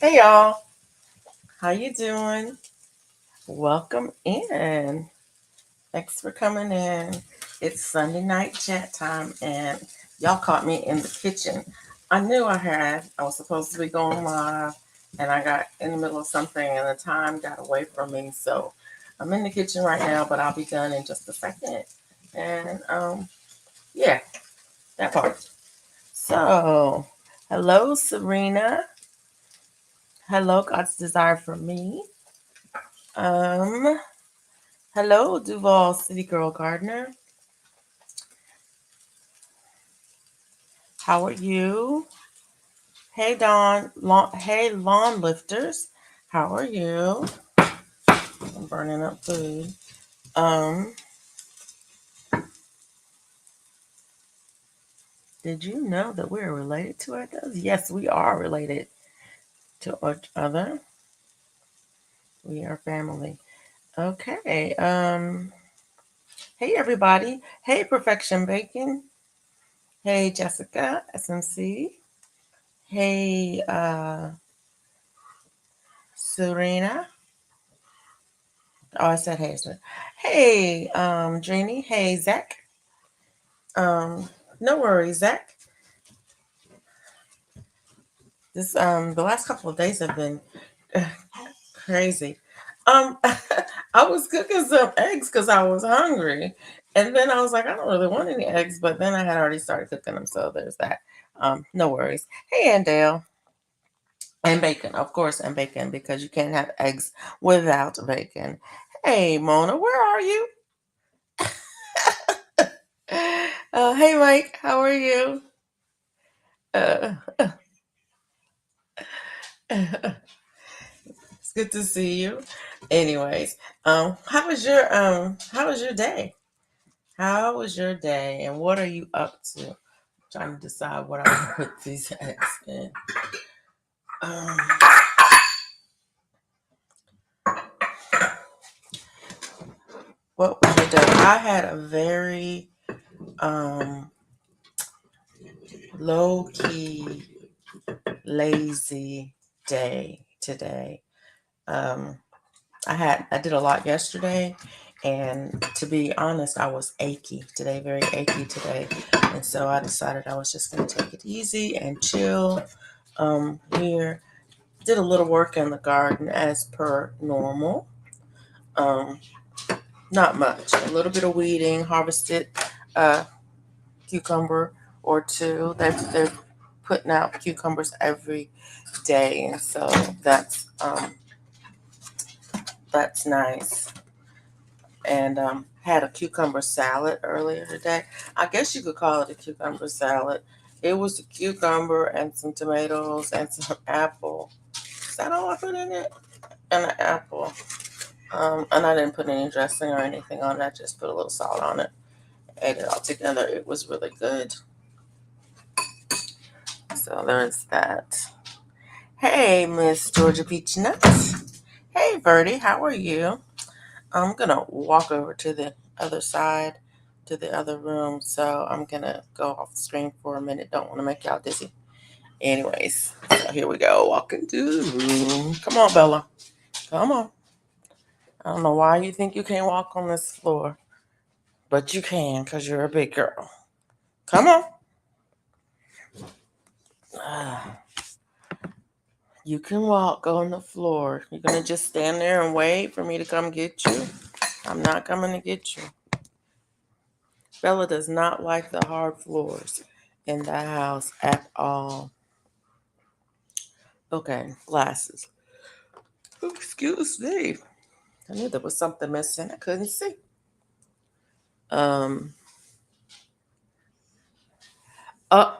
Hey y'all, how you doing? Welcome in. Thanks for coming in. It's Sunday night chat time, and y'all caught me in the kitchen. I knew I was supposed to be going live, and I got in the middle of something, and the time got away from me. So I'm in the kitchen right now, but I'll be done in just a second. And yeah, that part. So, hello, Serena. Hello, God's desire for me. Um, Hello, Duval City Girl Gardener. How are you? Hey, hey, lawn lifters. How are you? I'm burning up food. Um, did you know that we are related to others? Yes, we are related to each other. We are family. Okay. Hey, everybody. Hey, Perfection Bacon. Hey, Jessica, SMC. Hey, Serena. Oh, I said hey. Hey, Jeannie. Hey, Zach. No worries, Zach. The last couple of days have been crazy. I was cooking some eggs because I was hungry, and then I was like, I don't really want any eggs, but then I had already started cooking them, so there's that. No worries. Hey, Andale. And bacon, of course, and bacon because you can't have eggs without bacon. Hey, Mona, where are you? Hey, Mike, how are you? Uh, it's good to see you. Anyways, how was your day? How was your day, and what are you up to? I'm trying to decide what I want to put these eggs in. Um, what was your day? I had a very um low key, lazy day today. Um, I did a lot yesterday, and to be honest, I was achy today, very achy today, and so I decided I was just going to take it easy and chill. Here, did a little work in the garden as per normal. Um, Not much, a little bit of weeding, harvested a cucumber or two. They're putting out cucumbers every day, and so that's nice. And had a cucumber salad earlier today. I guess you could call it a cucumber salad. It was a cucumber and some tomatoes and some apple. Is that all I put in it? And an apple. And I didn't put any dressing or anything on it. I just put a little salt on it. Ate it all together. It was really good. So there's that. Hey, Miss Georgia Peach Nuts. Hey, Verdi, how are you? I'm gonna walk over to the other side, to the other room. So I'm gonna go off the screen for a minute. Don't want to make y'all dizzy. Anyways, so here we go. Walking to the room. Come on, Bella. Come on. I don't know why you think you can't walk on this floor, but you can because you're a big girl. Come on. You can walk on the floor. You're gonna just stand there and wait for me to come get you. I'm not coming to get you. Bella does not like the hard floors in the house at all. Okay, glasses. Ooh, excuse me. I knew there was something missing. I couldn't see. Um. Uh,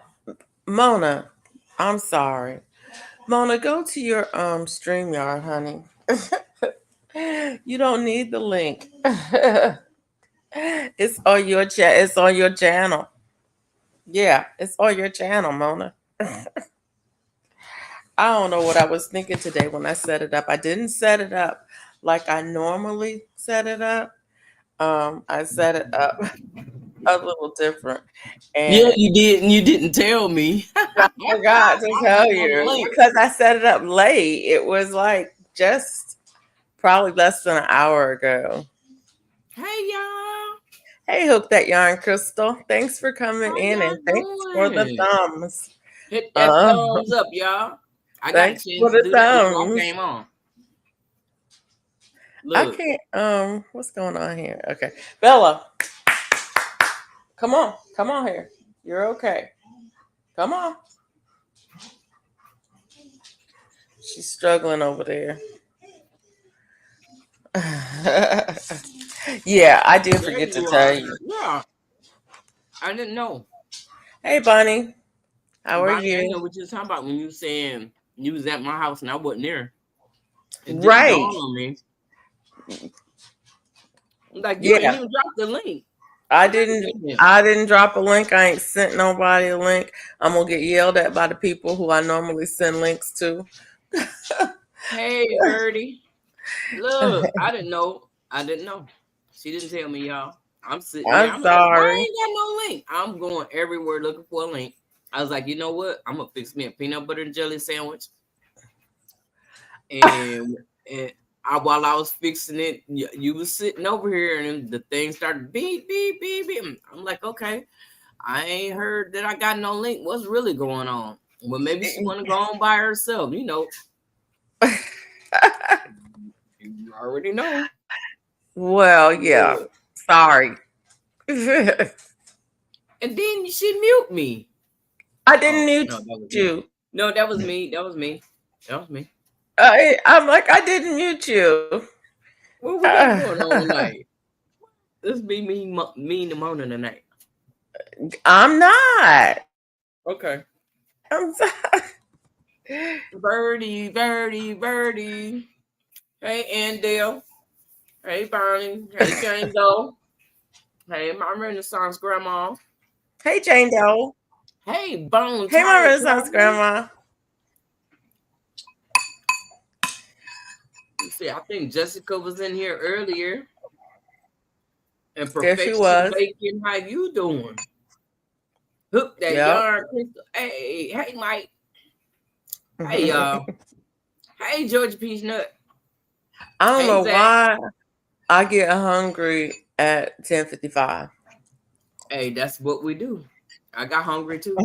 Mona, I'm sorry. Mona, go to your StreamYard, honey. You don't need the link. It's on your chat. It's on your channel. Yeah, it's on your channel, Mona. I don't know what I was thinking today when I set it up. I didn't set it up like I normally set it up. I set it up. a little different. Yeah, And you did, and you didn't tell me. I forgot to I was tell waiting on the you link. because I set it up late. It was like just probably less than an hour ago. Hey y'all, Hey, Hook That Yarn Crystal. Thanks for how coming in and y'all thanks for the doing? thumbs. Hit that Uh, thumbs up, y'all. I got a thanks for chance to the do that before I thumbs. came on. I Look, can't, what's going on here? Okay. Bella, come on here. You're okay. Come on. She's struggling over there. Yeah, I did there forget to you tell are. you. Yeah, I didn't know. Hey, Bunny, how are Bonnie, I didn't know you? what you was talking about when you was saying you was at my house and I wasn't there. It didn't dawn Right. on me. I'm like, you ain't Yeah, even dropped the link. I I'm like, didn't. wait a minute. I didn't drop a link. I ain't sent nobody a link. I'm gonna get yelled at by the people who I normally send links to. Hey, Birdie. Look, I didn't know. I didn't know. She didn't tell me, y'all. I'm sitting there. I'm I'm like, why I sorry. ain't got no link? I'm going everywhere looking for a link. I was like, you know what? I'm gonna fix me a peanut butter and jelly sandwich. And while I was fixing it, you was sitting over here, and the thing started beep beep beep beep. I'm like, okay, I ain't heard that I got no link. What's really going on? Well, maybe she want to go on by herself. You already know. Well, yeah. Look. Sorry. I And then she mute me. didn't Oh mute no, that was me. you. No, that was me. That was me. That was me. I'm like, I didn't mute you. What we got going on tonight? This be me in the morning tonight. I'm not. Okay. I'm sorry. Birdie, birdie, birdie. Hey, Andale. Hey, Barney. Hey, Jane Doe. Hey, my Renaissance grandma. Hey, Jane Doe. Hey, bone Hey, my tired Renaissance traveler. grandma. You see, I think Jessica was in here earlier. And There she Perfection was. Bacon, how you doing? Hook that Yep. yarn, Crystal. Hey, Mike. Hey, y'all. Hey, George Peach Nut. I don't Hey, know Zach. why I get hungry at 10:55. Hey, that's what we do. I got hungry too.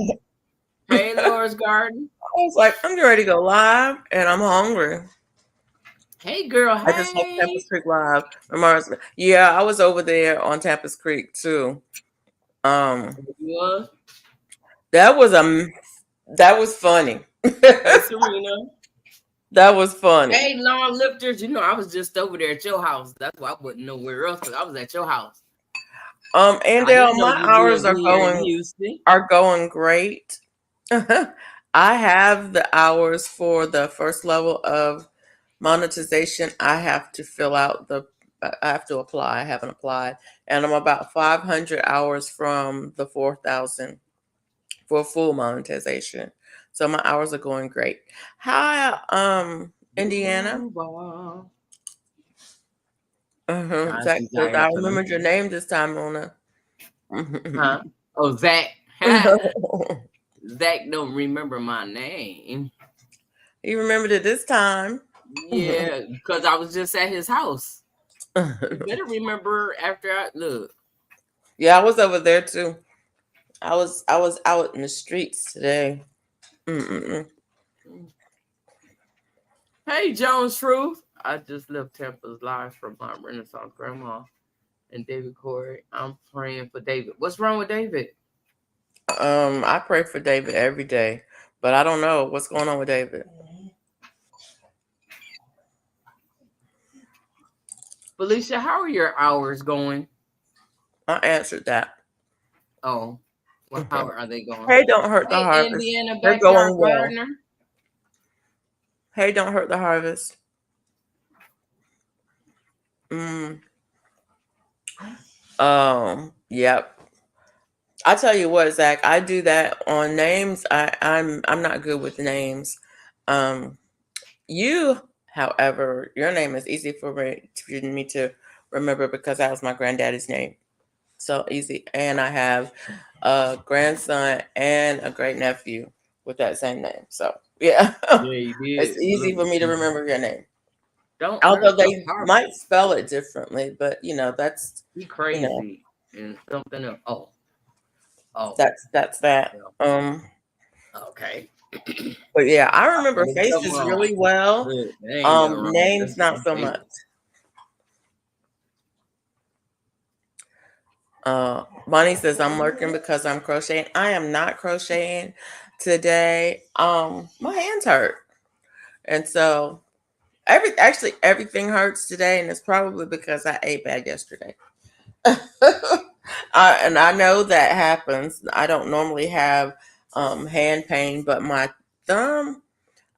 Hey, Laura's Garden. I was like, I'm getting ready to go live and I'm hungry. Hey, girl. I just like Hey. Tempest Creek Live. Yeah, I was over there on Tempest Creek too. Um, You was? that was that was funny. Hey, Serena. That was funny. Hey, Lawn Lifters. I was just over there at your house. That's why I wasn't nowhere else because I was at your house. And I didn't know my you hours lived here in Houston. are going great. I have the hours for the first level of monetization. I have to fill out I have to apply. I haven't applied, and I'm about 500 hours from the 4,000 for full monetization. So my hours are going great. Hi, Indiana. Gosh, Zach you says got I here to remembered your listen. name this time, Luna. Huh? Oh, Zach. Zach don't remember my name. You remembered it this time. Yeah, because I was just at his house. You better remember after I look. Yeah, I was over there too. I was out in the streets today. Mm-mm-mm. Hey, Jones Truth. I just left Tampa's live from my Renaissance grandma and David Corey. I'm praying for David. What's wrong with David? I pray for David every day, but I don't know what's going on with David. Felicia, how are your hours going? I answered that. Oh, well, how are they going? Hey, don't hurt the Hey, harvest. Indiana They're Backyard going well. Gardener. Hey, don't hurt the harvest. Mm. Yep. I tell you what, Zach, I do that on names. I'm not good with names. Um, you, however, your name is easy for me to remember because that was my granddaddy's name. So easy. And I have a grandson and a great nephew with that same name. So yeah, Yeah, you it's did. easy Look for at me to you. remember your name. Don't Although hurt the they heart. might spell it differently, but that's Be you know crazy and something else. Oh, that's that. yeah. Um, Okay. but yeah, I I remember better come faces on. really well. Look, there ain't nothing wrong with Names this not one, so baby. much. Bonnie says I'm lurking because I'm crocheting. I am not crocheting today. My hands hurt, and so everything hurts today, and it's probably because I ate bad yesterday. And I know that happens. I don't normally have hand pain, but my thumb,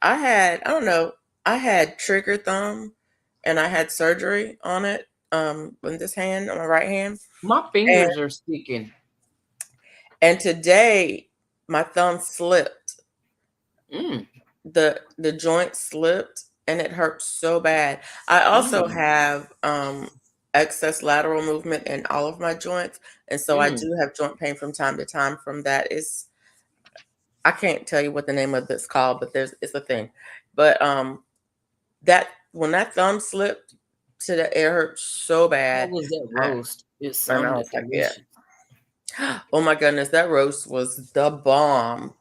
I don't know, I had trigger thumb, and I had surgery on it in this hand, on my right hand, My and fingers are sticking. today my thumb slipped. Mm, The joint slipped, and it hurt so bad. I also mm, have excess lateral movement in all of my joints, and so I mm. do have joint pain from time to time from that. Is I can't tell you what the name of this called, but it's a thing. But that when that thumb slipped to the air hurt so How bad. was that I, roast? It and I sounded was like, yeah. delicious. Oh my goodness, that roast was the bomb.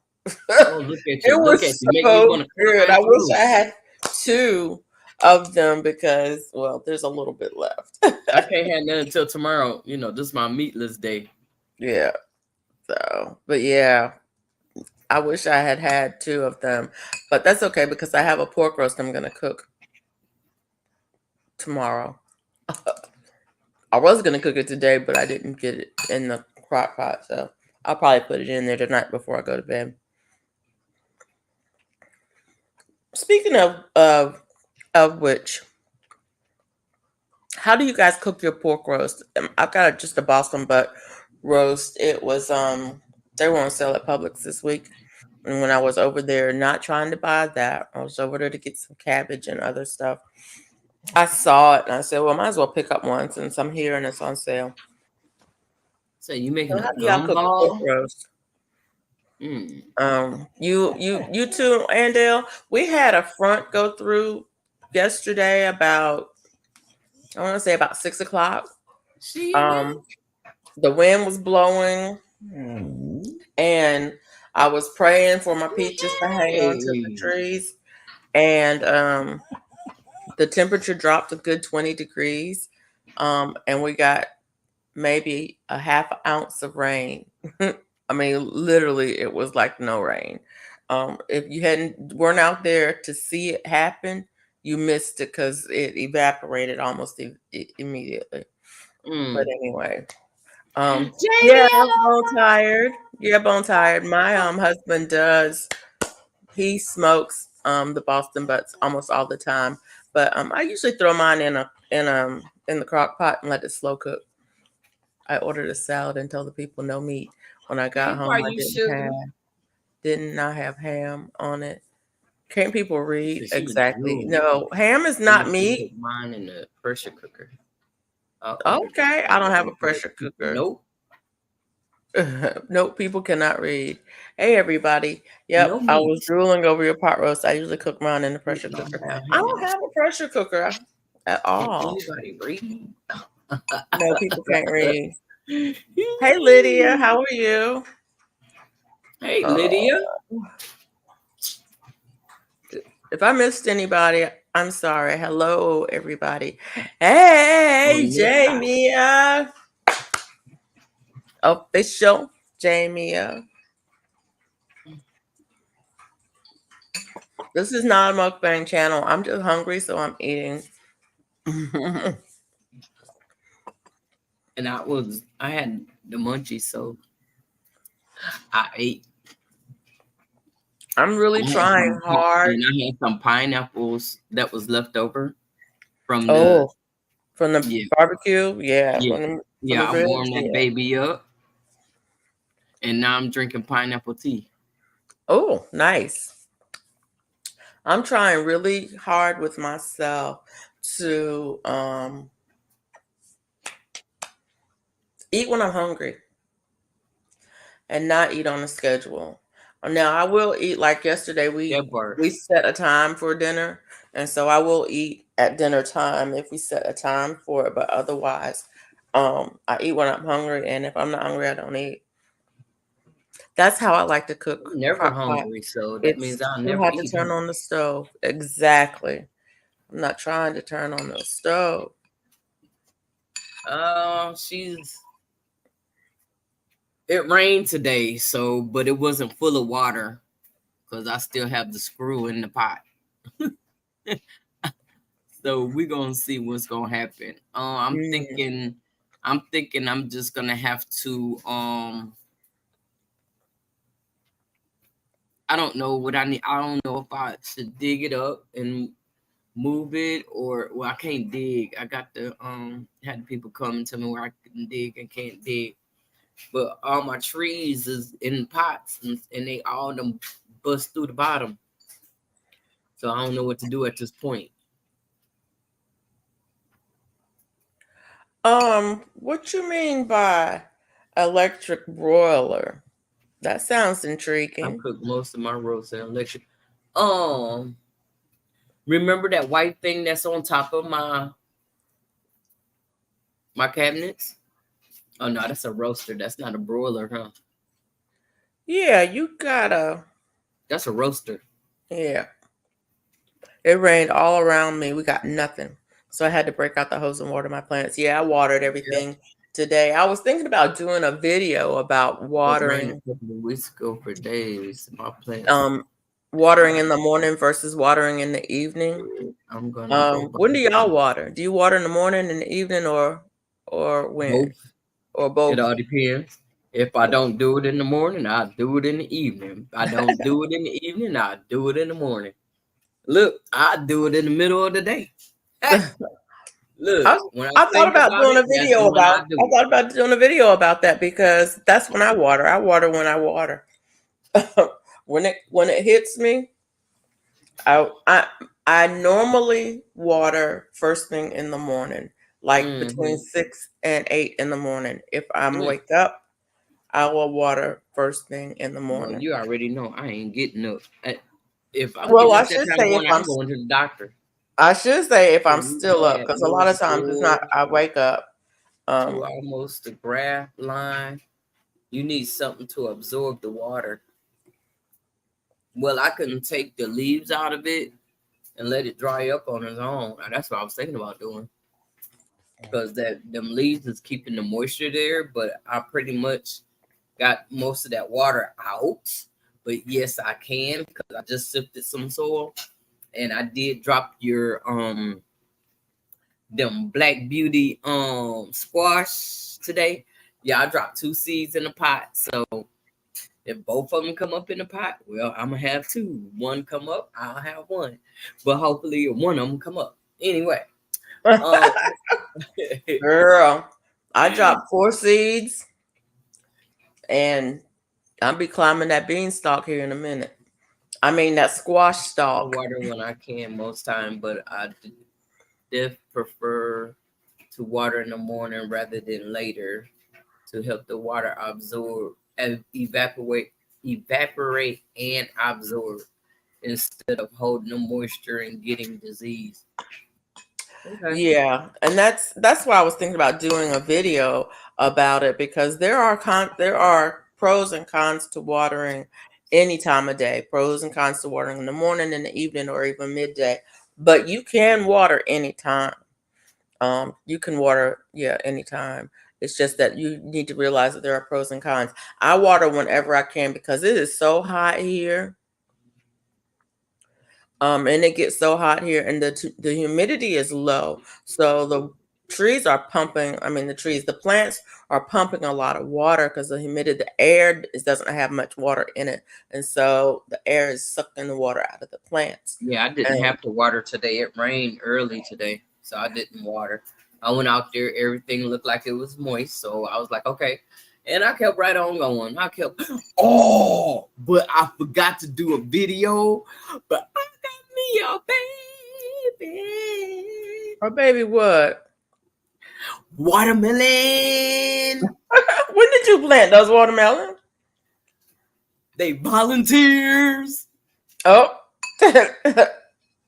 Oh, look at It you. Look at was you. Make me so want to good. climb I wish through. I had two of them because, well, there's a little bit left. I can't have none until tomorrow. This is my meatless day. Yeah. So, but yeah, I wish I had had two of them, but that's okay because I have a pork roast I'm going to cook tomorrow. I was going to cook it today, but I didn't get it in the crock pot. So I'll probably put it in there tonight before I go to bed. Speaking of which, how do you guys cook your pork roast? I've got just a Boston butt roast. It was they were on sale at Publix this week. And when I was over there not trying to buy that, I was over there to get some cabbage and other stuff. I saw it and I said, well, I might as well pick up one since I'm here and it's on sale. So you So making a how do y'all cook a pork gumball? roast? Mm. You too, Andale. We had a front go through yesterday about I want to say about 6 o'clock. See you Um, the wind was blowing, and I was praying for my peaches to hang on to the Hey. trees, and the temperature dropped a good 20 degrees, and we got maybe a half ounce of rain. I mean, literally, it was like no rain. If you weren't out there to see it happen, you missed it because it evaporated almost immediately. But Mm. anyway, yeah, Jamie. I'm bone tired. Yeah, bone tired. My husband does. He smokes the Boston butts almost all the time, but I usually throw mine in the crock pot and let it slow cook. I ordered a salad and told the people no meat. When I got Hey, why home, I you sugar? did not have ham on it. Can't people read So she was exactly? no. No, ham is I'm not gonna meat. put mine in the pressure cooker. Uh-oh. Okay, I don't have a pressure cooker. Nope. No, people cannot read. Hey, everybody. No Yep, I was meat. drooling over your pot roast. I usually cook mine in the You pressure don't cooker. have I don't ham. have a pressure cooker at Can all. anybody read? No, people can't read. Hey, Lydia, how are you? Hey, Oh, Lydia. if I missed anybody, I'm sorry. Hello, everybody. Oh, Hey, yeah. Jamia. Official Jamia. This is not a mukbang channel. I'm just hungry, so I'm eating. And I had the munchies, so I ate. I'm really trying hard. And I had some pineapples that was left over from the Oh, from the yeah, barbecue? Yeah, yeah, from the I ribs? warmed that Yeah. baby up, and now I'm drinking pineapple tea. Oh, nice. I'm trying really hard with myself to eat when I'm hungry and not eat on a schedule. Now I will eat like yesterday. That We part. set a time for dinner, and so I will eat at dinner time if we set a time for it. But otherwise, I eat when I'm hungry, and if I'm not hungry, I don't eat. That's how I like to cook I'm never crock pot. hungry, so that means It's I'll too never hot to eat turn hungry. on the stove. Exactly. I'm not trying to turn on the stove. She's. It rained today, so but it wasn't full of water because I still have the screw in the pot. So we're gonna see what's gonna happen. Mm. I'm thinking I'm just gonna have to I don't know what I need. I don't know if I should dig it up and move it or well I can't dig. I got to had the people come and tell me where I can dig and can't dig. But all my trees is in pots and they all them bust through the bottom. So I don't know what to do at this point. What you mean by electric broiler? That sounds I intriguing. cook most of my roast in electric. Um, remember that white thing that's on top of my cabinets? Oh no, that's a roaster. That's not a broiler, huh? Yeah, you gotta. That's a roaster. Yeah, it rained all around me. We got nothing, so I had to break out the hose and water my plants. Yeah, I watered Yeah, everything today. I was thinking about doing a video about it rained a watering, couple of weeks ago for days. My plants are um, watering in dying. the morning versus watering in the evening. I'm gonna go buy When do y'all water? Do you water in the morning, in the evening, or when, both. or It both? all depends. If I don't do it in the morning, I'll do it in the evening. If I don't do it in the evening, I'll do it in the morning. Look, I do it in the middle of the day. Hey, look, I, when I I thought think about about doing it, a that's video when I about. do I it. thought about doing a video about that because that's when I water. I water when I water. When it hits me, I I I normally water first thing in the morning, like between Mm-hmm. 6 and 8 in the morning. If I'm Mm. wake up, I will water first thing in the Well, morning. you already know I ain't getting up. If I'm Well, getting I up that should time of say if morning, I'm I'm going to the doctor. I should say if So I'm you still up, had because a lot of moved times it's not. I wake up. to Um, almost the graft line. You need something to absorb the water. Well, I couldn't take the leaves out of it and let it dry up on its own. And that's what I was thinking about doing because that them leaves is keeping the moisture there. But I pretty much got most of that water out. But yes, I can because I just sifted some soil and I did drop your them Black Beauty squash today. Yeah, I dropped 2 seeds in the pot. So if both of them come up in the pot, well, I'm gonna have two. One come up, I'll have one. But hopefully one of them come up. Anyway, um girl, I dropped 4 seeds and I'll be climbing that beanstalk here in a minute. I mean that squash I stalk. water when I can most time, but I did prefer to water in the morning rather than later to help the water absorb and evaporate and absorb instead of holding the moisture and getting disease. Okay. Yeah, and that's why I was thinking about doing a video about it because there are pros and cons to watering any time of day. Pros and cons to watering in the morning, in the evening, or even midday. But you can water anytime. You can water, yeah, anytime. It's just that you need to realize that there are pros and cons. I water whenever I can because it is so hot here. And it gets so hot here, and the humidity is low, so the trees are pumping. I mean, the plants are pumping a lot of water because the humidity, the air doesn't have much water in it, and so the air is sucking the water out of the plants. Yeah, I didn't And have to water today. It rained early today, so I didn't water. I went out there, everything looked like it was moist, so I was like, okay. And I kept right on going. I kept, oh, but I forgot to do a video. But I got me a baby. oh, baby, what? Watermelon. When did you plant those watermelons? They volunteers. Oh,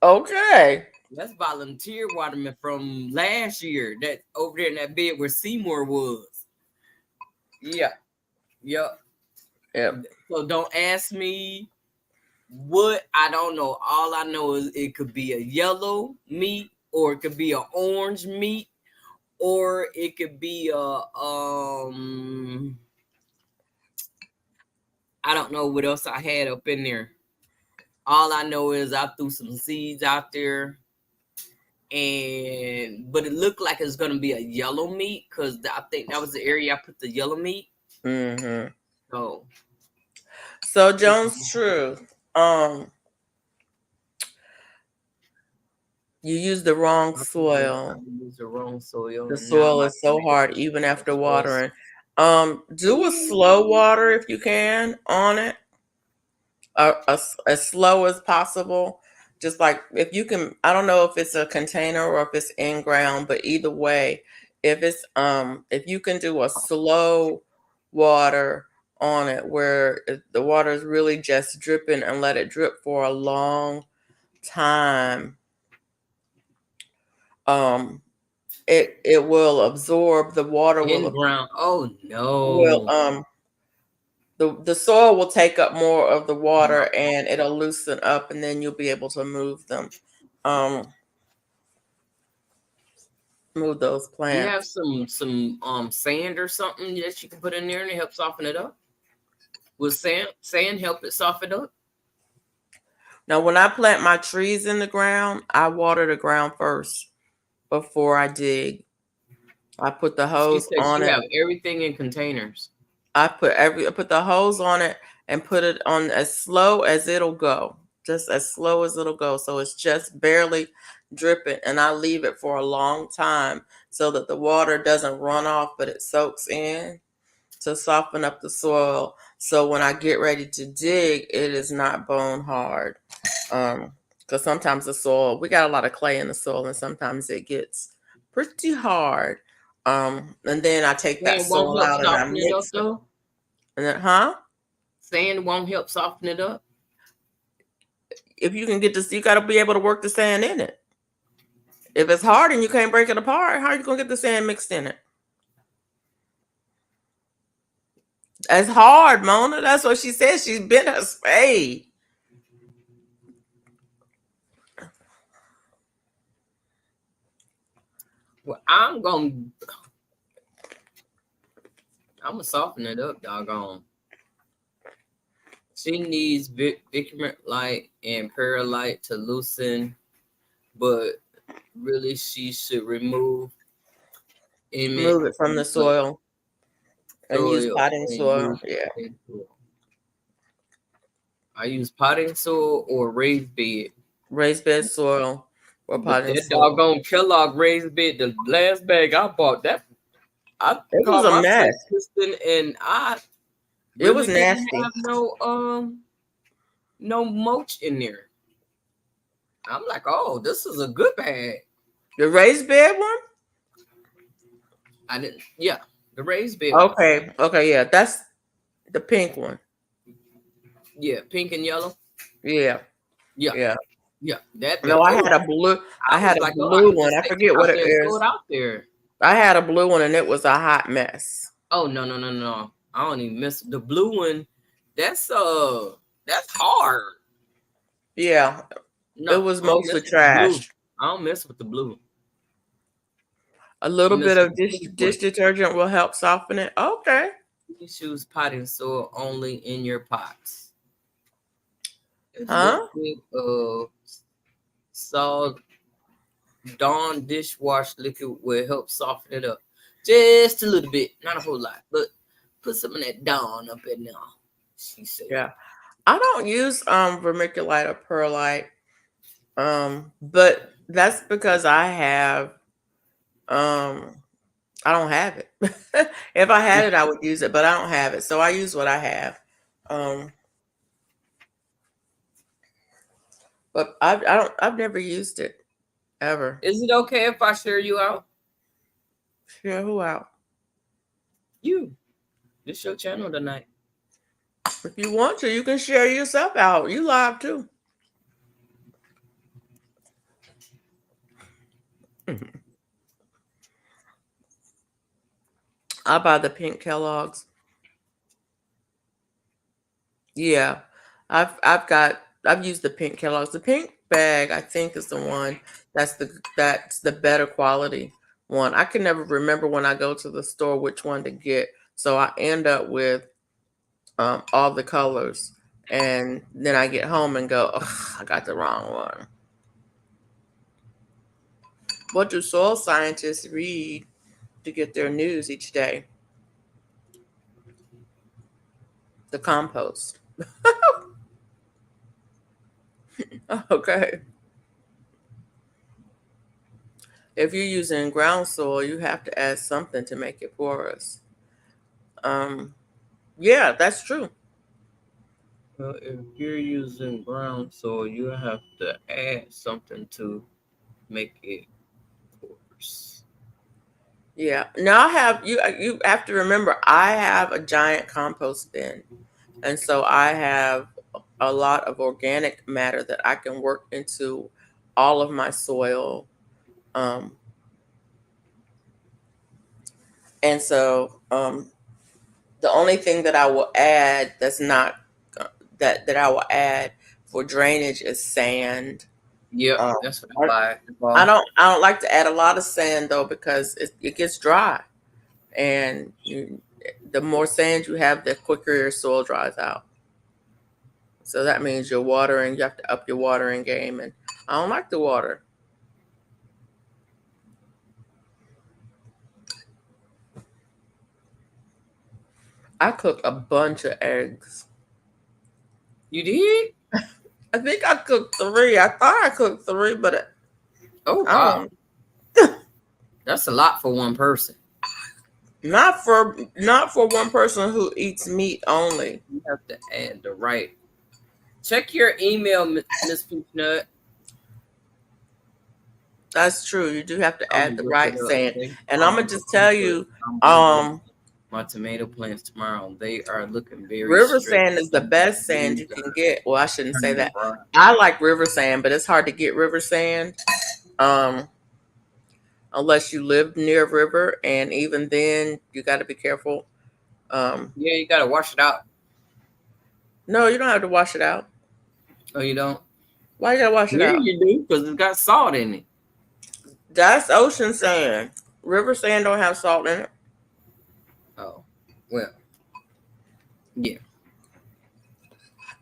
okay. That's volunteer watermelon from last year. That over there in that bed where Seymour was. Yeah. Yep. Yep. So don't ask me what, I don't know. All I know is it could be a yellow meat, or it could be an orange meat, or it could be a I don't know what else I had up in there. All I know is I threw some seeds out there, but it looked like it's gonna be a yellow meat because I think that was the area I put the yellow meat. Mm-hmm. So Jones Truth, you used the wrong I soil. used the wrong soil, The and now soil my is so tomatoes hard, even after was watering. Do a slow water if you can on it, as slow as possible. Just like if you can, I don't know if it's a container or if it's in ground, but either way, if you can do a slow water on it where the water is really just dripping and let it drip for a long time, um, it will absorb the water in ground. Oh will no. the soil will take up more of the water and it'll loosen up and then you'll be able to move them. Um, Move those You have plants. some sand or something that you can put in there and it helps soften it up. Will sand help it soften up? Now, when I plant my trees in the ground, I water the ground first before I dig. I put the She hose said on she it. have everything in containers. I put the hose on it and put it on as slow as it'll go. Just as slow as it'll go. So it's just barely dripping. And I leave it for a long time so that the water doesn't run off, but it soaks in to soften up the soil. So when I get ready to dig, it is not bone hard. Because sometimes the soil, we got a lot of clay in the soil, and sometimes it gets pretty hard. And then I take that Sand won't soil help out and I soften it up mix it. though. And then, huh? Sand won't help soften it up. If you can get this, you got to be able to work the sand in it. If it's hard and you can't break it apart, how are you gonna get the sand mixed in it? It's hard, Mona. That's what she said. She's bent her spade. Well, I'm gonna soften it up, doggone. She needs Vicrament light and perlite to loosen, but really she should remove Move Emmett it from from the the soil and use soil potting and soil. use Yeah, potting soil. I use potting soil or raised bed. raised bed soil or But potting that soil. doggone Kellogg raised bed, the last bag I bought, that I It was called a myself mess. Kristen, and I It was really didn't nasty. have no mulch in there. I'm like, oh, this is a good bag. The raised bed one? I didn't, yeah, the raised bed one. Okay, okay, yeah, that's the pink one. Yeah, pink and yellow. Yeah, Yeah, yeah. yeah. That No, I oh, had a blue. I I had was a like, oh, I blue could one. just I take forget it what out it there and throw is. it out there. I had a blue one, and it was a hot mess. Oh no. I don't even miss the blue one. That's that's hard. Yeah, it No, was I don't mostly mess with the blue. trash. I don't mess with the blue. A little You bit mess with of the dish pink dish one. detergent will help soften it. Okay. You choose potting soil only in your pots. A Huh? liquid of salt Dawn dishwash liquid will help soften it up just a little bit, not a whole lot, but put some of that Dawn up in there. She said, Yeah. I don't use vermiculite or perlite. But that's because um I don't have it. If I had it, I would use it, but I don't have it. So I use what I have. Um but I've never used it ever. "Is it okay if I share you out?" Share who out? You. This your channel tonight. If you want to, you can share yourself out. You live too. I buy the pink Kellogg's. Yeah, I've used the pink Kellogg's. The pink bag, I think, is the one that's the better quality one. I can never remember when I go to the store which one to get, so I end up with all the colors, and then I get home and go, "Ugh, I got the wrong one." What do soil scientists read to get their news each day? The compost. Okay. If you're using ground soil, you have to add something to make it porous. Um, yeah, that's true. Well, if you're using ground soil, you have to add something to make it porous. Yeah. Now I have you have to remember I have a giant compost bin. And so I have a lot of organic matter that I can work into all of my soil. Um, and so the only thing that I will add that's not that I will add for drainage is sand. Yep, Um, that's what I I, buy. I don't like to add a lot of sand though because it gets dry, and the more sand you have, the quicker your soil dries out. So that means your watering, you have to up your watering game, and I don't like the water. I cook a bunch of eggs. You did? I think I cooked three. I thought I cooked three, but Oh I wow, don't. that's a lot for one person. Not for one person who eats meat only. You have to add the right. Check your email, Miss Peanut. That's true. You do have to I'm add gonna the look it right up. sand. They And I'm gonna farm just tell you, I'm gonna get um, my tomato plants tomorrow. They are looking very river straight. sand is the best sand you can get. Well, I shouldn't say Turning that. brown. I like river sand, but it's hard to get river sand. Um, unless you live near a river, and even then, you got to be careful. Yeah, you gotta wash it out. No, you don't have to wash it out. Oh, you don't? Why you gotta wash it Yeah, out? you do because it's got salt in it. That's ocean sand. River sand don't have salt in it. Oh, well, yeah.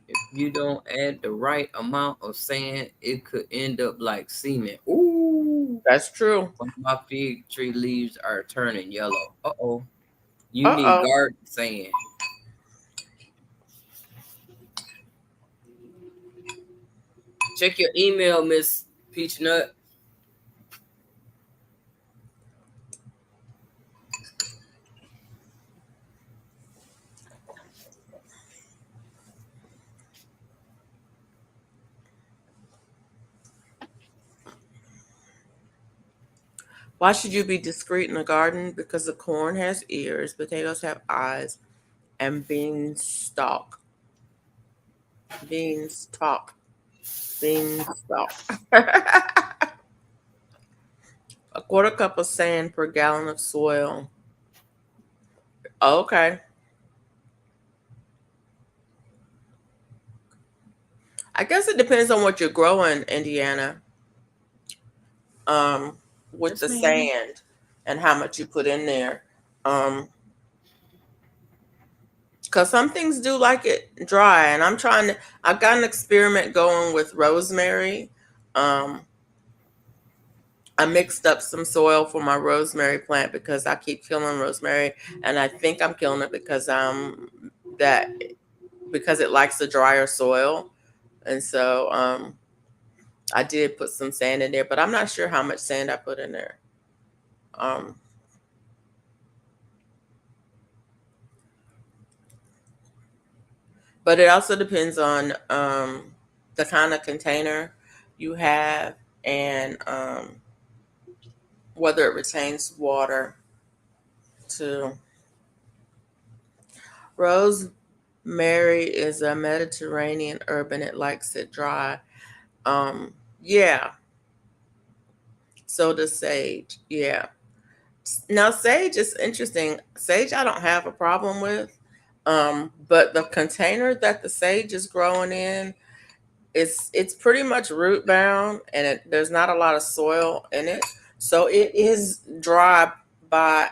If you don't add the right amount of sand, it could end up like cement. Ooh, That's true. my fig tree leaves are turning yellow. Uh-oh. You Uh need oh. garden sand. Check your email, Miss Peach Nut. Why should you be discreet in the garden? Because the corn has ears, potatoes have eyes, and beans stalk. Beans talk. Beans stalk. A quarter cup of sand per gallon of soil. Okay. I guess it depends on what you're growing, Indiana. Um, with Yes, the ma'am. sand and how much you put in there. Um, because some things do like it dry, and I've got an experiment going with rosemary. Um, I mixed up some soil for my rosemary plant because I keep killing rosemary, and I think I'm killing it that because it likes the drier soil, and so I did put some sand in there, but I'm not sure how much sand I put in there. Um, but it also depends on the kind of container you have, and whether it retains water too. Rosemary is a Mediterranean urban. It likes it dry. Yeah. So does sage. Yeah. Now sage is interesting. Sage I don't have a problem with. But the container that the sage is growing in, it's pretty much root bound, and there's not a lot of soil in it, so it is dry by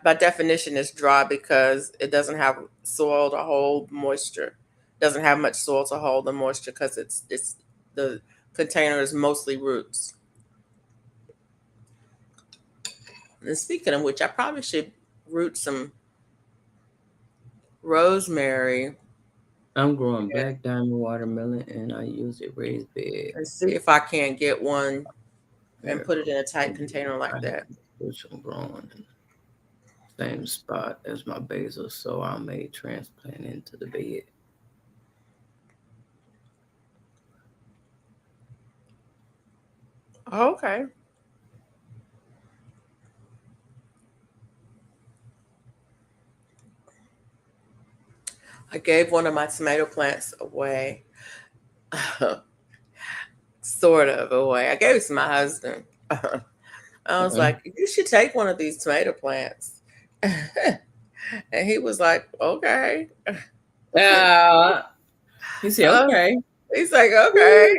by definition it's dry because it doesn't have soil to hold moisture. Doesn't have much soil to hold the moisture because it's the container is mostly roots. And speaking of which, I probably should root some rosemary I'm growing black diamond watermelon and I use it raised bed. and see if I can't get one and Here, put it in a tight container I like have that. which I'm growing in the same spot as my basil, so I may transplant into the bed. Okay. I gave one of my tomato plants away. Sort of away. I gave it to my husband. I was Okay. like, you should take one of these tomato plants. And he was like, okay. Uh, he said, Uh, okay. he's like, okay.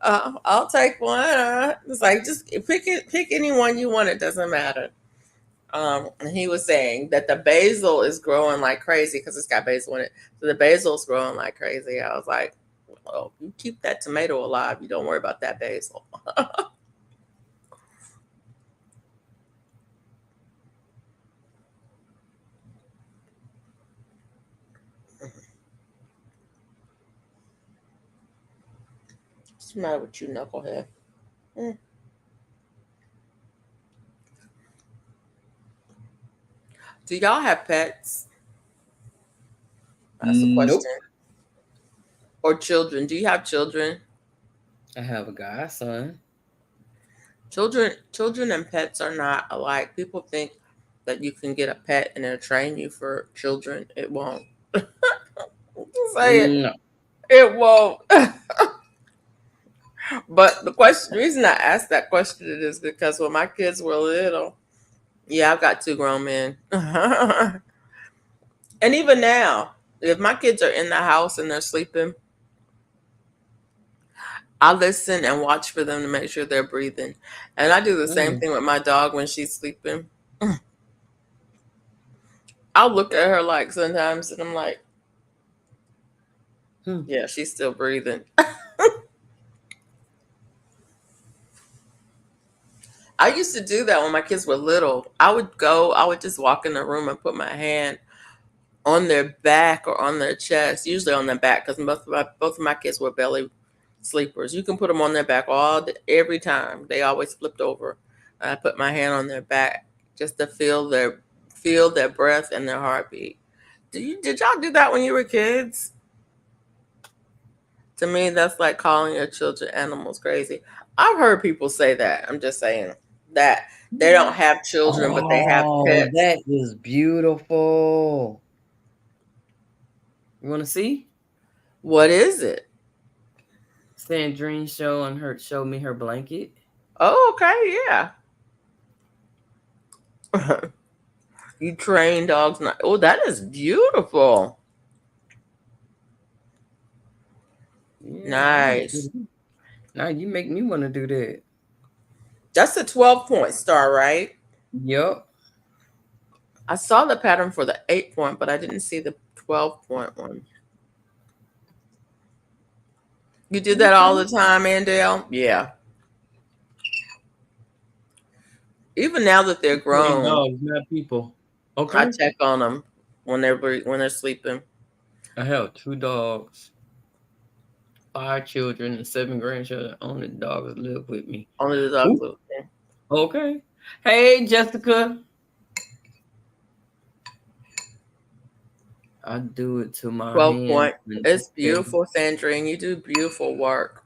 I'll take one. It's like just pick any one you want. It doesn't matter. And he was saying that the basil is growing like crazy because it's got basil in it. So the basil's growing like crazy. I was like, well, you keep that tomato alive. You don't worry about that basil. What's the matter with you, knucklehead? Mm. Do y'all have pets? That's a Nope. question. Or children? Do you have children? I have a godson. Children and pets are not alike. People think that you can get a pet and it'll train you for children. It won't. Say it. No. It won't. But the reason I asked that question is because when my kids were little, yeah, I've got two grown men. And even now, if my kids are in the house and they're sleeping, I listen and watch for them to make sure they're breathing. And I do the same Mm. thing with my dog when she's sleeping. I'll look at her like sometimes and I'm like, Hmm. yeah, she's still breathing. I used to do that when my kids were little. I would just walk in the room and put my hand on their back or on their chest, usually on their back, because both of my kids were belly sleepers. You can put them on their back every time. They always flipped over. I put my hand on their back just to feel their breath and their heartbeat. Did y'all do that when you were kids? To me, that's like calling your children animals crazy. I've heard people say that. I'm just saying that they don't have children, but they have Oh, pets. that is beautiful. You want to see? What is it? Sandrine showed me her blanket. Oh, okay, yeah. You train dogs not. Oh, that is beautiful. Yeah, I want to do Nice. that. Now you make me want to do that. That's a 12-point star, right? Yup. I saw the pattern for the 8-point, but I didn't see the 12-point one. You do that all Okay. the time, Andale? Yeah. Even now that they're Train grown, dogs, not people. I Okay. check on them when they're sleeping. I have 2 dogs, 5 children, and 7 grandchildren. Only dogs live with me. Only the dogs Ooh, live there. okay. Hey, Jessica. I do it to my 12-point. hands. And It's okay. beautiful, Sandrine. You do beautiful work.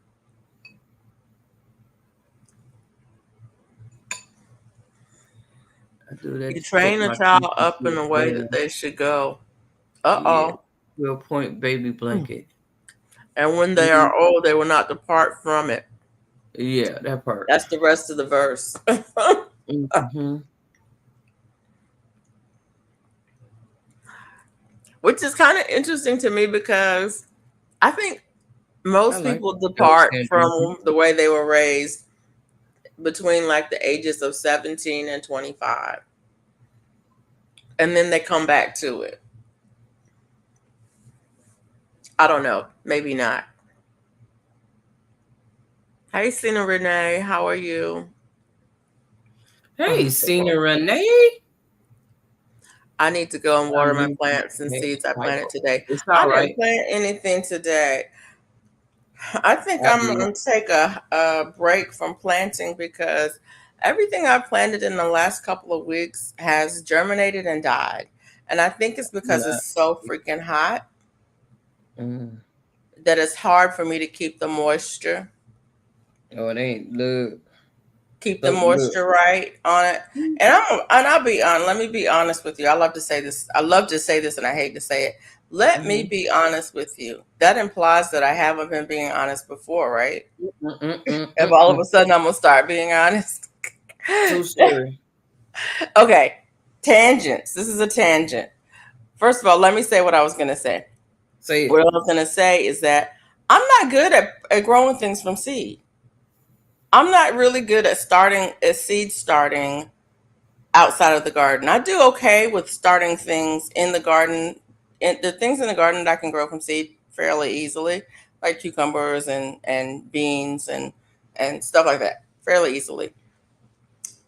I do that You to protect train a my child kids up in from the way that rain. they should go. Yeah, Uh-oh. 12-point baby blanket. And when they Mhm. are old, they will not depart from it. Yeah, that part. That's the rest of the verse. Hmm. Which is kind of interesting to me because I think I most like people double depart standard. from the way they were raised between like the ages of 17 and 25. And then they come back to it. I don't know. Maybe not. Hey, Cena Renee. How are you? Hey, Cena Renee. I need to go and I water my need to plants and make seeds I planted Bible. today. It's I all didn't right. plant anything today. I think I I'm did. going to take a break from planting because everything I've planted in the last couple of weeks has germinated and died. And I think it's because Nah. it's so freaking hot Mm. that it's hard for me to keep the moisture, Oh, it ain't. Look. keep the Look. moisture right on it. And I'll be on. Let me be honest with you. I love to say this. I love to say this, and I hate to say it. Let me Mm-hmm. be honest with you. That implies that I haven't been being honest before, right? If all of a sudden I'm gonna start being honest. True story. Okay, tangents. This is a tangent. First of all, let me say what I was gonna say. Say What it. I was gonna say is that I'm not good at growing things from seed. I'm not really good at seed starting outside of the garden. I do okay with starting things in the garden. And the things in the garden that I can grow from seed fairly easily, like cucumbers and beans and stuff like that, fairly easily.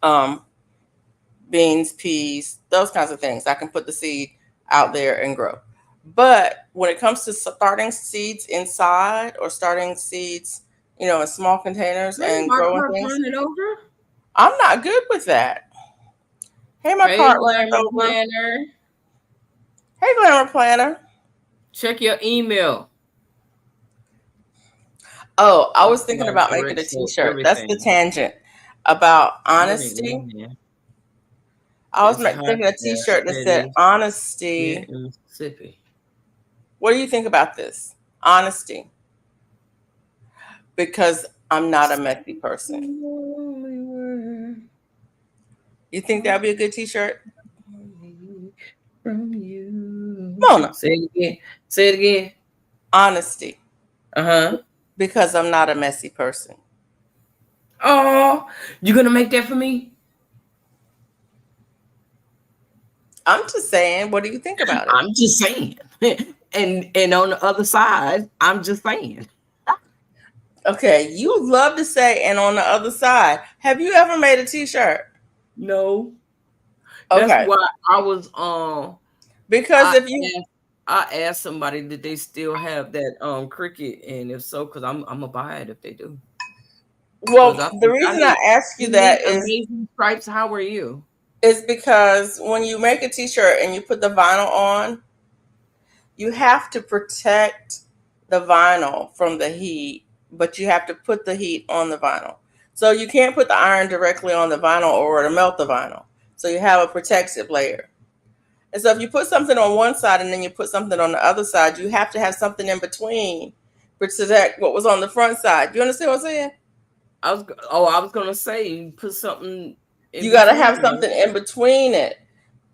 Um, beans, peas, those kinds of things. I can put the seed out there and grow. But when it comes to starting seeds inside or starting seeds, in small containers Hey, and my growing car things, turning over. I'm not good with that. Hey, my Hey, cart ran Glamour over. Planner. Hey, Glamour Planner. Check your email. Oh, I That's was thinking my about making a correction. t-shirt. That's the Everything. tangent about That ain't honesty. in there. I was It's hot thinking a there. t-shirt that It said is here honesty. in Mississippi. What do you think about this? Honesty. Because I'm not a messy person. Only word You think that'd be a good t-shirt? from you. Mona. Say it again. Say it again. Honesty. Uh-huh. Because I'm not a messy person. Oh, you gonna make that for me? I'm just saying, what do you think about it? I'm just saying. And on the other side, I'm just saying. Okay, you love to say, and on the other side, have you ever made a t-shirt? No. That's Okay. why I was Because I if you asked I asked somebody did they still have that Cricut, and if so, because I'm gonna buy it if they do. well, Because the reason I ask you I that need is amazing stripes. How are you? because when you make a t-shirt and you put the vinyl on, you have to protect the vinyl from the heat, but you have to put the heat on the vinyl. So you can't put the iron directly on the vinyl or it'll melt the vinyl. So you have a protective layer. And so if you put something on one side and then you put something on the other side, you have to have something in between to protect what was on the front side. You understand what I'm saying? I was gonna say put something in You got to between have there. something in between it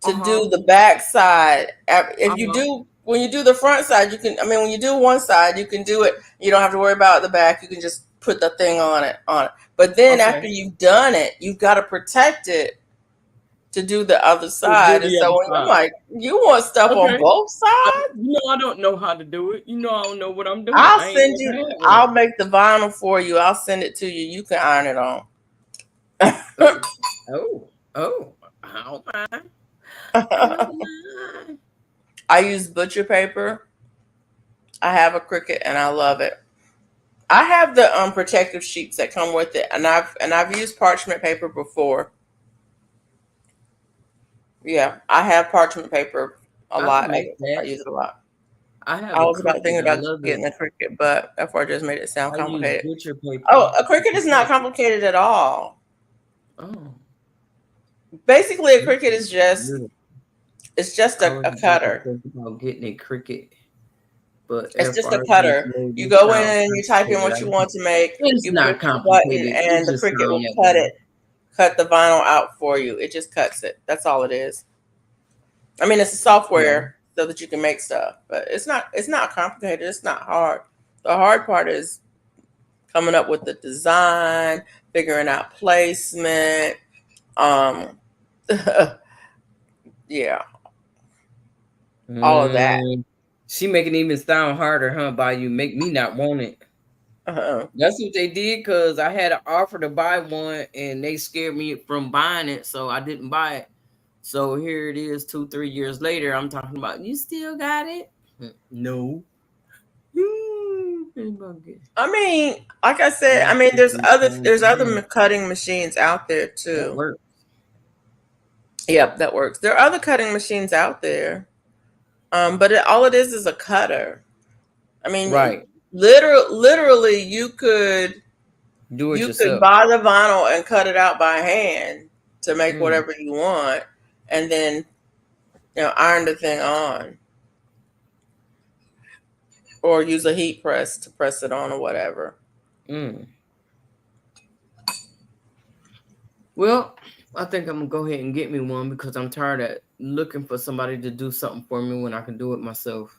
to Uh-huh. do the back side. If you Uh-huh. do, when you do the front side, when you do one side, you can do it. You don't have to worry about the back. You can just put the thing on it. But then after Okay. you've done it, you've got to protect it to do the other To do side. And the so other I'm side. like, you want stuff on Okay. both sides? I don't know how to do it. I don't know what I'm doing. I'll I ain't send never you. had one. I'll make the vinyl for you. I'll send it to you. You can iron it on. Oh, oh, I don't mind. I don't mind. I use butcher paper. I have a Cricut and I love it. I have the protective sheets that come with it, and I've used parchment paper before. Yeah, I have parchment paper a I can lot. make I that. use it a lot. I have I a was about thinking Cricut. I about love getting it. a Cricut, but therefore I just made it sound I use complicated. butcher Oh, paper. a Cricut is not complicated at all. Oh, Basically, a Cricut is just I a, was a about to cutter. think about getting a Cricut, but It's just a FR just cutter. made You it go in sound and you type in what you complicated. want to make. It's You not push the button, complicated. It and the just Cricut will sound that cut way. it, cut the vinyl out for you. It just cuts it. That's all it is. I mean, it's a Yeah. software so that you can make stuff, but it's not complicated. It's not hard. The hard part is coming up with the design, figuring out placement. Um, yeah, all of that. Mm, she making it even sound harder, huh? By you make me not want it. Uh-huh. That's what they did because I had an offer to buy one and they scared me from buying it, so I didn't buy it. So here it is, 2, 3 years later. I'm talking about you still got it? No. I mean, like I said, I That mean, there's other cutting machines out there too. works. Yep, that works. There are other cutting machines out there, but all it is a cutter. I mean, Right. literally, Do it you could yourself. buy the vinyl and cut it out by hand to make Mm, whatever you want, and then iron the thing on, or use a heat press to press it on or whatever. mm. Well, I think I'm gonna go ahead and get me one because I'm tired of looking for somebody to do something for me when I can do it myself.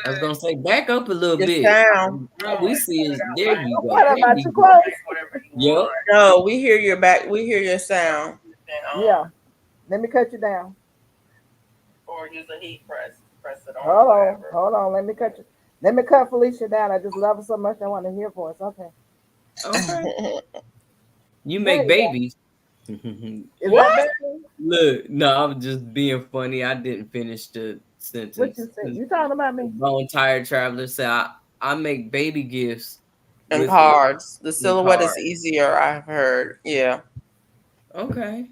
I was gonna say back up a little Your bit. sound. All we see is there you go. What There about you you go. close? Yep. No, we hear your back. We hear your sound. Yeah. Let me cut you down. Or use a heat press. Press it on. Hold on. Let me cut you. Let me cut Felicia down. I just love her so much. I want to hear voice. Okay. Okay. You There make you go. babies. Is What? that better? Look, no, I'm just being funny. I didn't finish the What sentence. you say? You talking about me? Bone Tired Traveler said I make baby gifts And with it cards. The in silhouette is cards. easier, I've heard. Yeah. Okay.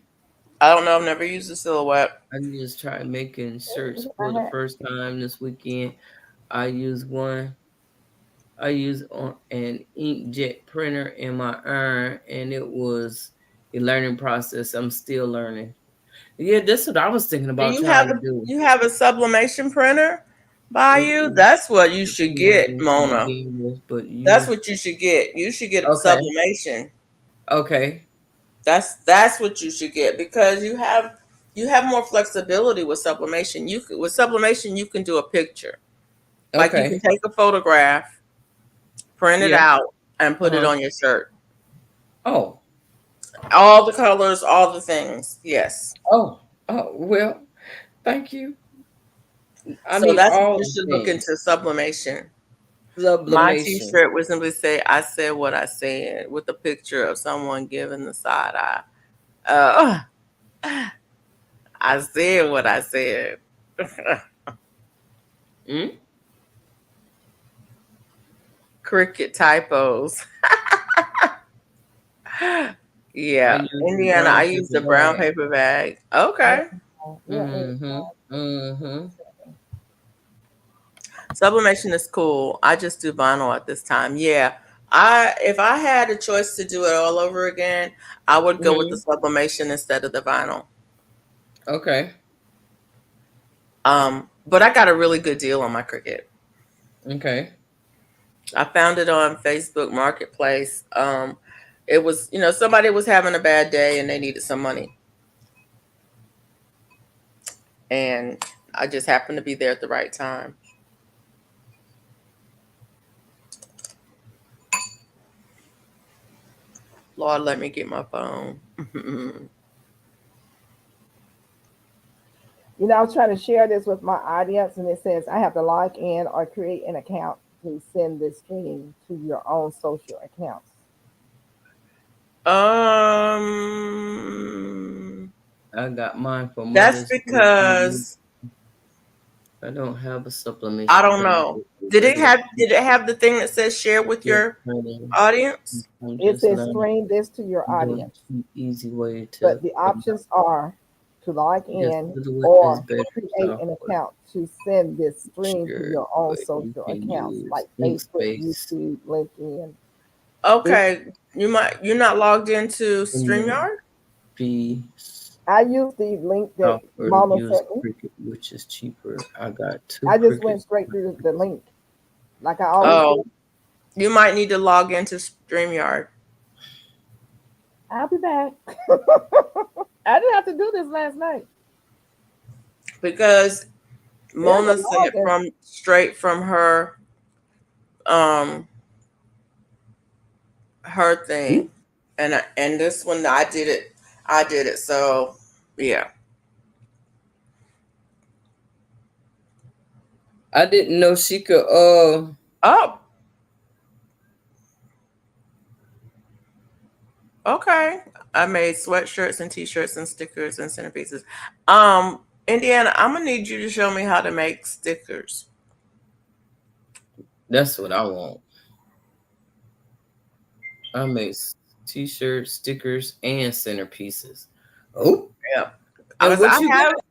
I don't know. I've never used the silhouette. I just tried making shirts I for the had. first time this weekend. I used one. I used on an inkjet printer in my iron, and it was a learning process. I'm still learning. Yeah, that's what I was thinking Do about trying to do. you have a sublimation printer by you? Mm-mm. That's what you should get, Mona. But That's you what you should get. You should get okay? sublimation. Okay, That's what you should get because you have more flexibility with sublimation. With sublimation you can do a picture. Like you can okay, take a photograph, print it yeah. out, and Uh put it huh. on your shirt. Oh, All the colors, all the things. Yes. oh, oh. Well, thank you. I So need that's what all you the should look things. into sublimation. My Sublimation. T-shirt would simply say, "I said what I said," with a picture of someone giving the side eye. Uh, I said what I said. Mm? Cricket typos. I Yeah, use the Indiana. I brown use paper the brown bag. paper bag. Okay. Yeah. Mm-hmm. Mm-hmm. Sublimation is cool. I just do vinyl at this time. Yeah. I If I had a choice to do it all over again, I would go with the Mm-hmm. sublimation instead of the vinyl. Okay. But I got a really good deal on my Cricut. Okay. I found it on Facebook Marketplace. It was, somebody was having a bad day and they needed some money. And I just happened to be there at the right time. Lord, let me get my phone. I was trying to share this with my audience, and it says I have to log in or create an account to send this stream to your own social accounts. I got mine for That's Mother's Day. because I don't have a I sublimation don't printer. know. Did it have the thing that says share with your audience? I'm It just says learning. stream this to your I'm doing audience, an easy way but to. the options are to log Yes, in Silhouette is or better create an software. account to send this stream to Sure, your own but you social can accounts use like Facebook, Inkspace. YouTube, LinkedIn. This Okay, you're not logged into Premium StreamYard? P I use the link that software to Mama use sent me. Cricut, which is cheaper. I got two I just went Crickets. straight through the link like I always Oh, do. you might need to log into StreamYard I'll be back. I didn't have to do this last night. because There's Mona a said login. from straight from um her thing, and this one I did it. So yeah. I didn't know she could Oh, okay. I made sweatshirts and t-shirts and stickers and centerpieces. Indiana, I'm gonna need you to show me how to make stickers. that's what I want. I make t-shirts, stickers, and centerpieces. Oh, Yeah, and because what I you have got?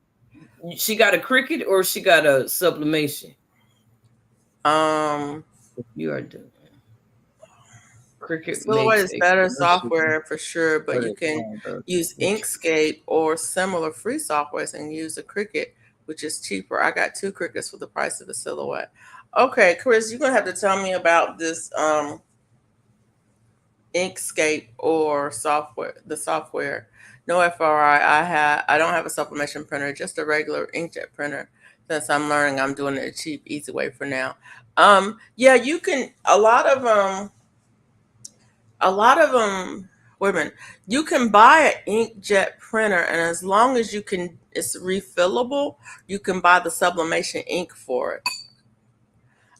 She got a Cricut or she got a sublimation? What you are doing. Cricut Silhouette makes is a better commercial software for sure, but you can watercolor use which Inkscape or similar free softwares and use a Cricut, which is cheaper. I got two Cricuts for the price of a Silhouette. Okay, Chris, you're gonna have to tell me about this Inkscape or the software. No FRI. I don't have a sublimation printer, just a regular inkjet printer. Since I'm learning, I'm doing it a cheap, easy way for now. Yeah, you can a lot of women, you can buy an inkjet printer, and as long as it's refillable, you can buy the sublimation ink for it.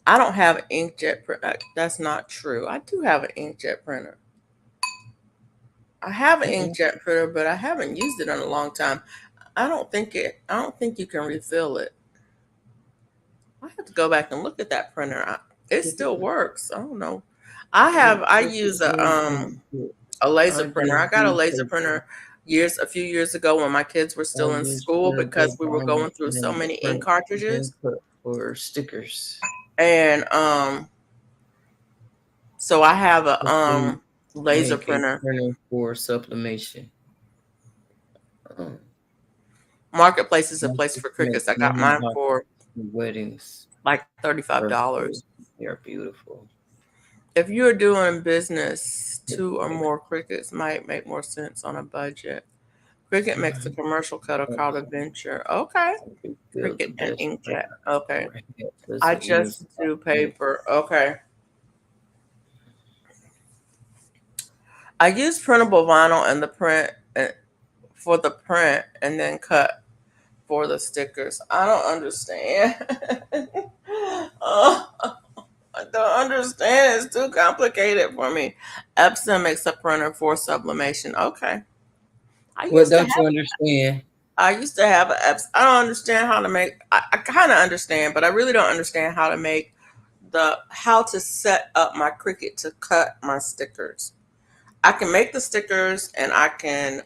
I don't have an inkjet printer. That's not true. I do have an inkjet printer. I have an inkjet printer, but I haven't used it in a long time. I don't think you can refill it. I have to go back and look at that printer. It still works. I don't know. I use a laser I printer. I just got a do laser paper. printer a few years ago when my kids were I still in use school Lego because we were going vinyl through so and many ink print cartridges. input for stickers. And so I have a I can laser make a printer. printer for sublimation. Marketplace is a I place just for make Crickets. I got many mine boxes for for weddings. like $35. They are beautiful. If you're doing business, two or more Crickets might make more sense on a budget. Cricket makes a commercial cutter called a Venture. Okay. Build the Cricket and best inkjet. printer Okay. for head I ears. just do paper. Okay. I use printable vinyl and the print for the print and then cut for the stickers. I don't understand. Oh, I don't understand. It's too complicated for me. Epson makes a printer for sublimation. Okay. I What used to don't have you understand? I used to have an Epson. I don't understand how to make. I kind of understand, but I really don't understand how to make how to set up my Cricut to cut my stickers. I can make the stickers, and I can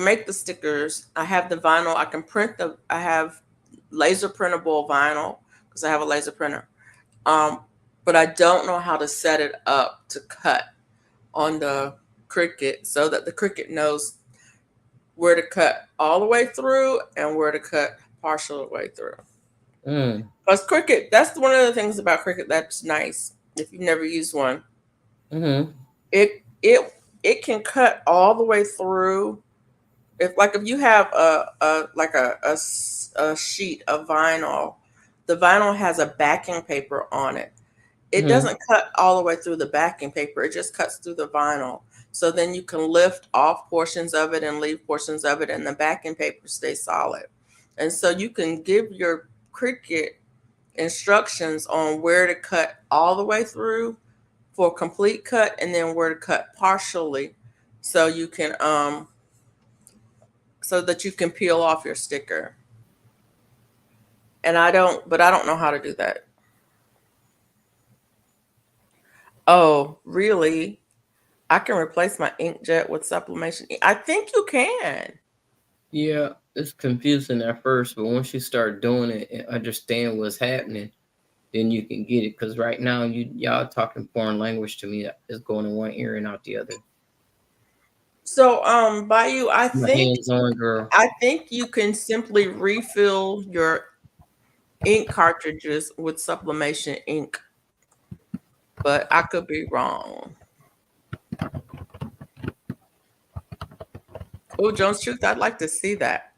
make the stickers. I have the vinyl. I can print I have laser printable vinyl because I have a laser printer. Um, but I don't know how to set it up to cut on the Cricut so that the Cricut knows where to cut all the way through and where to cut partial way through. Because Cricut, that's one of the things about Cricut that's nice. If you've never used one, Mm-hmm. it can cut all the way through. If you have a sheet of vinyl, the vinyl has a backing paper on it. It Mm-hmm. doesn't cut all the way through the backing paper. It just cuts through the vinyl. So then you can lift off portions of it and leave portions of it, and the backing paper stays solid. And so you can give your Cricut instructions on where to cut all the way through for a complete cut, and then where to cut partially, so you can so that you can peel off your sticker. And I don't know how to do that. Oh, really? I can replace my inkjet with sublimation. I think you can. Yeah, it's confusing at first, but once you start doing it and understand what's happening, then you can get it. Because right now, y'all talking foreign language to me. It's going in one ear and out the other. So, Bayou, I'm a hands-on girl. I think you can simply refill your ink cartridges with sublimation ink, but I could be wrong. Oh, Jones Truth, I'd like to see that.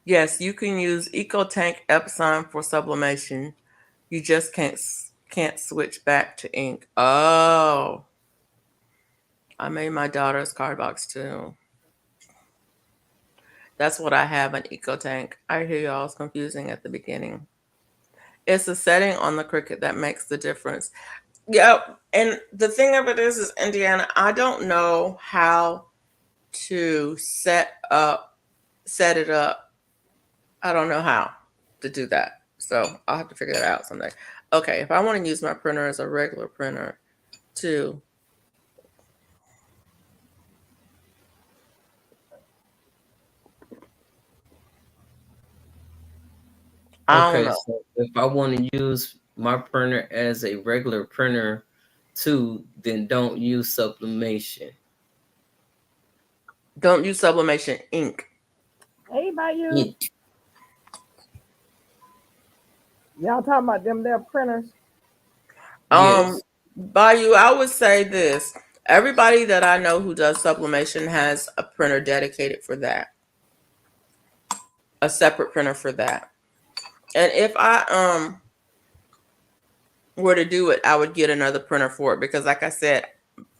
Yes, you can use EcoTank Epson for sublimation. You just can't switch back to ink. Oh, I made my daughter's card box too. That's what I have an EcoTank. I hear y'all, it's confusing at the beginning. It's a setting on the Cricut that makes the difference. Yeah, and the thing of it is Indiana, I don't know how to set it up. I don't know how to do that. So I'll have to figure that out someday. Okay, if I want to use my printer as a regular printer too. I don't Okay, know. so if I want to use my printer as a regular printer too, then don't use sublimation. Don't use sublimation ink. Hey, Bayou. Ink. Y'all talking about them there printers? Yes. Bayou, I would say this. Everybody that I know who does sublimation has a printer dedicated for that. A separate printer for that. And if I were to do it, I would get another printer for it because like I said,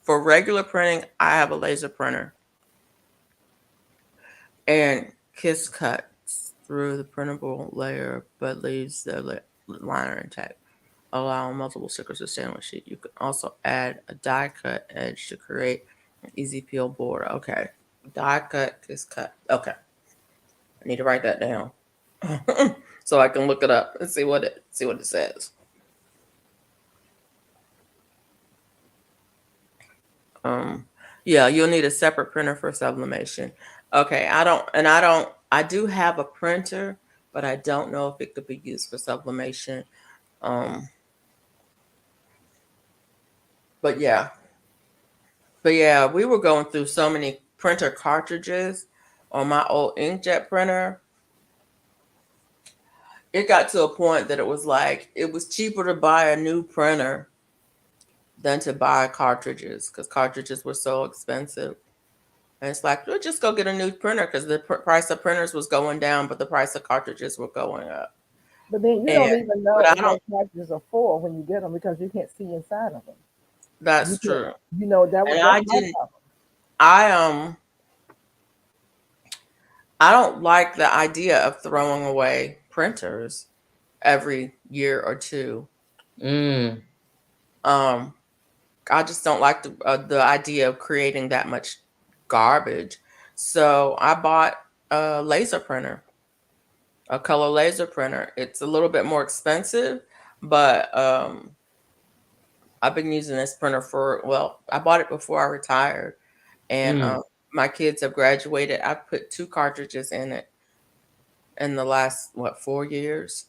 for regular printing, I have a laser printer. And Kiss cuts through the printable layer but leaves the liner intact, allowing multiple stickers to stay on the sheet. You can also add a die cut edge to create an easy peel border. Okay. Die cut, Kiss cut. Okay. I need to write that down. So I can look it up and see what it says. Yeah, you'll need a separate printer for sublimation. Okay, I do have a printer, but I don't know if it could be used for sublimation. But yeah. But yeah, we were going through so many printer cartridges on my old inkjet printer. It got to a point that it was cheaper to buy a new printer than to buy cartridges because cartridges were so expensive. And it's like, we'll just go get a new printer because the price of printers was going down, but the price of cartridges were going up. But then you And don't even know but I what don't. cartridges are for when you get them because you can't see inside of them. You That's can't, true. you know, that was And that's I my didn't. problem. I don't like the idea of throwing away printers every year or two. Mm. Um, I just don't like the idea of creating that much garbage. So I bought a laser printer, a color laser printer. It's a little bit more expensive, but I've been using this printer I bought it before I retired, and Mm. my kids have graduated. I put 2 cartridges in it in the last 4 years.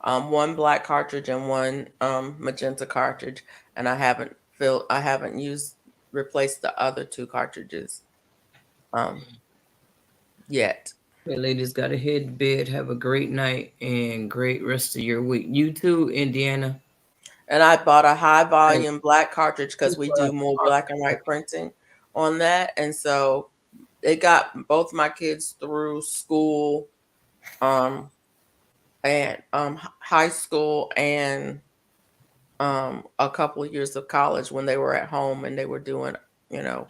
One black cartridge and one magenta cartridge, and I haven't replaced the other 2 cartridges yet. Hey, ladies, gotta head to bed. Have a great night and great rest of your week. You too, Indiana. And I bought a high Thank volume black cartridge because you we for do more black and white printing on that, and so it got both my kids through school, um, and high school and a couple of years of college when they were at home and they were doing, you know,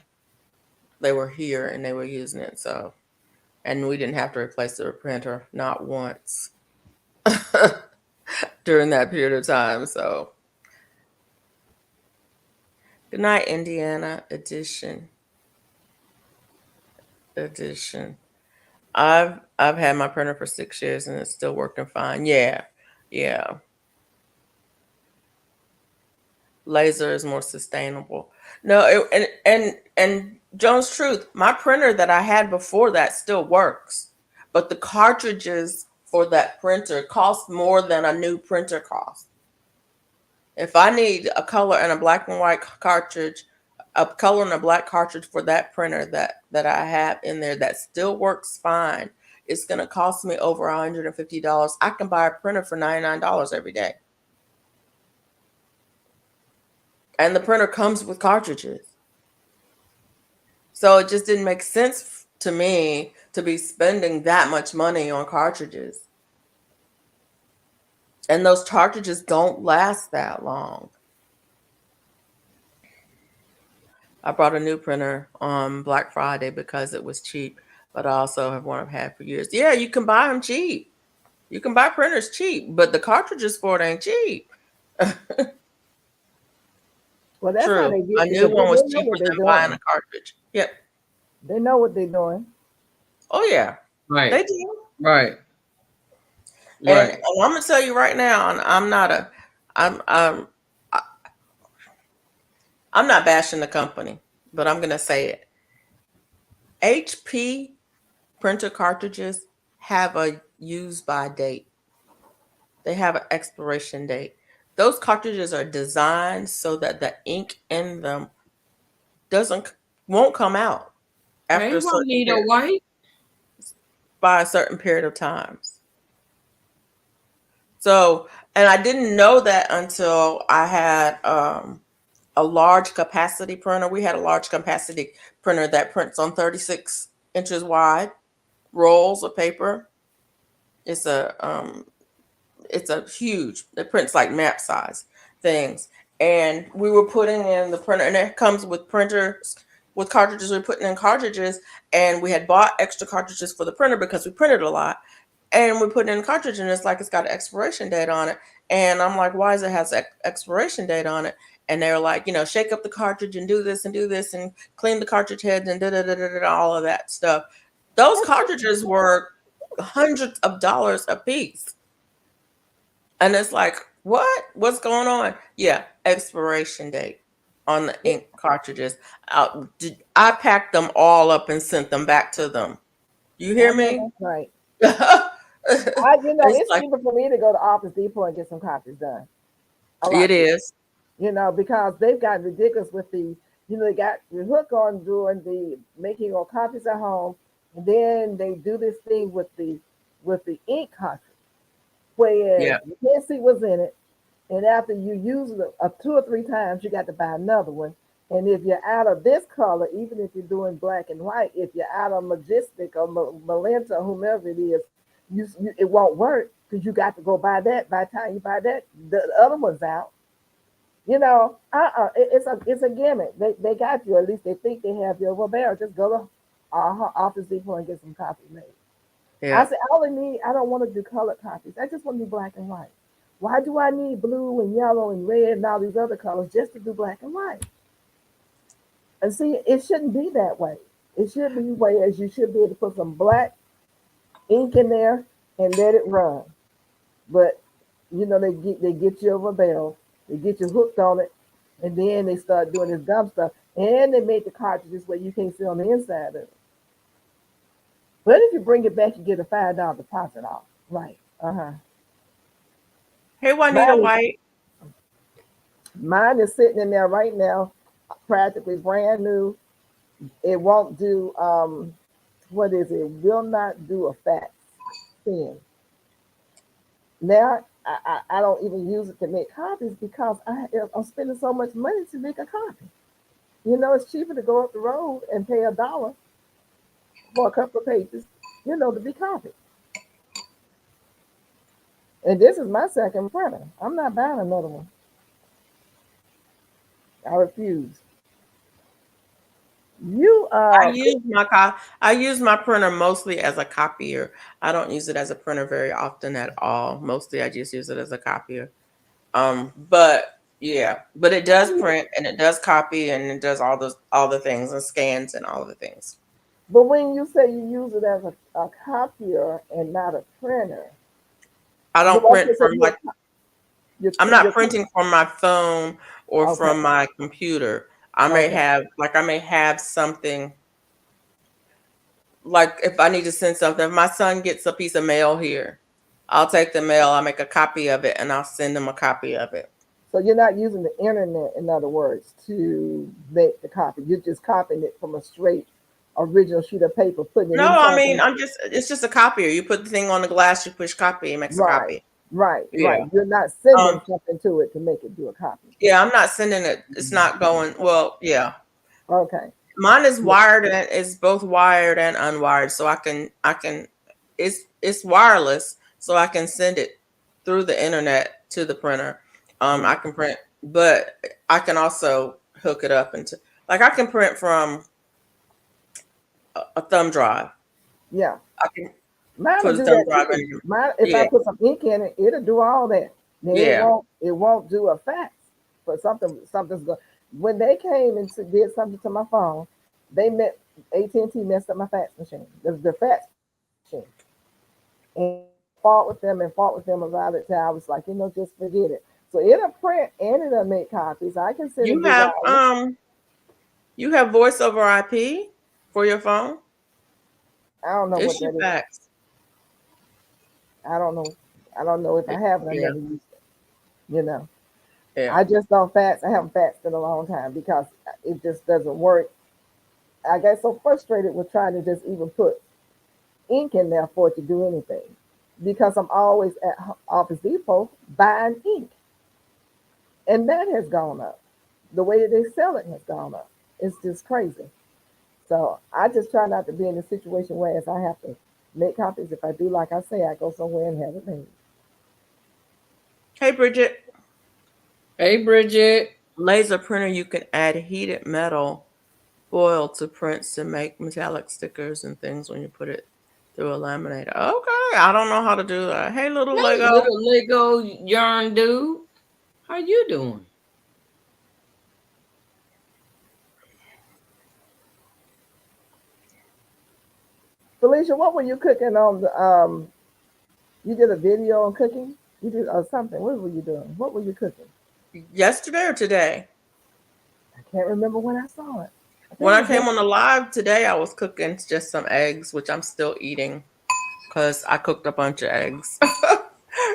they were here and they were using it. So, and we didn't have to replace the printer not once during that period of time. So, good night, Indiana edition. Edition. I've had my printer for 6 years and it's still working fine. Yeah, yeah. Laser is more sustainable. No, and Jones Truth, my printer that I had before that still works, but the cartridges for that printer cost more than a new printer costs. If I need a color and a black and white cartridge, a color and a black cartridge for that printer that I have in there that still works fine, it's going to cost me over $150. I can buy a printer for $99 every day. And the printer comes with cartridges. So it just didn't make sense to me to be spending that much money on cartridges. And those cartridges don't last that long. I bought a new printer on Black Friday because it was cheap, but I also have one I've had for years. Yeah, you can buy them cheap. You can buy printers cheap, but the cartridges for it ain't cheap. Well, that's how they True. get A you new because one they was know cheaper what they're than buying doing. a cartridge. Yep. They know what they're doing. Oh yeah, they Right. do. Right. And Right. I'm gonna tell you right now, and I'm not a, I'm I'm not bashing the company, but I'm gonna say it. HP printer cartridges have a use by date. They have an expiration date. Those cartridges are designed so that the ink in them doesn't won't come out after Hey, a certain Juanita period White. by a certain period of times. So, and I didn't know that until I had a large capacity printer. We had a large capacity printer that prints on 36 inches wide rolls of paper. It's a huge. It prints like map size things, and we were putting in the printer, and it comes with printers with cartridges. We're putting in cartridges, and we had bought extra cartridges for the printer because we printed a lot, and we put in cartridge, and it's like it's got an expiration date on it. And I'm like, why does it have expiration date on it? And they're like, shake up the cartridge and do this and clean the cartridge heads and all of that stuff. Those cartridges were hundreds of dollars a piece. And it's like, what? What's going on? Yeah, expiration date on the ink cartridges. I packed them all up and sent them back to them. You I hear know me? that's right. It's It's like, cheaper for me to go to Office Depot and get some copies done. A lot it cheaper. is. Because they've got ridiculous with they got the hook on doing the making your copies at home, and then they do this thing with the ink cartridge, where Yeah. you can't see what's in it, and after you use it 2 or 3 times, you got to buy another one. And if you're out of this color, even if you're doing black and white, if you're out of majestic or magenta, whomever it is, it won't work because you got to go buy that. By the time you buy that, the other one's out. It's a gimmick. They got you. At least they think they have you. Well, bear, just go to our Office Depot and get some copies made. I Yeah. said, I don't want to do colored copies. I just want to do black and white. Why do I need blue and yellow and red and all these other colors just to do black and white? And see, it shouldn't be that way. It should be way as you should be able to put some black ink in there and let it run. But they get you over a barrel, they get you hooked on it, and then they start doing this dumb stuff. And they make the cartridges where you can't see on the inside of it. But if you bring it back, you get a $5 deposit off. Right. Uh-huh. Hey, Juanita Mine is, White. mine is sitting in there right now, practically brand new. It won't do what is it? It will not do a fax thing. Now I don't even use it to make copies because I'm spending so much money to make a copy. It's cheaper to go up the road and pay $1 for a couple of pages, to be copied. And this is my second printer. I'm not buying another one. I refuse. You I use my printer mostly as a copier. I don't use it as a printer very often at all. Mostly I just use it as a copier. But yeah, but it does print and it does copy and it does all the things and scans and all of the things. but when you say you use it as a copier and not a printer, I don't so print from like you're, I'm you're, not printing from my phone or Okay. from my computer. I may Okay. have something, like if I need to send something, if my son gets a piece of mail here, I'll take the mail, I'll make a copy of it, and I'll send him a copy of it. So you're not using the internet, in other words, to make the copy. You're just copying it from a straight original sheet of paper, putting it No, in I mean, something. it's just a copier. You put the thing on the glass, you push copy, it makes a Right, copy. right, Yeah. right. You're not sending Um, something to it to make it do a copy. yeah, I'm not sending it. It's not going, well, yeah. Okay. Mine is Yeah. wired and it's both wired and unwired. So it's wireless, so I can send it through the internet to the printer. I can print, but I can also hook it up into, like, I can print from a thumb drive. Yeah. I can Mine will put a do thumb that drive too. in. Mine, if Yeah, I put some ink in it, it'll do all that. Now, yeah. it won't do a fax, but something's going. When they came and did something to my phone, they met AT&T messed up my fax machine. The fax machine, and fought with them about it. Till I was like, just forget it. So it'll print and it'll make copies. I can send a You big have hour. you have voice over IP for your phone? I don't know It what should that is. fax. I don't know. I don't know if I have it. I Yeah, never used it. You know. yeah. I just don't fax. I haven't faxed in a long time because it just doesn't work. I get so frustrated with trying to just even put ink in there for it to do anything because I'm always at Office Depot buying ink, and that has gone up. The way that they sell it has gone up. It's just crazy. So I just try not to be in a situation where as I have to make copies. If I do, like I say, I go somewhere and have it made. Hey, Bridget. Hey, Bridget. Laser printer, you can add heated metal foil to prints to make metallic stickers and things when you put it through a laminator. Okay, I don't know how to do that. Hey, little Hey, Lego. little Lego yarn dude. How you doing? Felicia, what were you cooking on the you did a video on cooking? You did something. What were you doing? What were you cooking? Yesterday or today? I can't remember when I saw it. I think When it I was came on the live today, I was cooking just some eggs, which I'm still eating because I cooked a bunch of eggs.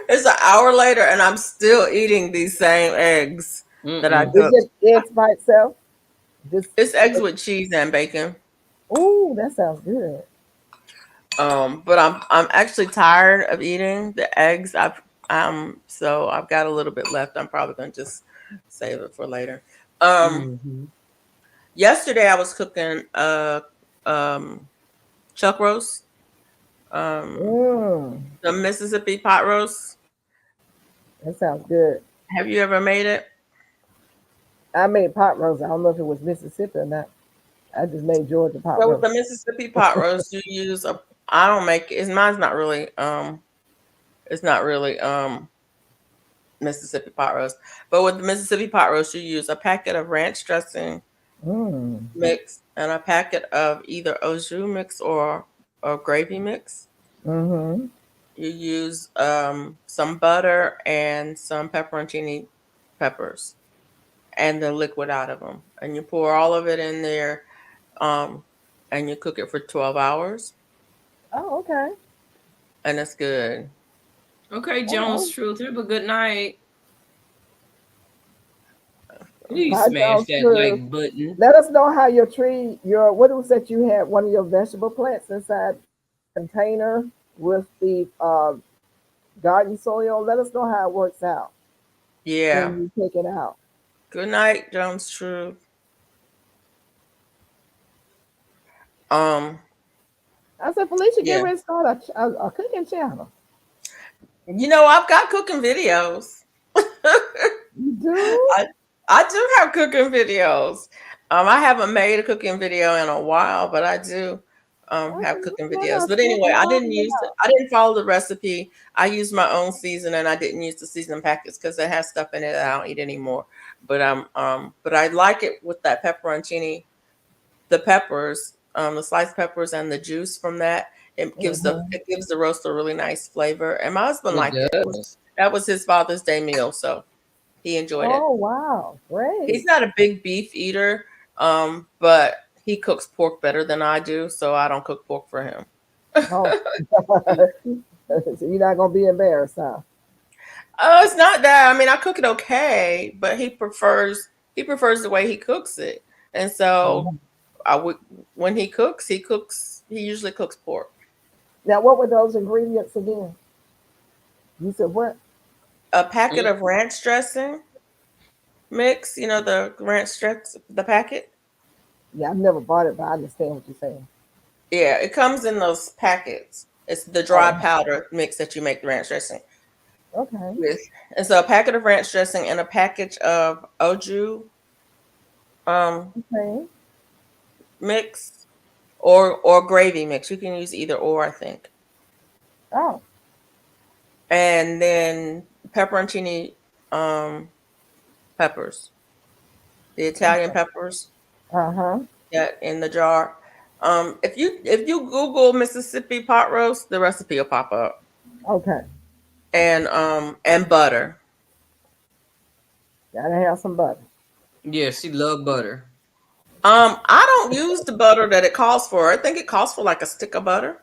It's an hour later, and I'm still eating these same eggs that I Mm-mm. Is cooked. it eggs by itself? Just It's eggs with cheese and bacon. ooh, that sounds good. But I'm actually tired of eating the eggs. So I've got a little bit left. I'm probably gonna just save it for later. Um, Mm-hmm. Yesterday I was cooking chuck roast, Mm, the Mississippi pot roast. that sounds good. Have you ever made it? I made pot roast. I don't know if it was Mississippi or not. I just made Georgia pot So with roast. the Mississippi pot roast, you use a. I don't make it. Mine's not really. It's not really Mississippi pot roast. But with the Mississippi pot roast, you use a packet of ranch dressing Mm, mix and a packet of either au jus mix or gravy mix. mm-hmm. You use some butter and some pepperoncini peppers and the liquid out of them. And you pour all of it in there um, and you cook it for 12 hours. Oh, okay. And it's good. Okay, Jones Oh, Truth. Have a good night. Please bye, smash Jones that Cruz. like button. Let us know how your tree, your what was that you had one of your vegetable plants inside container with the garden soil. Let us know how it works out Yeah. when you take it out. Good night, Jones True. I said, Felicia, get Yeah. ready to start a cooking channel. I've got cooking videos. You do? I do have cooking videos. I haven't made a cooking video in a while, but I do Okay, have cooking why videos. not But send anyway, them all to me I didn't follow the recipe. I used my own seasoning. I didn't use the seasoning packets because it has stuff in it that I don't eat anymore. But but I like it with that pepperoncini, the peppers, the sliced peppers and the juice from that. Mhm. It gives the roast a really nice flavor. And my husband It liked it. does. That was his Father's Day meal. So He enjoyed it. Oh wow, He's great. not a big beef eater, but he cooks pork better than I do, so I don't cook pork for him. Oh, so you're not gonna be embarrassed, huh? Oh, it's not that. I mean, I cook it okay, but he prefers the way he cooks it, and so Mhm. I would when he usually cooks pork. Now, what were those ingredients again? You said what? A packet Mm. of ranch dressing mix, the ranch dress, the packet. Yeah, I've never bought it, but I understand what you're saying. Yeah, it comes in those packets. It's the dry Oh, powder mix that you make the ranch dressing okay, with. And so a packet of ranch dressing and a package of oju um okay. mix or gravy mix. You can use either or, I think. Oh, And then pepperoncini um peppers, the Italian peppers uh huh. that in the jar. If you Google Mississippi pot roast, the recipe will pop up. Okay, And butter. gotta have some butter. Yeah, she love butter. I don't use the butter that it calls for. I think it calls for like a stick of butter.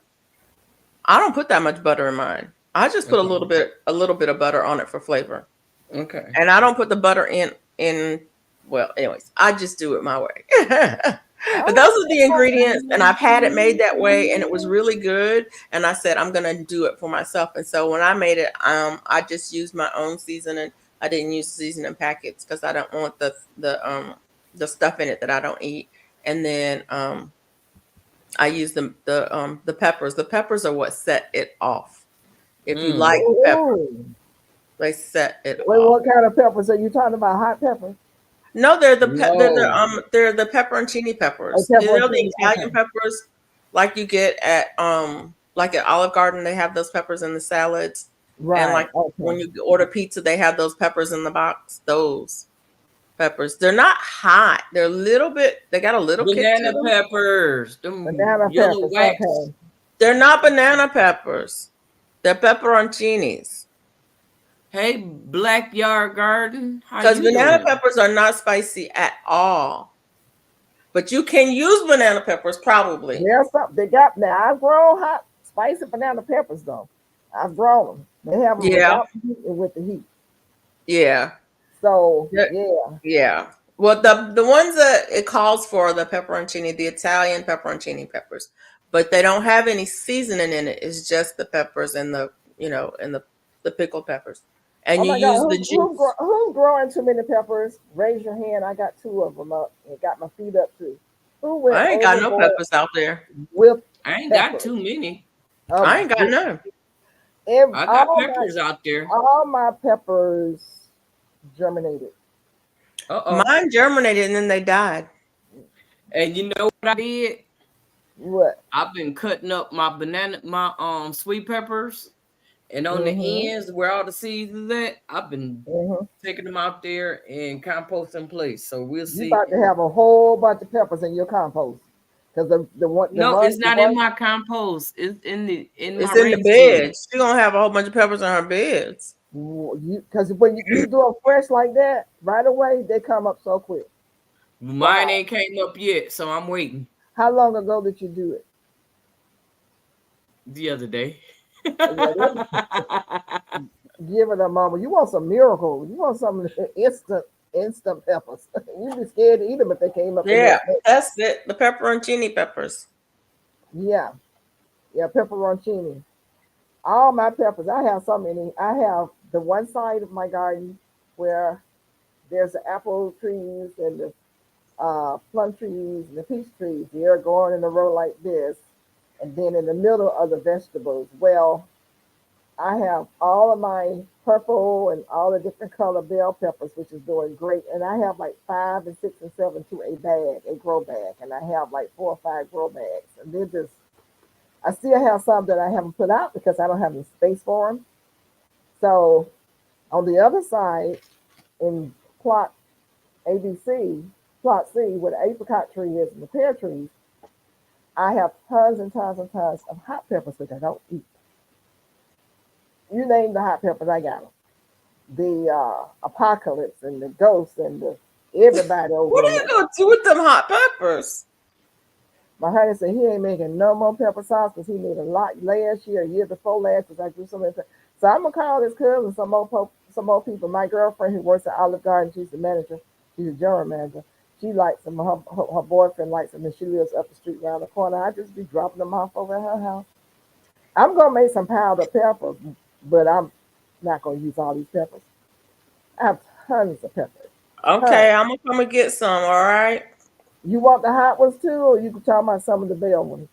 I don't put that much butter in mine. I just put a Okay. little bit of butter on it for flavor. Okay. And I don't put the butter in well, anyways, I just do it my way. But those are the ingredients, and I've had it made that way, and it was really good. And I said I'm gonna do it for myself. And so when I made it, I just used my own seasoning. I didn't use seasoning packets because I don't want the stuff in it that I don't eat. And then I use the peppers. The peppers are what set it off. If you Mm. like pepper, Ooh. they set it Wait, off. what kind of peppers are you talking about? Hot peppers? No, No. they're the pepperoncini Oh, peppers. The pepperoncini. Italian Okay, peppers like you get at Olive Garden, they have those peppers in the salads. And right. like Okay. when you order pizza, they have those peppers in the box. Those peppers. They're not hot. They got a little kick to Banana them. peppers. Them Banana yellow peppers. wax. Okay. They're not banana peppers. They're pepperoncinis. Hey, Blackyard Garden. How Because you banana doing? peppers are not spicy at all. But you can use banana peppers probably. There's something they got now. I've grown hot spicy banana peppers though. I've grown them. They have them Yeah, without the heat and with the heat. yeah, So yeah, yeah. yeah. Well, the ones that it calls for the pepperoncini, the Italian pepperoncini peppers, but they don't have any seasoning in it. It's just the peppers and the pickled peppers, and Oh you my God, use the juice. who's growing too many peppers? Raise your hand. I got two of them up and got my feet up too. Who went I ain't got no overboard peppers out there. with I ain't got peppers? too many. Oh I my ain't got goodness. none. Every, I got peppers out there. all my peppers germinated. Uh-oh. Mine germinated and then they died. And you know what I did? What? I've been cutting up my sweet peppers, and on the Mm-hmm. ends where all the seeds is at, I've been Mm-hmm. taking them out there and composting place. So we'll You see. about to have a whole bunch of peppers in your compost. Because No, it's not in my compost. It's in my It's in the raised bed. beds. She gonna have a whole bunch of peppers in her beds. because when you do them fresh like that, right away they come up so quick. Mine Wow. ain't came up yet, so I'm waiting. How long ago did you do it? The other day. Yeah, give it a moment. You want some miracle. You want some instant peppers. You'd be scared to eat them if they came up in Yeah, that. that's it. The pepperoncini peppers. Yeah, yeah, pepperoncini. All my peppers. I have so many. I have the one side of my garden where there's the apple trees and the plum trees and the peach trees. They're going in a row like this, and then in the middle are the vegetables. Well, I have all of my purple and all the different color bell peppers, which is doing great. And I have like 5 and 6 and 7 to a bag, a grow bag, and I have like 4 or 5 grow bags, and they're just. I still have some that I haven't put out because I don't have the space for them. So on the other side, in plot ABC, plot C, where the apricot tree is and the pear trees, I have tons and tons and tons of hot peppers, which I don't eat. You name the hot peppers, I got them. the apocalypse and the ghosts and the everybody over What are in you there. gonna do with them hot peppers? My honey said he ain't making no more pepper sauce because he made a lot last year, a year before last, because I grew so many. So I'm gonna call his cousin, some more people. My girlfriend who works at Olive Garden, she's the manager, she's a general manager. She likes them. Her boyfriend likes them, and she lives up the street around the corner. I just be dropping them off over at her house. I'm gonna make some powdered peppers, but I'm not gonna use all these peppers. I have tons of peppers. Tons. Okay, I'm gonna come and get some. All right. You want the hot ones too, or you can talk about some of the bell ones?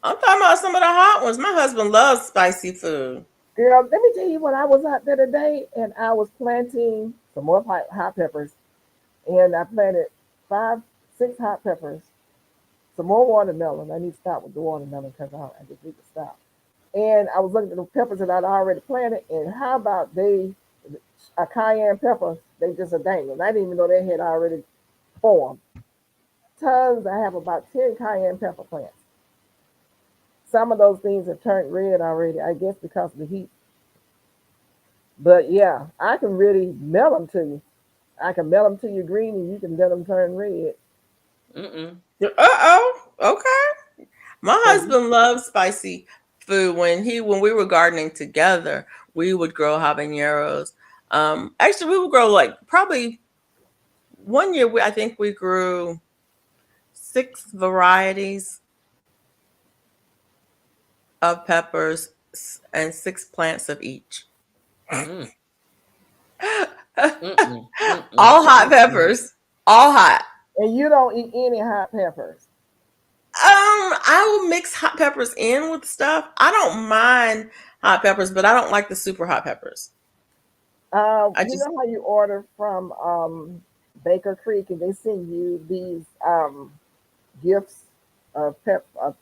I'm talking about some of the hot ones. My husband loves spicy food. Girl, let me tell you what I was out there today, and I was planting some more hot peppers, and I planted 5, 6 hot peppers, some more watermelon. I need to stop with the watermelon because I just need to stop. And I was looking at the peppers that I'd already planted, and how about they, a cayenne pepper, they just a dangling. I didn't even know they had already formed. Tons, I have about 10 cayenne pepper plants. Some of those things have turned red already, I guess because of the heat. But yeah, I can really melt them to you. I can melt them to you green and you can let them turn red. Mm-mm. Uh-oh. Okay. My So husband loves spicy food. When we were gardening together, we would grow habaneros. Actually, we would grow like probably one year. I think we grew 6 varieties of peppers and 6 plants of each. Mm. Mm-mm. Mm-mm. All hot Mm-mm. peppers. All hot. and you don't eat any hot peppers. I will mix hot peppers in with stuff. I don't mind hot peppers, but I don't like the super hot peppers. I You just know how you order from Baker Creek and they send you these gifts of different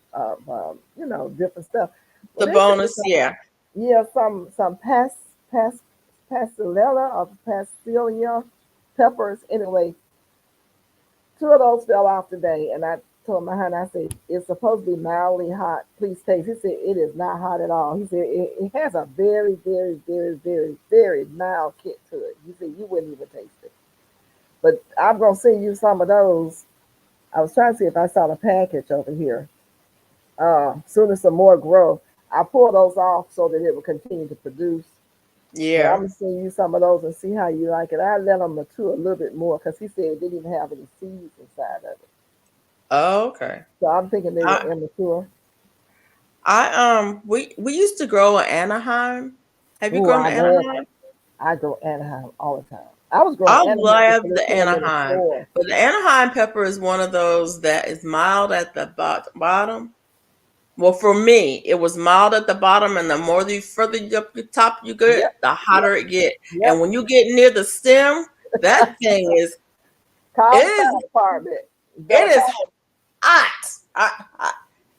stuff. Well, the they sent me bonus, some, yeah. yeah, some pas pastelella or pastilia peppers. Anyway, 2 of those fell off today, and I told my honey, I said, it's supposed to be mildly hot. Please taste. He said, it is not hot at all. He said, it has a very, very, very, very, very mild kick to it. He said, you wouldn't even taste it. But I'm going to send you some of those. I was trying to see if I saw the package over here. Soon as some more grow, I pull those off so that it will continue to produce. But I'm Yeah. gonna send you some of those and see how you like it. I let them mature a little bit more because he said it didn't even have any seeds inside of it. Oh, okay. So I'm thinking they were I immature. we used to grow in Anaheim. Have you Ooh, grown in Anaheim? I grow Anaheim all the time. I was growing I Anaheim love before they the put them in the Anaheim, store. but the Anaheim pepper is one of those that is mild at the bottom. Well, for me, it was mild at the bottom, and the more you further up the top you Yep, get, the yep, hotter it get. And yep. when you get near the stem, that thing is it Call the is fire department. it Don't is call them. hot.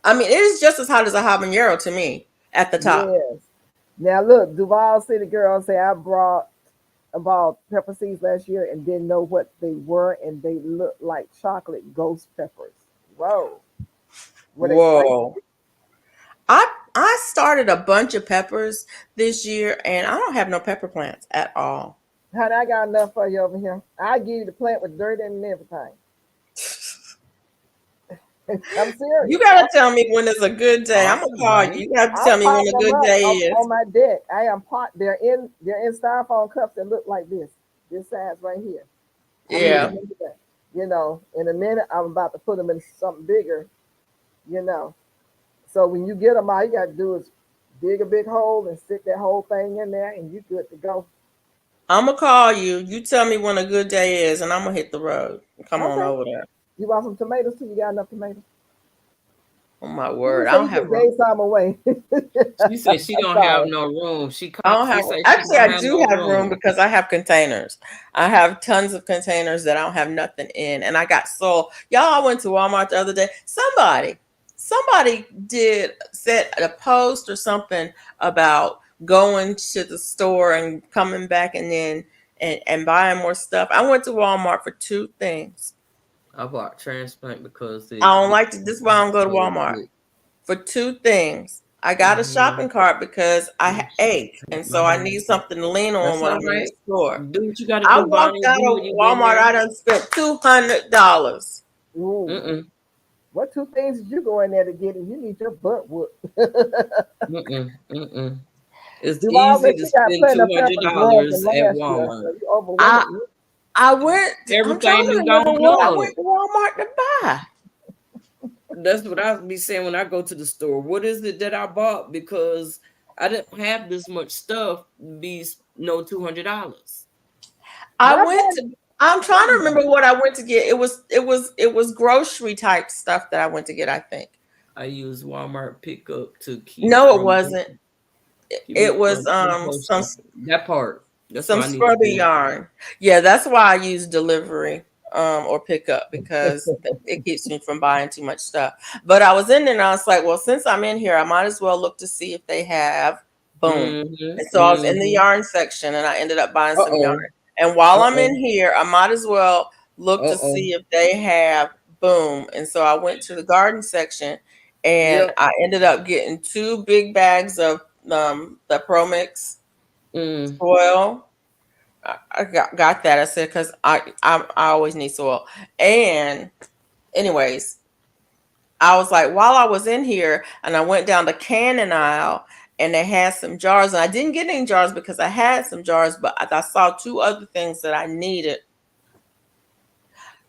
I mean, it is just as hot as a habanero to me at the top. Yes. Now look, Duval City girl say I bought pepper seeds last year and didn't know what they were, and they looked like chocolate ghost peppers. Whoa. Were they spicy? Whoa. I started a bunch of peppers this year, and I don't have no pepper plants at all. Honey, I got enough for you over here. I give you the plant with dirt in and everything. I'm You serious. gotta tell me when is a good day. I'm gonna Awesome, call you. honey. You have to I'm tell me when potting a them good up day is. on my deck. I am pot. They're in styrofoam cups that look like this size right here. I'm putting Yeah. Mm. them in there. In a minute, I'm about to put them in something bigger. You know, so when you get them out, you got to do is dig a big hole and stick that whole thing in there, and you good to go. I'm gonna call you. You tell me when a good day is, and I'm gonna hit the road. Come on Okay. over there. You want some tomatoes too? You got enough tomatoes? Oh my You word. I say don't you have just room. gave some away. She said she I'm don't have sorry. no room. She I called. don't She have said she actually don't I have do no have room room. because I have containers. I have tons of containers that I don't have nothing in. And I got so y'all I went to Walmart the other day. Somebody did set a post or something about going to the store and coming back and then and buying more stuff. I went to Walmart for 2 things. I bought transplant because I it don't gets like to this is why I don't go to so Walmart. quick. For 2 things. I got a Mhm. shopping cart because I ache, and so I need something to lean on That's when all I'm in the right. store. Do what you got to I do, walked Bonnie. out We know of you've been Walmart. I there. done spent $200. Ooh. Mm-mm. What two things did you go in there to get and you need your butt whooped? Mm-mm. Mm-mm. It's Duval easy said to she got spend plenty of pepper $200 drugs at last year. Walmart. So you overweight. I I went. I'm trying Everything to you remember don't what I know. went to Walmart to buy. That's what I be saying when I go to the store. What is it that I bought? Because I didn't have this much stuff. Be no $200. I My went to. buddy, I'm trying to remember what I went to get. It was grocery type stuff that I went to get. I think. I use Walmart pickup to keep No, it from wasn't. keep me It was from some compulsion. That part. That's some what I need to scrubby do. yarn. Yeah, that's why I use delivery or pickup because it keeps me from buying too much stuff. But I was in there and I was like, well, since I'm in here, I might as well look to see if they have boom. Mm-hmm. And so I was in the Mm-hmm. yarn section and I ended up buying some yarn. Uh-oh. And while I'm in Uh-oh. here, I might as well look to Uh-oh. see if they have boom. And so I went to the garden section and Yep. I ended up getting 2 big bags of the Pro Mix Mm. soil. I got that. I said because I always need soil. And anyways, I was like, while I was in here, and I went down the canning aisle, and they had some jars, and I didn't get any jars because I had some jars, but I saw 2 other things that I needed,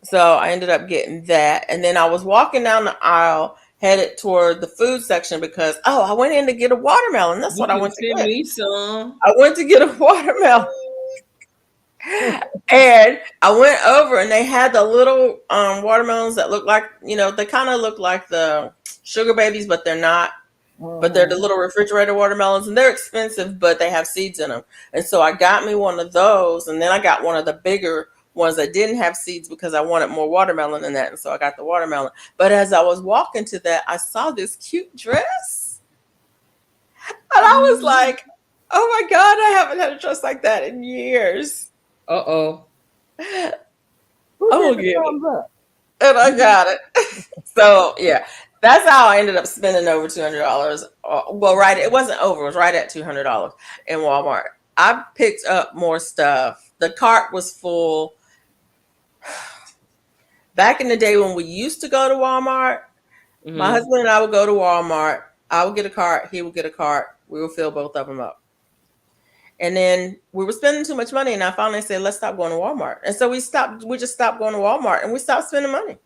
so I ended up getting that. And then I was walking down the aisle, headed toward the food section because I went in to get a watermelon. That's You what I can went to send get. me some. I went to get a watermelon. And I went over and they had the little watermelons that look like, they kind of look like the sugar babies, but they're not. But they're the little refrigerator watermelons and they're expensive, but they have seeds in them. And so I got me one of those. And then I got one of the bigger ones that didn't have seeds because I wanted more watermelon than that. And so I got the watermelon. But as I was walking to that, I saw this cute dress. And I was like, oh my God, I haven't had a dress like that in years. Uh-oh. who Oh, did the thumbs up? And I got it. So yeah, that's how I ended up spending over $200. Well, right, it wasn't over; it was right at $200 in Walmart. I picked up more stuff. The cart was full. Back in the day when we used to go to Walmart, my Mm-hmm. husband and I would go to Walmart. I would get a cart. He would get a cart. We would fill both of them up. And then we were spending too much money, and I finally said, "Let's stop going to Walmart." And so we stopped. We just stopped going to Walmart, and we stopped spending money.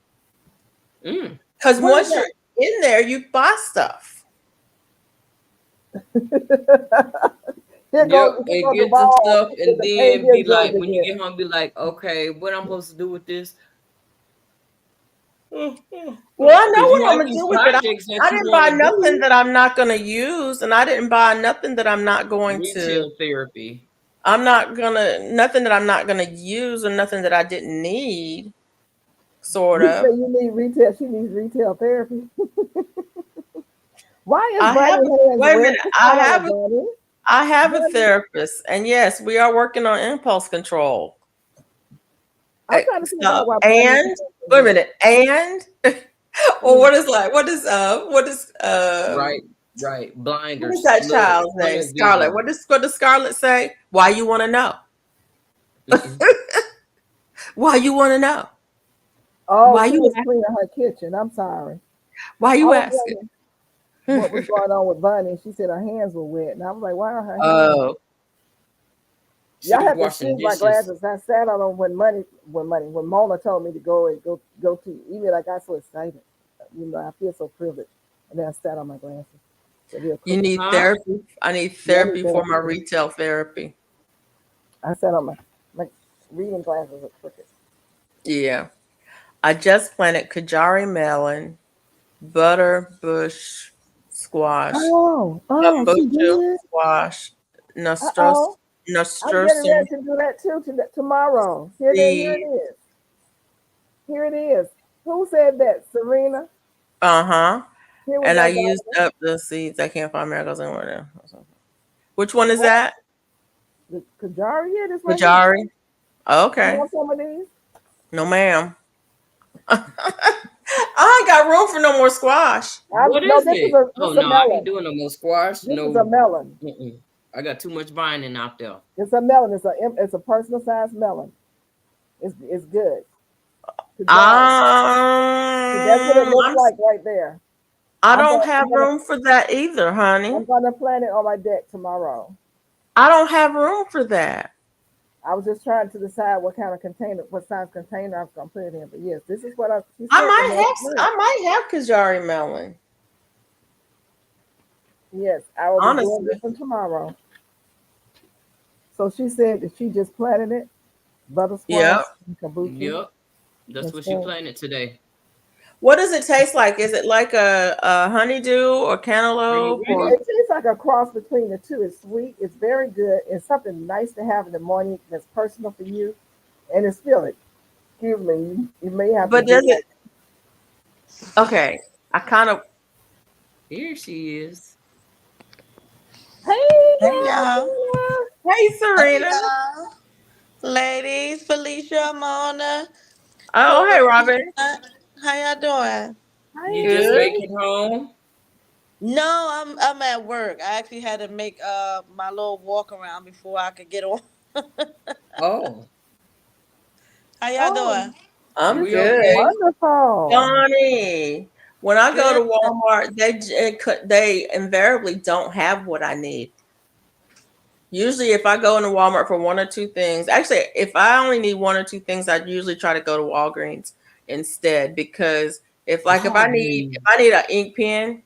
Mm. Because What is once you're in there, you buy stuff. Here Yep, goes and get the Duval stuff with and the then Canadian be drugs like, when you again. get home, be like, okay, what I'm supposed to do with this? Well, I know Because you what I'm have gonna these do with it. projects that I you didn't want buy to nothing do. that I'm not gonna use, and I didn't buy nothing that I'm not going to. Retail therapy. Nothing that I'm not gonna use, and nothing that I didn't need. Sort You say of. you need retail. She needs retail therapy. Why is I have. Bunny hands Wait a red? minute. What's wrong with Bunny? I have a Bunny, therapist, and yes, we are working on impulse control. I'm trying to figure out So, why Bunny's and hands wait a are red. minute, and or Right, right. what is Blinders. that Look, child's name? tunnel Scarlet. vision. What does Scarlet say? Why you want to know? Mm-mm. Why you want to know? Oh, Why she you was cleaning her kitchen. I'm sorry. why I you was asking? wondering what was going on with Bunny. She said her hands were wet, and I was like, "Why are her hands?" Oh, She Y'all was have to washing excuse my dishes. glasses. I sat on them when Mona told me to go to. Even I got so excited. I feel so privileged, and then I sat on my glasses. So they're you crooked. need Huh? therapy. I need Yeah, I need therapy for therapy my too. retail therapy. I sat on my reading glasses are crooked. Yeah, I just planted Kajari melon, butter bush squash, She kombucha did. squash, Uh-oh. I'm getting nasturtium ready to do that too tomorrow. Here it seed. is. Here it is. Who said that? Serena. Uh-huh. Here we And I go, used darling. up the seeds. I can't find miracles anywhere there. Which one is What? that? The Kajari? Yeah, this right here. Kajari. You Okay. want some of these? No, ma'am. I ain't got room for no more squash. What No, is this is it? a Oh this is a no, I ain't melon. doing no more squash. This No, is a melon. mm-mm. I got too much binding out there. It's a melon. It's a personal size melon. It's good to garden. So that's what it looks I'm, like right there. I I'm don't gonna have I'm gonna room for that either, honey. I'm gonna plant it on my deck tomorrow. I don't have room for that. I was just trying to decide what kind of container, what size container I was gonna put it in. But yes, this is what she I said. The might next have, month. I might have Kajari melon. Yes, I will be doing Honestly, this one tomorrow. So she said that she just planted it, butter squash, yeah. and kabuki, Yep, that's and what she spinach. planted today. What does it taste like? Is it like a honeydew or Are you cantaloupe ready? or? It tastes like a cross between the two. It's sweet. It's very good. It's something nice to have in the morning that's personal for you, and it's filling. Excuse me. You may have to But do does that. it? Okay, I kind of. Here she is. Hey, Hey y'all. Martina. Hey, Hey Serena. y'all. Ladies, Felicia, Mona, Oh, hey, Robin. Clarissa. How y'all doing? You Hi. just Good. make it home. No, I'm at work. I actually had to make my little walk around before I could get on. Oh, How y'all Oh, doing? I'm we good. okay. wonderful. Donnie. When I go Good. to Walmart, they invariably don't have what I need. Usually, if I go into Walmart for one or two things, actually, if I only need one or two things, I usually try to go to Walgreens instead because if Walgreens. I need an ink pen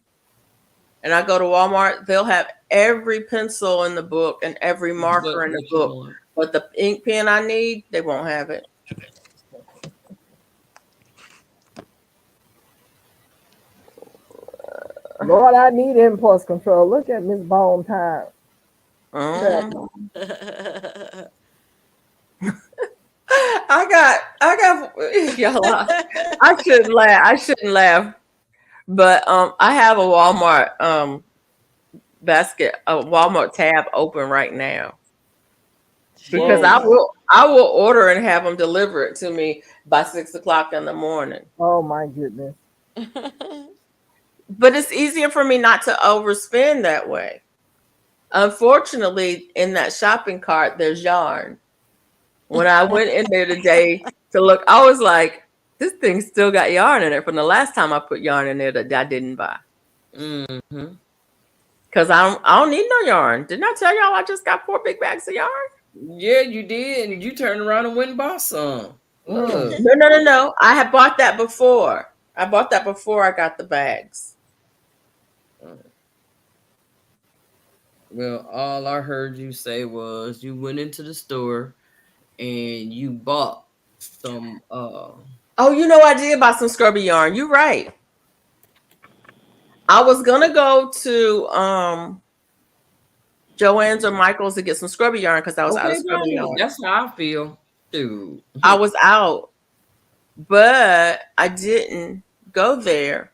and I go to Walmart, they'll have every pencil in the book and every But marker in the what you book, want? but the ink pen I need, they won't have it. Lord, I need impulse control. Look at Miss Bone Time. Mhm. I got y'all. I shouldn't laugh. I shouldn't laugh. But I have a Walmart a Walmart tab open right now because Whoa. I will order and have them deliver it to me by 6 o'clock in the morning. Oh my goodness. But it's easier for me not to overspend that way. Unfortunately, in that shopping cart, there's yarn. When I went in there today to look, I was like, this thing still got yarn in it from the last time I put yarn in there that I didn't buy. Mm-hmm. Because I don't need no yarn. Didn't I tell y'all I just got 4 big bags of yarn? Yeah, you did, and you turned around and went and bought some. Mm. Look, No. I had bought that before. I bought that before I got the bags. well, all I heard you say was you went into the store and you bought some. Oh, you know I did buy some scrubby yarn. You're right. I was gonna go to Joann's or Michael's to get some scrubby yarn because I was out of Okay, scrubby Bonnie, yarn. that's how I feel. Dude. I was out, but I didn't go there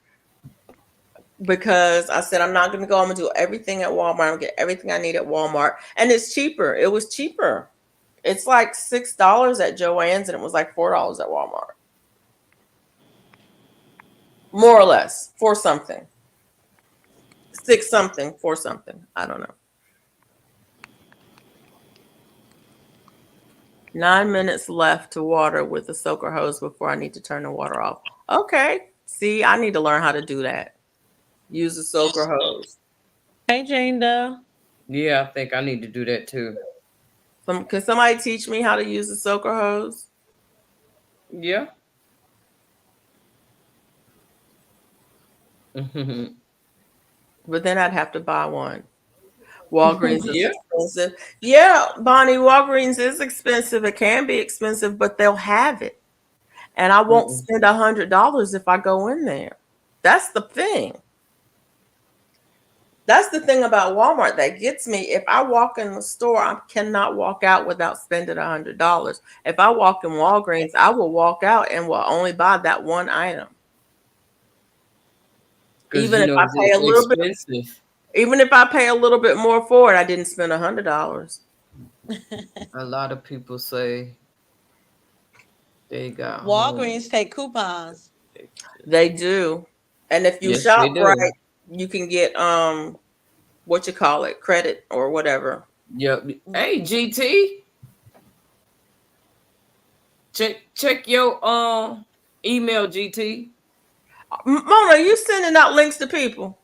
because I said I'm not gonna go. I'm gonna do everything at Walmart. I'm gonna get everything I need at Walmart, and it's cheaper. It was cheaper. It's like $6 at Joann's, and it was like $4 at Walmart, more or less, for something. 6 something, for something. I don't know. 9 minutes left to water with the soaker hose before I need to turn the water off. Okay. See, I need to learn how to do that. Use the soaker hose. Hey, Jane Doe. Yeah, I think I need to do that too. Can somebody teach me how to use the soaker hose? Yeah. But then I'd have to buy one. Walgreens is Yeah. expensive. Yeah, Bonnie, Walgreens is expensive. It can be expensive, but they'll have it. And I won't Mm-mm. spend $100 if I go in there. That's the thing. That's the thing about Walmart that gets me. If I walk in the store, I cannot walk out without spending $100. If I walk in Walgreens, I will walk out and will only buy that one item. Because Even you if know I pay a it's little bit, expensive. even if I pay a little bit more for it, I didn't spend $100. A lot of people say they got home. Walgreens take coupons. They do. And if you Yes, shop they do. right, you can get what you call it, credit or whatever. Yep. Hey, GT, check your email, GT. Mona, you sending out links to people?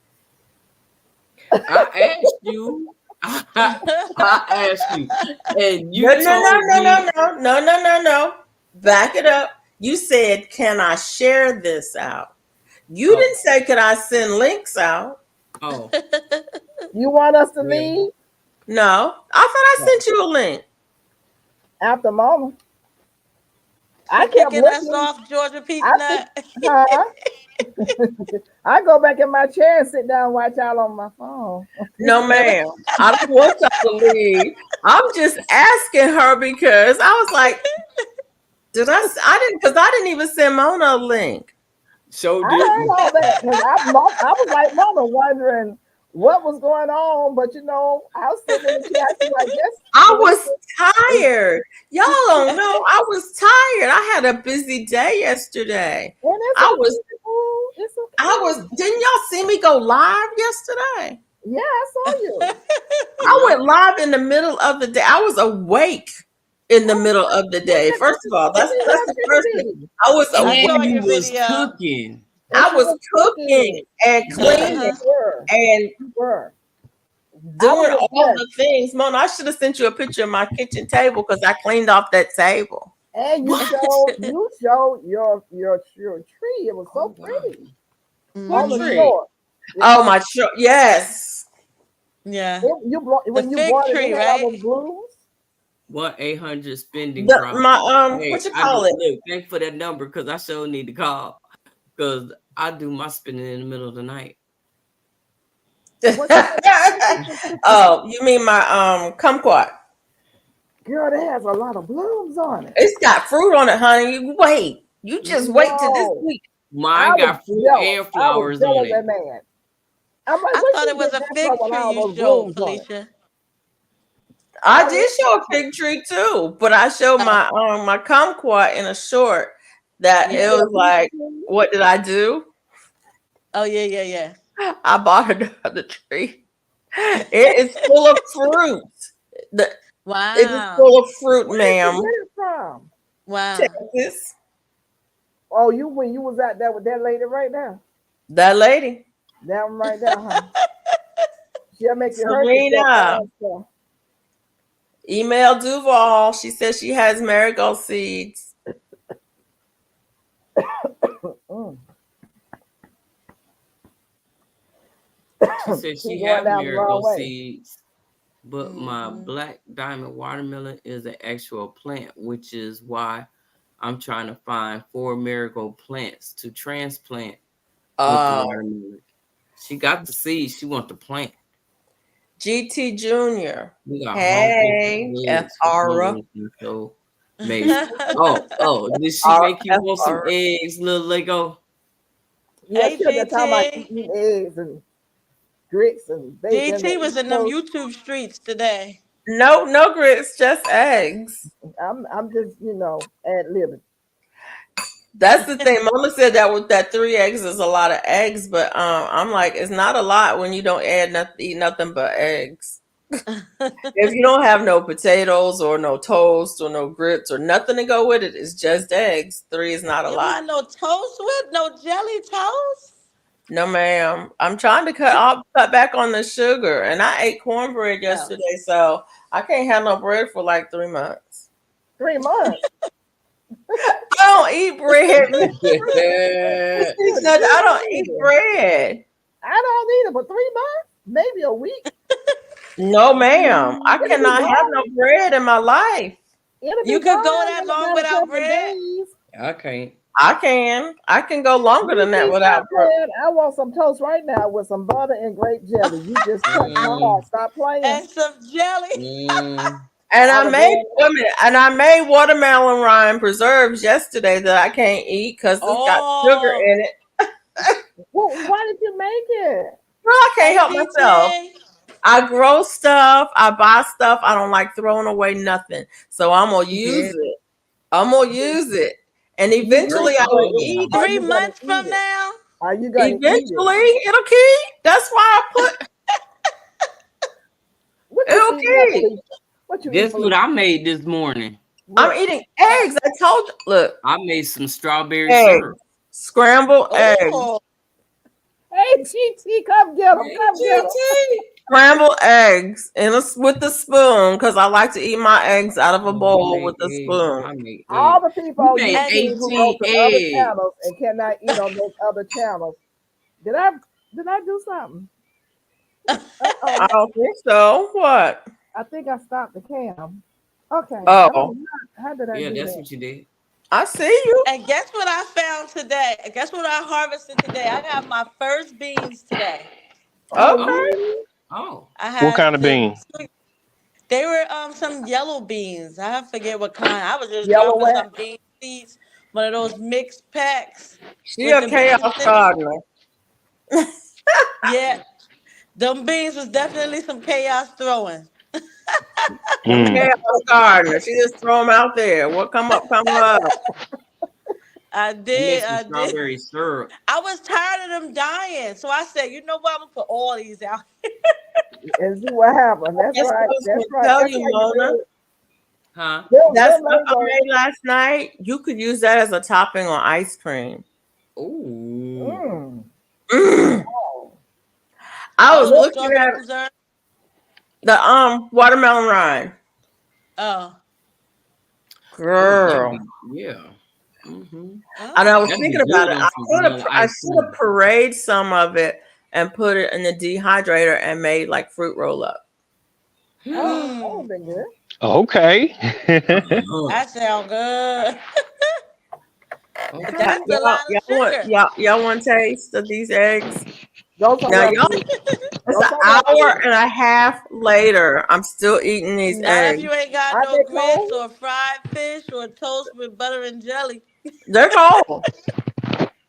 I asked you. I asked you, and you No, no, no, told no, me. no, no, no, no, no, no. Back it up. You said, "Can I share this out?" You Oh, didn't say, "Could I send links out?" oh, You want us to yeah. leave No, I thought I sent you a link. after Mama? I For kept kicking us looking. off, Georgia I think, Peanut. huh? I go back in my chair and sit down and watch y'all on my phone. No, ma'am. I don't want y'all to leave. I'm just asking her because I was like, did I didn't, because I didn't even send Mona a link. So I did. heard all that because I was like Mama wondering what was going on, but I was sitting in the chair. I was like, yes, I was Felicia, tired. Y'all don't know. I was tired. I had a busy day yesterday. and it's I okay. was, Boo. It's okay. didn't y'all see me go live yesterday? Yeah, I saw you. I went live in the middle of the day. I was awake in the middle of the day. First of all, Let that's me the watch first your thing. video. I was And I awake. saw you your was video. cooking. And I she was cooking and cleaning Uh-huh. You were. and You were. I doing was all impressed. the things. Mona, I should have sent you a picture of my kitchen table because I cleaned off that table. And you What? showed your tree. It was so Oh wow. pretty What on the tree? Mhm. shore. Oh, my yes. Yeah. The When you fig brought it, tree, it had all right? those blooms. What 800 spending My problem? what Hey, you I do call it? look. Thanks for that number because I sure need to call because I do my spending in the middle of the night. What you Oh, you mean my kumquat? Girl, that has a lot of blooms on it. It's got fruit on it, honey. You wait. You just wait till this No, week. Mine got fruit and I was flowers on jealous it. that man. I'm like, I where thought it she was get a that from fig with tree all you those showed, blooms on it? Felicia. I I did was show a fig tree too, but I showed my kumquat in a short that you it see a was like, tree? what did I do? Oh yeah, yeah, yeah. I bought another tree. It is full of fruit. It is Wow. full of fruit, Where did you ma'am. get it from? Wow. Texas. Oh, when you was out there with that lady right now. That lady. That one right there, huh? She'll make you hurt yourself Serena. fast. So. Email Duval. She says she has marigold seeds. Mm. She said She's she going have down the wrong marigold way. seeds, but my Mhm. black diamond watermelon is an actual plant, which is why I'm trying to find 4 marigold plants to transplant with the Uh, watermelon. She got the seeds. She want the plant. GT Junior. We got home Hey, cooked F eggs for Aura. dinner. So amazing. Did she Aura, make you F want some Aura. eggs, little Lego? Yeah, Hey she was just talking about GT. eating eggs and grits and bacon GT and was in them toast. YouTube streets today. No, no grits, just eggs. I'm just ad libbing. That's the thing. Mama said that with that 3 eggs is a lot of eggs, but I'm like, it's not a lot when you don't eat nothing but eggs. If you don't have no potatoes or no toast or no grits or nothing to go with it, it's just eggs. 3 is not a You don't lot. want no toast with no jelly toast? No, ma'am. I'm trying to I'll cut back on the sugar, and I ate cornbread No. yesterday, so I can't have no bread for like 3 months. 3 months. I don't eat bread. She Good said I don't eat grief. bread. I don't either, but 3 months, maybe a week. No, ma'am. I It'll be cannot have no gone. bread in my life. It'll You be could go gone that in long about a without couple of bread? days. I can't. I can. I can go longer than that You without stop bread. playing. I want some toast right now with some butter and grape jelly. You just touch my heart. Stop playing. And some jelly. And I I was made there. I made watermelon rind preserves yesterday that I can't eat because it's got sugar Oh. in it. Well, why did you make it? Well, I can't Hey help myself. GT. I grow stuff. I buy stuff. I don't like throwing away nothing. So I'm gonna use Yeah. it. I'm gonna use it. And eventually I will Are eat you it. 3 gonna months eat from it? now. Are you going to eat Eventually it? it'll keep. That's why I put What you it'll eating, keep. Felicia? What you eating, Guess what Felicia? I made this morning? I'm What? eating eggs. I told you. Look, I made some strawberry eggs. syrup. Scrambled eggs. Oh, Hey, GT, come get them. Hey, Come get them. GT. Scrambled eggs with the spoon because I like to eat my eggs out of a I bowl made with a eggs. spoon. I made All eggs. the people You on made YouTube who go 18 to other eggs. channels and cannot eat on those other channels. Did I do something? I Oh, don't think so. What? I think I stopped the cam. Okay. Oh, How did I Yeah, do that's that? what you did. I see you. and guess what I found today? Guess what I harvested today? I got my first beans today. Oh, Okay. really? Oh. I What had kind of to. bean? They were some yellow beans. I forget what kind. I was just Yellow dropping wax? some bean seeds, one of those mixed packs She with a the chaos beans in it. gardener. Yeah, them beans was definitely some chaos throwing. A Mm. chaos gardener. She just throw them out there. What come up, come up. I I made did. some I did. strawberry syrup. I was tired of them dying, so I said, you know what? I'm gonna put all these out. And see what happened. That's That's what right. I was That's gonna right. tell That's you, how you Mona. do it. Huh? That Them stuff I mangoes. made last night, you could use that as a topping on ice cream. Ooh. Mm. Oh. I was Oh, the looking strawberry at preserve. the watermelon rind. Oh, Ooh, that'd Girl. be, yeah. Mm-hmm. And I was That'd thinking be about good it. on some vanilla I ice should cream. have pureed some of it and put it in the dehydrator and made like fruit roll up. Oh, that Mm. would be good. Okay. that sounds good. But Okay. that's a lot of sugar. Y'all want taste of these eggs? Go Now somewhere, y'all, please. it's Go an somewhere, hour please. and a half later. I'm still eating these Not if eggs. you ain't got Are no they grits cold? or fried fish or toast with butter and jelly. They're cold.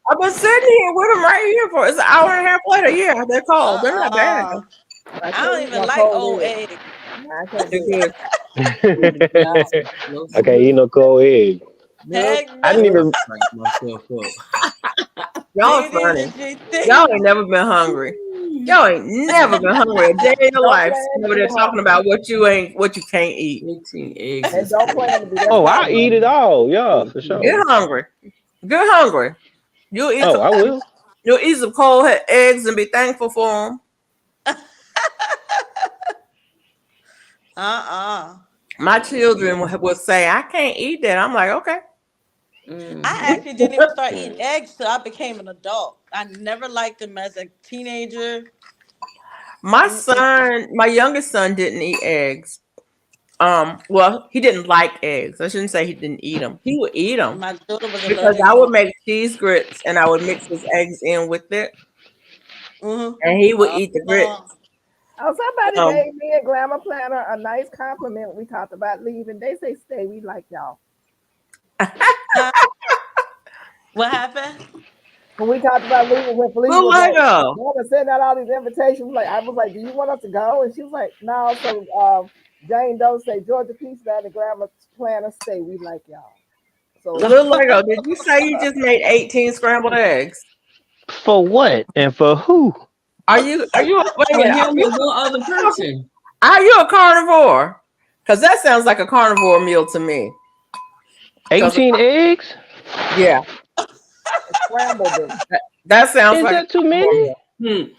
I've been sitting here with them right here for it's an hour and a half later. Yeah, they're cold. They're not bad. I can't don't eat even no like cold old eggs. eggs. Nah, I can't They're do it. good. Yes, no I can't eat no cold egg. Nope. Heck I no. didn't even. Psych myself up. Y'all are Neither funny. did you think. Y'all ain't never been hungry. Y'all ain't never been hungry a day in your Don't life. plan Over to there be talking hungry. about what you can't eat. 18 eggs And is don't plan to be. That's Oh, not I eat it all. Yeah, for sure. Get hungry. Get hungry. You'll eat Oh, some. I will. You'll eat some cold eggs and be thankful for them. My children will say, "I can't eat that." I'm like, okay. Mhm. I actually didn't even start eating eggs till I became an adult. I never liked them as a teenager. My youngest son didn't eat eggs. Well, he didn't like eggs. I shouldn't say he didn't eat them. He would eat them My daughter was because allergic I to would them. make cheese grits and I would mix his eggs in with it, Mm-hmm. and he would eat the grits. Oh, somebody Um, gave me a Glamour Planner a nice compliment. We talked about leaving. They say stay. We like y'all. What happened? When we talked about leaving, when Felicia Little was like, Lego. Mama sending out all these invitations, I was like, do you want us to go? And she was like, no. So Jane Doe say, Georgia Peach and the Glamour Planner stay. We like y'all. So Little Lego. Did you say you just made 18 scrambled eggs? For what and for who? Are you wait a For minute, him and one other person. are you a carnivore? Because that sounds like a carnivore meal to me. 18 eggs? Yeah, scrambled them. that sounds Is like that a too carnivore many? meal.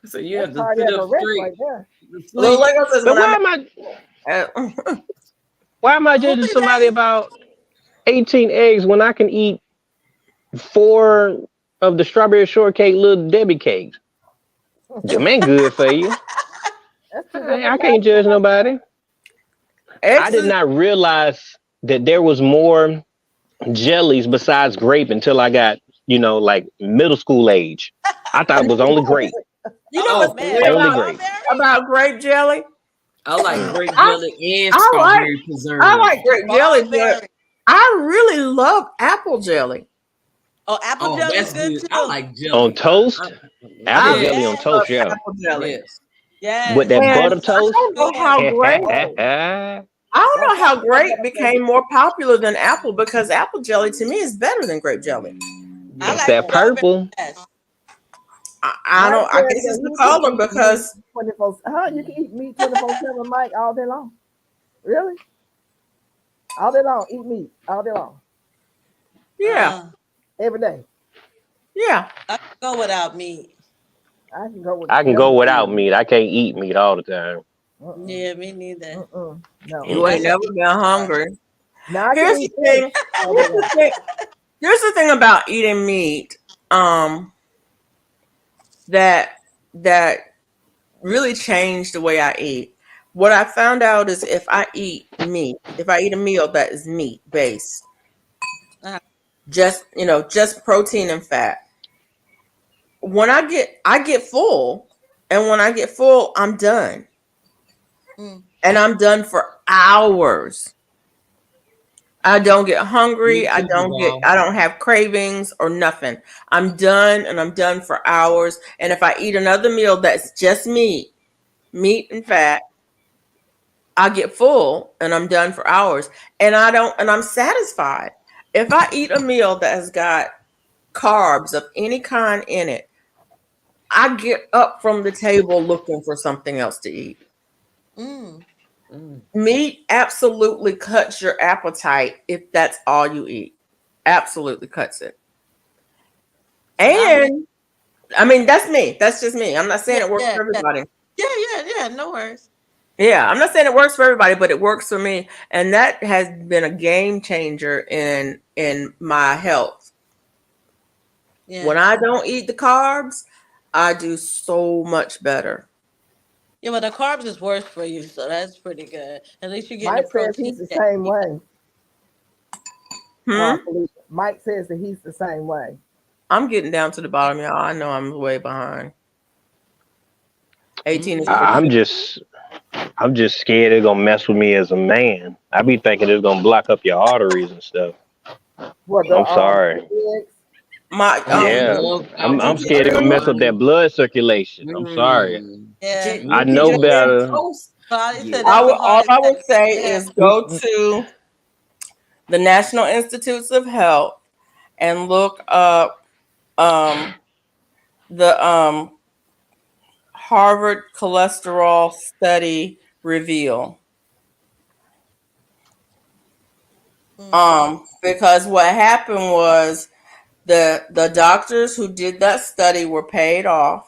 So you That's have to cardiac sit up arrest straight. right there. Little Sleep. Lego says But when why am I Who judging is somebody that? about 18 eggs when I can eat 4 of the strawberry shortcake little Debbie cakes? Them ain't good for you. That's too good. I can't judge nobody. I did not realize that there was more jellies besides grape until I got, like middle school age. I thought it was only grape. You know Oh, what's for Man, weird real? Only strawberry? grape. about grape jelly? I like grape I, jelly and I strawberry like preserve. I like grape jelly, but Strawberry. I really love apple jelly. Oh, apple Oh, jelly's that's good good. too. I like jelly. On toast? Apple I jelly on Yes. love toast, yeah. apple jelly. Yes. Yes. With that And butter I toast? don't know how great. Oh, I don't know how That's grape what I'm became more popular than apple because apple jelly to me is better than grape jelly. I It's like that strawberry purple. best. I Mike don't. I says guess that it's the he can color eat meat because 24. Huh? You can eat meat 24/7, Mike, all day long. Really? All day long, eat meat all day long, yeah, every day. yeah. I can go without meat. I can go with I can go without meat. I can't eat meat all the time. uh-uh, Yeah, me neither. no. You ain't That's an never easy been one. hungry. Now I can Here's the eat fish thing. all day Here's the long. thing. Here's the thing about eating meat. That that really changed the way I eat. What I found out is if I eat meat, if I eat a meal that is meat based, Uh, just protein and fat. When I get full, and when I get full, I'm done. mm, And I'm done for hours. I don't get hungry. Me too, I Duval. don't have cravings or nothing. I'm done and I'm done for hours. And if I eat another meal that's just meat and fat, I get full and I'm done for hours. And I'm satisfied. If I eat a meal that has got carbs of any kind in it, I get up from the table looking for something else to eat. mm. Mm. Meat absolutely cuts your appetite if that's all you eat. Absolutely cuts it. Not me. And I mean, that's me. That's just me. I'm not saying Yeah, it works yeah, for yeah, everybody. yeah. No worries. Yeah, I'm not saying it works for everybody, but it works for me. And that has been a game changer in my health. When Yeah, I don't eat the carbs, I do so much better. yeah. But the carbs is worse for you, so that's pretty good. At least you're getting the Mike says protein he's the that same you need. way. Hmm? Felicia. Mike says that he's the same way. I'm getting down to the bottom, y'all. I know I'm way behind. 18 is I- pretty I'm good. just I'm just scared it's gonna mess with me as a man. I be thinking it's gonna block up your arteries and stuff. What the I'm sorry. eggs? My I Yeah, love I'm avocado, scared it's gonna mess up GT, that blood circulation. I'm sorry. Mm. Yeah. I You know put that on better. toast. Probably Yeah. said that's a all heart I would attack. say Yeah. is go to the National Institutes of Health and look up the Harvard cholesterol study reveal. Mm-hmm. Because what happened was the doctors who did that study were paid off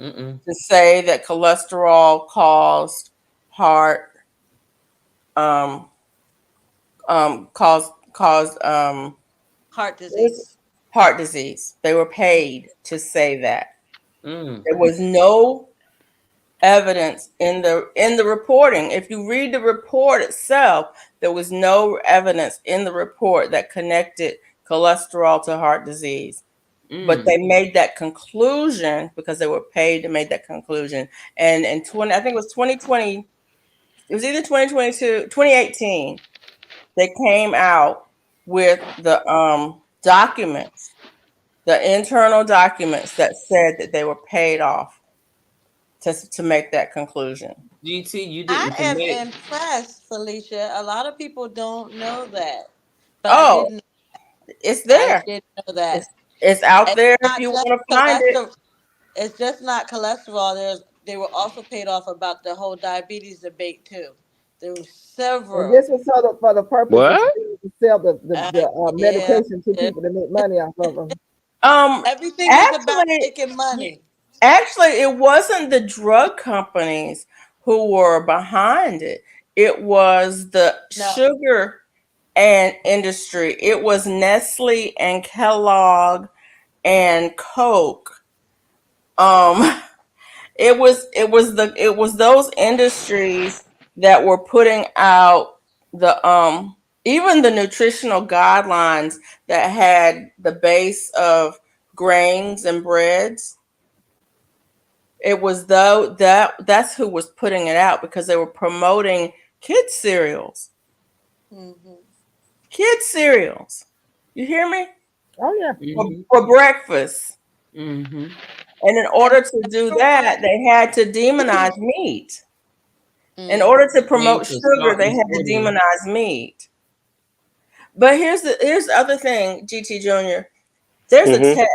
Mm-mm. to say that cholesterol caused heart um caused Heart disease. heart disease. They were paid to say that. Mm. There was no evidence in the reporting. If you read the report itself, there was no evidence in the report that connected cholesterol to heart disease. But they Mm. made that conclusion because they were paid to make that conclusion. And in 20, I think it was 2020, it was either 2022, 2018, they came out with the documents, the internal documents that said that they were paid off to make that conclusion. GT, you I didn't am commit. impressed, Felicia. A lot of people don't know that, but I Oh, didn't. it's I there. didn't know that. It's out And there it's if not you just want to find it. cholesterol. It's just not cholesterol. They were also paid off about the whole diabetes debate too. There were And several. this was for the purpose of What? to sell the Yeah, medication to yeah. people to make money off of them. Um, Everything is about actually, making money. actually, it wasn't the drug companies who were behind it. It was the No, sugar and industry. It was Nestle and Kellogg and Coke. Um, it was those industries that were putting out the even the nutritional guidelines that had the base of grains and breads. It was though that's who was putting it out because they were promoting kids cereals. hmm Kids cereals. You hear me? Oh yeah. Mm-hmm. For breakfast. Mm-hmm. And in and order to do you know what? that, they had to demonize meat. In order to I mean, promote 'cause sugar, salt they is had to sodium. demonize meat. But here's the other thing, GT Junior. There's a Mm-hmm. test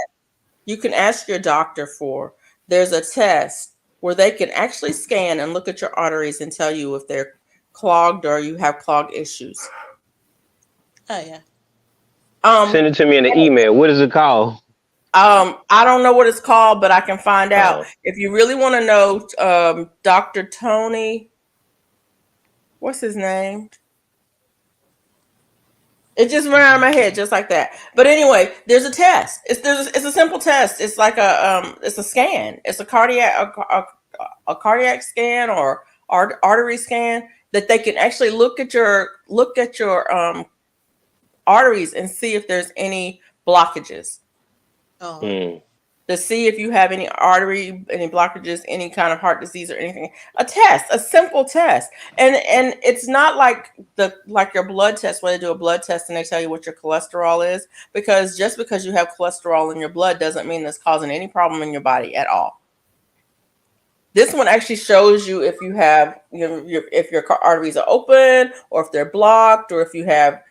you can ask your doctor for. There's a test where they can actually scan and look at your arteries and tell you if they're clogged or you have clog issues. Oh yeah. Send it to me in an email. What is it called? I don't know what it's called, but I can find out. Oh. If you really want to know, Dr. Tony, what's his name? It just went out of my head just like that. But anyway, there's a test. It's a simple test. It's like it's a scan. It's a cardiac scan or artery scan that they can actually look at your arteries and see if there's any blockages. Oh. Mm. To see if you have any blockages, any kind of heart disease or anything. A simple test. And it's not like your blood test where they do a blood test and they tell you what your cholesterol is, because just because you have cholesterol in your blood doesn't mean that's causing any problem in your body at all. This one actually shows you if you have, if your arteries are open or if they're blocked or if you have,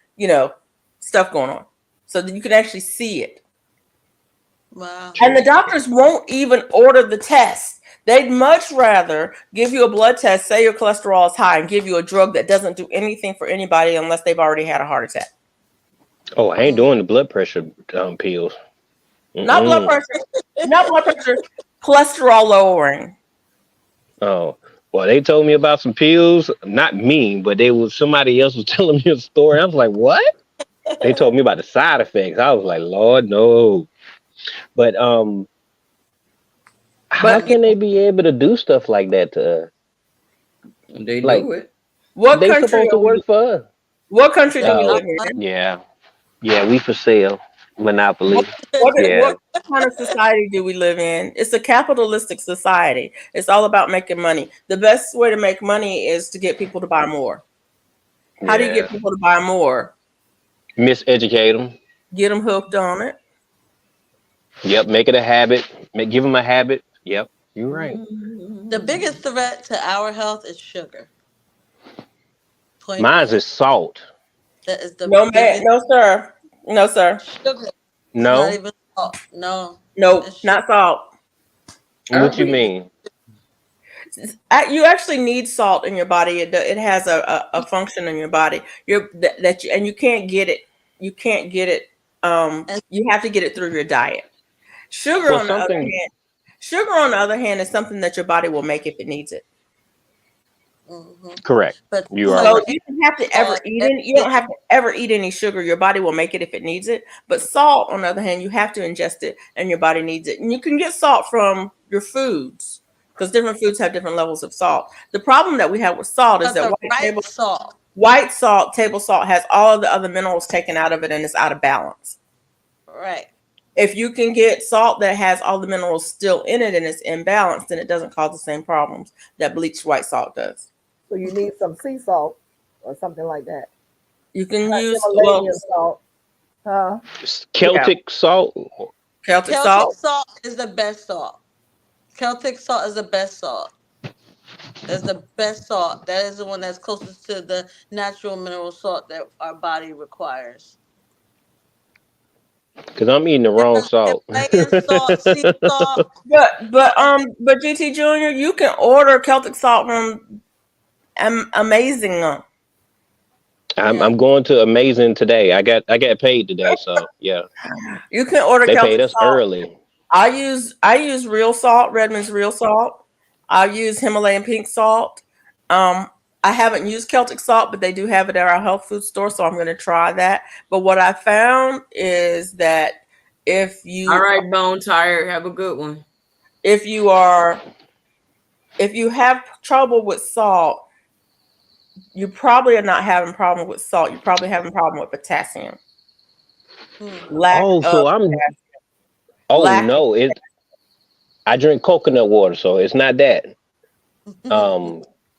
stuff going on, so that you can actually see it. Wow. And the doctors won't even order the test. They'd much rather give you a blood test, say your cholesterol is high, and give you a drug that doesn't do anything for anybody unless they've already had a heart attack. Oh, I ain't doing the blood pressure pills. Not blood pressure, cholesterol lowering. Oh, well, they told me about some pills. Not me, but somebody else was telling me a story. I was like, what? They told me about the side effects. I was like, Lord, no. But how can they be able to do stuff like that to us? They Like, do it. What they country? supposed to work for us. What country do we live in? Yeah, we for sale. Monopoly. What kind of society do we live in? It's a capitalistic society. It's all about making money. The best way to make money is to get people to buy more. How do you get people to buy more? Miseducate them. Get them hooked on it. Yep, make it a habit. Give them a habit. Yep, you're right. The biggest threat to our health is sugar. Mine's is salt. That is the No, biggest. no, sir. No, sir. Sugar. No. Not even salt. No. Nope, not salt. What you mean? You actually need salt in your body. It has a function in your body. And you can't get it. You can't get it. You have to get it through your diet. Sugar, on the other hand, is something that your body will make if it needs it. Mm-hmm. Correct. But you are So right. you don't have to ever eat any. You don't have to ever eat any sugar. Your body will make it if it needs it. But salt, on the other hand, you have to ingest it, and your body needs it. And you can get salt from your foods, because different foods have different levels of salt. The problem that we have with salt is that white salt, table salt, has all of the other minerals taken out of it, and it's out of balance. Right. If you can get salt that has all the minerals still in it and it's imbalanced, then it doesn't cause the same problems that bleached white salt does. So you need some sea salt or something like that. You can use Himalayan salt. Celtic salt. Celtic salt is the best salt. Celtic salt is the best salt. That's the best salt. That is the one that's closest to the natural mineral salt that our body requires. Because I'm eating the wrong salt. Salt, sea salt. But GT Junior, you can order Celtic salt from Amazing. I'm going to Amazing today. I got paid today, so yeah. You can order. They Celtic paid us salt early. I use real salt, Redmond's real salt. I use Himalayan pink salt. I haven't used Celtic salt, but they do have it at our health food store, so I'm going to try that. But what I found is that if you all right, Bone Tire, have a good one. If you have trouble with salt, you probably are not having a problem with salt. You're probably having a problem with potassium. I drink coconut water, so it's not that.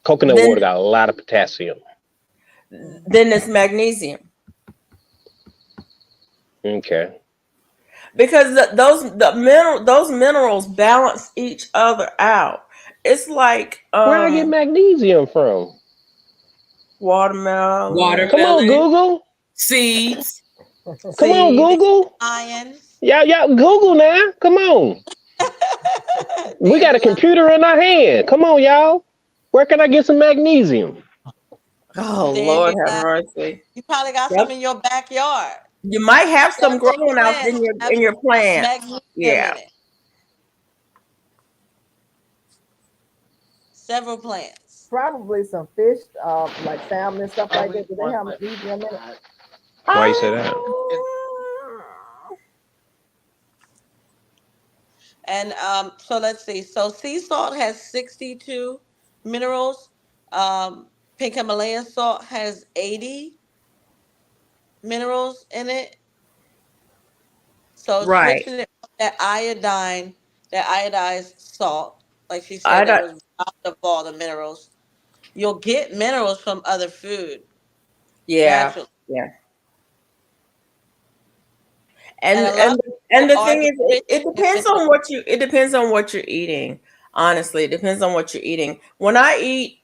Coconut water got a lot of potassium. Then it's magnesium. Okay. Because those minerals balance each other out. It's like Where I get magnesium from? watermelon. Come on, Watermelon, Google. seeds. Come on, seeds. Google. Lions. Y'all, Google now. Come on. We got a computer in our hand. Come on, y'all. Where can I get some magnesium? Oh There Lord, you have go. mercy. You probably got Yep. some in your backyard. You might have some Several growing out plants in have your plants. magnesium Yeah. in it. Several plants. Probably some fish, like salmon and stuff like that. Do they have magnesium in it? Why you say that? And so let's see. So sea salt has 62 minerals. Pink Himalayan salt has 80 minerals in it. So Right. switching it from that iodized salt, like she I said, that don't. was robbed of all the minerals. You'll get minerals from other food Yeah. naturally. Yeah. And a lot And of and people the are thing is, it deficient depends in on what you. It depends on what you're eating. Honestly, it depends on what you're eating. When I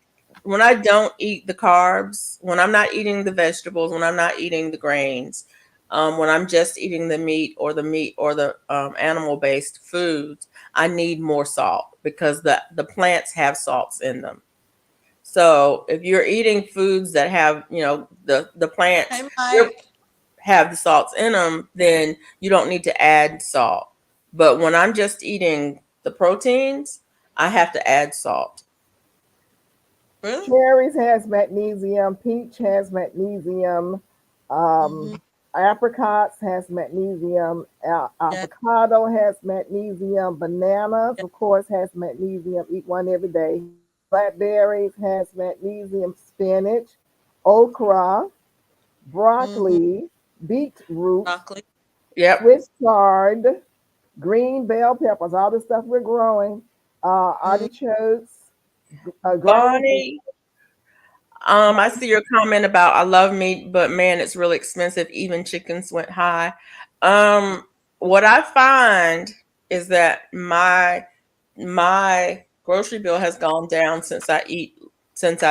don't eat the carbs, when I'm not eating the vegetables, when I'm not eating the grains, when I'm just eating the meat or the animal based foods, I need more salt because the plants have salts in them. So if you're eating foods that have, the plants Hey, Mike. have the salts in them, then you don't need to add salt. But when I'm just eating the proteins, I have to add salt. Really? Cherries has magnesium. Peach has magnesium. Mm-hmm. Apricots has magnesium. Avocado has magnesium. Bananas, of course, has magnesium. Eat one every day. Blackberries has magnesium. Spinach, okra, broccoli, beetroot, Broccoli. Yep. Swiss chard, green bell peppers, all the stuff we're growing, artichokes, ground Bonnie, I see your comment about I love meat, but man, it's really expensive. Even chickens went high. What I find is that my grocery bill has gone down since I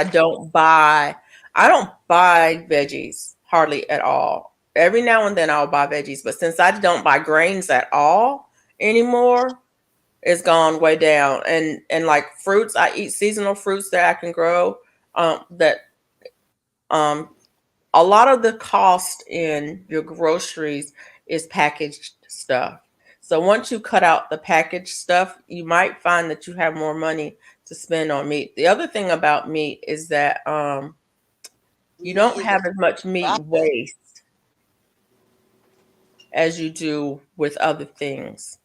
don't buy veggies hardly at all. Every now and then I'll buy veggies, but since I don't buy grains at all anymore, it's gone way down. And like fruits, I eat seasonal fruits that I can grow. That um a lot of the cost in your groceries is packaged stuff. So once you cut out the packaged stuff, you might find that you have more money to spend on meat. The other thing about meat is that you don't Meat have is as much meat profit. waste as you do with other things.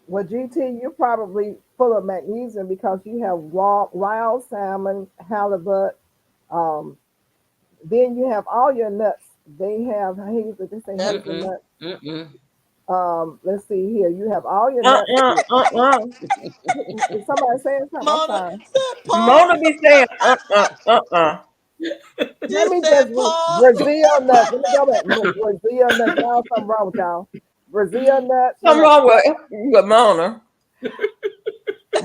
Well, GT, you're probably full of magnesium because you have wild salmon, halibut. Um, then you have all your nuts. They have hazel. They say Yep. Mm-mm. hazelnut. Mm-mm. Let's see here. You have all your Uh nuts. uh Is somebody saying something? I'm Mona sorry. said Mona pause. be saying Let She me said just read pause. Brazil nuts. Let me go back. Brazil nuts. Y'all, something wrong with y'all. Brazil nuts. Something wrong with Mona.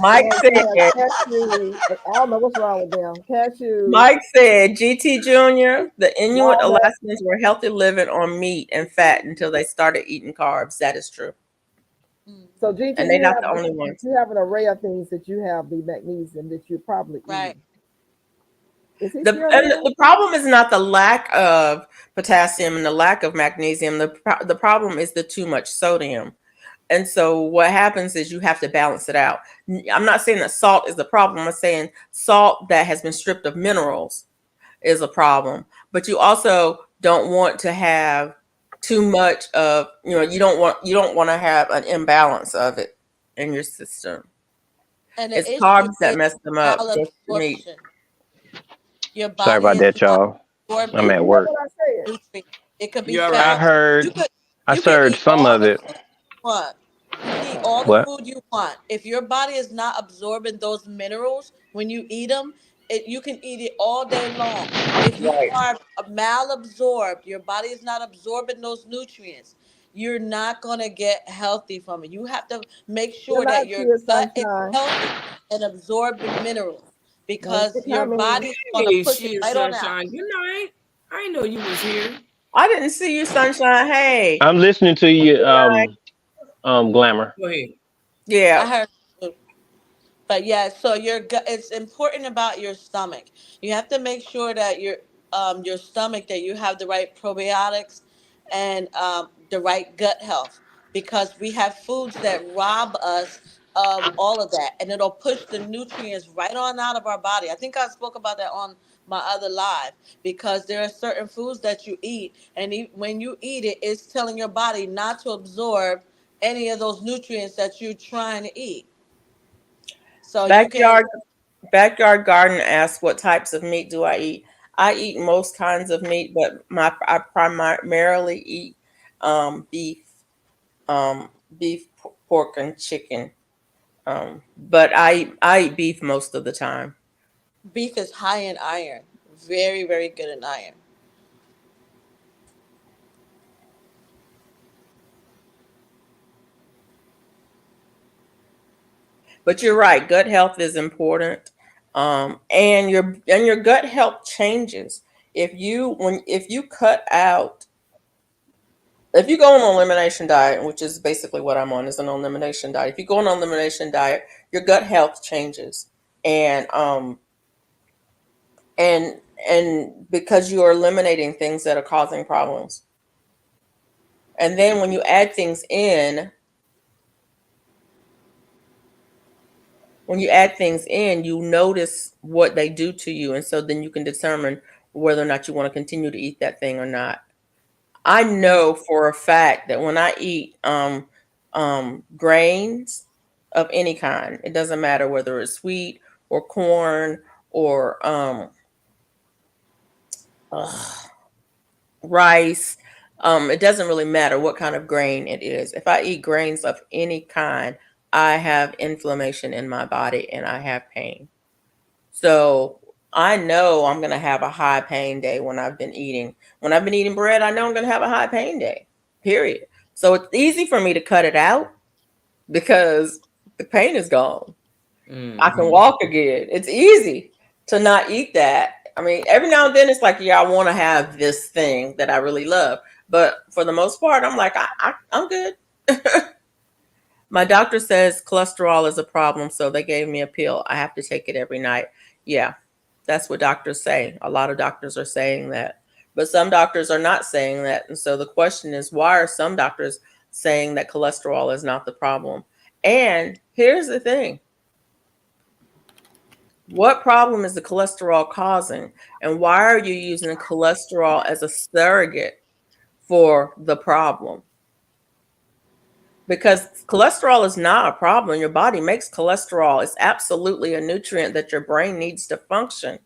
Mike And you have said cashew. I don't know what's wrong with them. Cashews, Mike said GT Jr., the Inuit walnuts. Alaskans were healthy living on meat and fat until they started eating carbs. That is true. So GT, And they're not the only ones. you have an array of things that you have the magnesium that you probably Right. eat. Is he The still and there? the problem is not the lack of potassium and the lack of magnesium. The problem is the too much sodium. And so what happens is you have to balance it out. I'm not saying that salt is the problem. I'm saying salt that has been stripped of minerals is a problem. But you also don't want to have too much of, you don't want to have an imbalance of it in your system. And It's the issue carbs that is mess them up. Just meat. malabsorption. Your Sorry body about is that, not y'all. I'm Did absorbing at you hear work. what I said? nutrients. It could be You all I right? fat. heard. You could I you can heard eat some all of the it. food you want. You can eat all the What? food you want. If your body is not absorbing those minerals when you eat them, you can eat it all day long. If you Right. are malabsorbed, your body is not absorbing those nutrients. you're not going to get healthy from it. You have to make Good sure that night, your Tia gut is Sunshine. healthy and absorbing minerals, Don't because get your coming. body's going to Hey, push it shit, right on out. sunshine. Good night. I didn't know you was here. I didn't see you, Sunshine. Hey. I'm listening to you, Right. Glamour. Go ahead. Yeah. I heard. But yeah, so your gut, it's important about your stomach. You have to make sure that your stomach, that you have the right probiotics and the right gut health, because we have foods that rob us of all of that, and it'll push the nutrients right on out of our body. I think I spoke about that on my other live, because there are certain foods that you eat, and when you eat it, it's telling your body not to absorb any of those nutrients that you're trying to eat. So you can. Backyard Garden asks, what types of meat do I eat? I eat most kinds of meat, but I primarily eat beef, um, beef, pork, and chicken. But I eat beef most of the time. Beef is high in iron. Very, very good in iron. But you're right, gut health is important, and your gut health changes if you cut out, if you go on an elimination diet, which is basically what I'm on, is an elimination diet. If you go on an elimination diet, your gut health changes, and and because you are eliminating things that are causing problems, and then when you add things in, you notice what they do to you, and so then you can determine whether or not you want to continue to eat that thing or not. I know for a fact that when I eat grains of any kind, it doesn't matter whether it's wheat or corn or ugh, rice. It doesn't really matter what kind of grain it is. If I eat grains of any kind, I have inflammation in my body and I have pain. So I know I'm going to have a high pain day when I've been eating. When I've been eating bread, I know I'm going to have a high pain day, period. So it's easy for me to cut it out because the pain is gone. I can walk again. It's easy to not eat that. I mean, every now and then it's like, yeah, I want to have this thing that I really love. But for the most part, I'm like, I'm good. My doctor says cholesterol is a problem, so they gave me a pill. I have to take it every night. Yeah, that's what doctors say. A lot of doctors are saying that. But some doctors are not saying that. And so the question is, why are some doctors saying that cholesterol is not the problem? And here's the thing. What problem is the cholesterol causing? And why are you using cholesterol as a surrogate for the problem? Because cholesterol is not a problem. Your body makes cholesterol. It's absolutely a nutrient that your brain needs to function.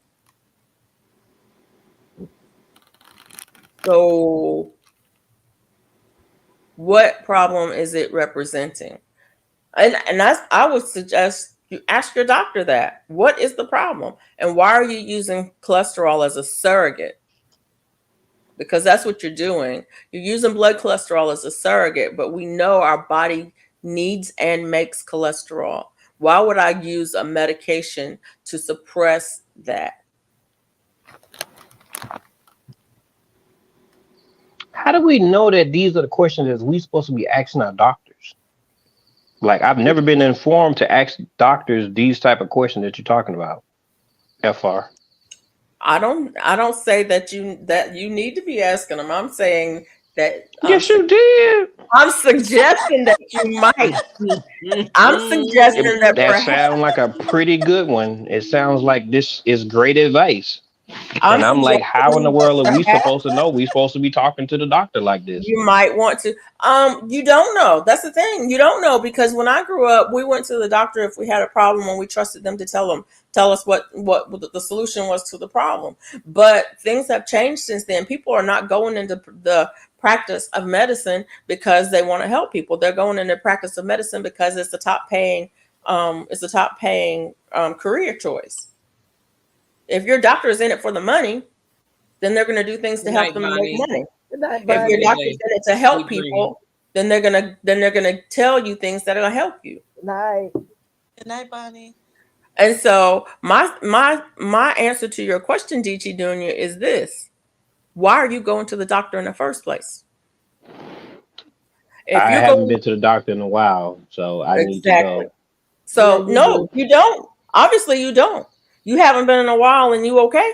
So what problem is it representing? And I would suggest you ask your doctor that. What is the problem? And why are you using cholesterol as a surrogate? Because that's what you're doing. You're using blood cholesterol as a surrogate, but we know our body needs and makes cholesterol. Why would I use a medication to suppress that? How do we know that these are the questions that we supposed to be asking our doctors? Like, I've never been informed to ask doctors these type of questions that you're talking about. FR. I don't say that you need to be asking them. I'm saying that Yes, you did. I'm suggesting that you might. I'm suggesting that That perhaps sounds like a pretty good one. It sounds like this is great advice. I'm And I'm like, how in the world are we perhaps supposed to know? We supposed to be talking to the doctor like this. you might want to. You don't know. That's the thing. You don't know, because when I grew up, we went to the doctor if we had a problem, and we trusted them to tell us what the solution was to the problem. But things have changed since then. People are not going into the practice of medicine because they want to help people. They're going into practice of medicine because it's the top paying career choice. If your doctor is in it for the money, then they're going to do things to help them make money. Good night, If Bonnie. your doctor's in it to help people, then they're gonna tell you things that will help you. Night. Good night, Bonnie. And so my answer to your question, DT Junior, is this: why are you going to the doctor in the first place? If I you're haven't going been to the doctor in a while, so I need to exactly, go. so Yeah, you no, do. you don't. Obviously, you don't. You haven't been in a while, and you okay?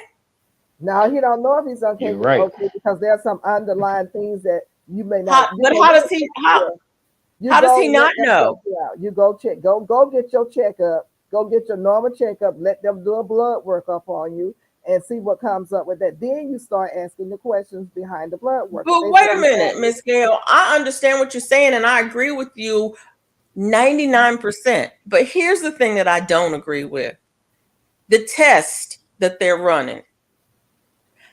Now he don't know if he's You're right. okay because there's some underlying things that you may How, not. You but go how get does he? a How picture. You how does go he and let not them know? check you out. You go check. Go get your checkup. Go get your normal checkup. Let them do a blood workup on you and see what comes up with that. Then you start asking the questions behind the blood work. If But they wait say a you minute, have, Miss Gail. I understand what you're saying, and I agree with you 99%. But here's the thing that I don't agree with: the test that they're running.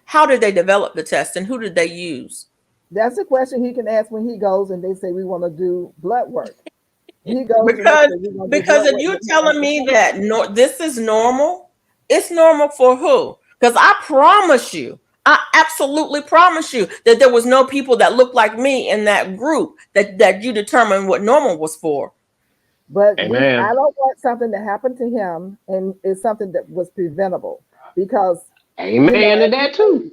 How did they develop the test, and who did they use? that's a question he can ask when he goes and they say we want to do blood work. He goes and they Because say we're going to do because blood if work. you're Then he asks telling the me question. that this is normal, it's normal for who? Because I promise you, I absolutely promise you that there was no people that looked like me in that group that you determined what normal was for. But I Amen. don't want something to happen to him, and it's something that was preventable because Amen to as that too.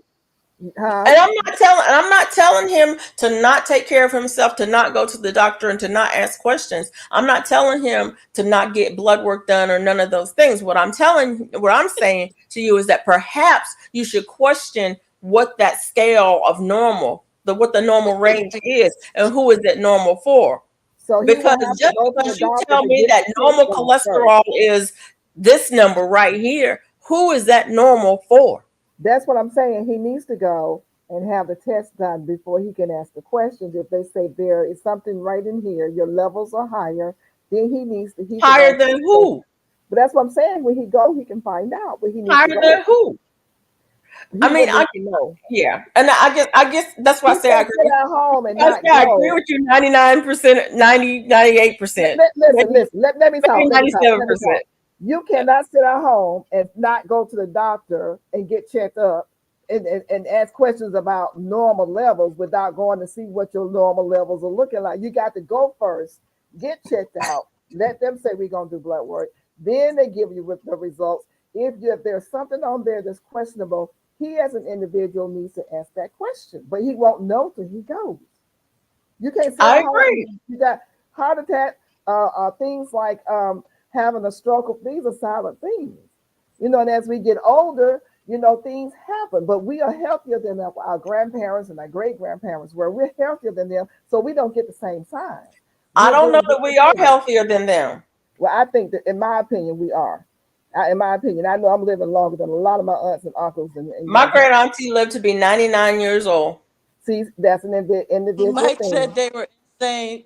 huh? And I'm not telling him to not take care of himself, to not go to the doctor and to not ask questions. I'm not telling him to not get blood work done or none of those things. What I'm saying to you is that perhaps you should question what that scale of normal, what the normal range is, and who is it normal for. So he Because will have to just go to the because you doctor tell to me get that the test normal done first. cholesterol is this number right here, who is that normal for? That's what I'm saying. He needs to go and have the test done before he can ask the questions. If they say there is something right in here, your levels are higher, then he can Higher ask than the question. who? But that's what I'm saying. When he go, he can find out where he needs Higher to go. than who? He I mean, would need to know. yeah, and I guess that's why He I say I can't sit agree. at home and I not say I agree go. with you 99%, 98%, Listen. Let me maybe talk. Let me 97%. talk. You cannot sit at home and not go to the doctor and get checked up and ask questions about normal levels without going to see what your normal levels are looking like. You got to go first, get checked out, let them say we're going to do blood work. Then they give you with the results. If there's something on there that's questionable, he as an individual needs to ask that question, but he won't know till he goes. You can't sit I at home. agree. You got heart attack, things like having a stroke. These are silent things, And as we get older, things happen. But we are healthier than our grandparents and our great grandparents were. We're healthier than them, so we don't get the same signs. I We're don't know doing that just we as are good. healthier than them. Well, I think that, in my opinion, we are. In my opinion, I know I'm living longer than a lot of my aunts and uncles and My great grandparents. auntie lived to be 99 years old. See, that's an individual Mike said thing. they were insane.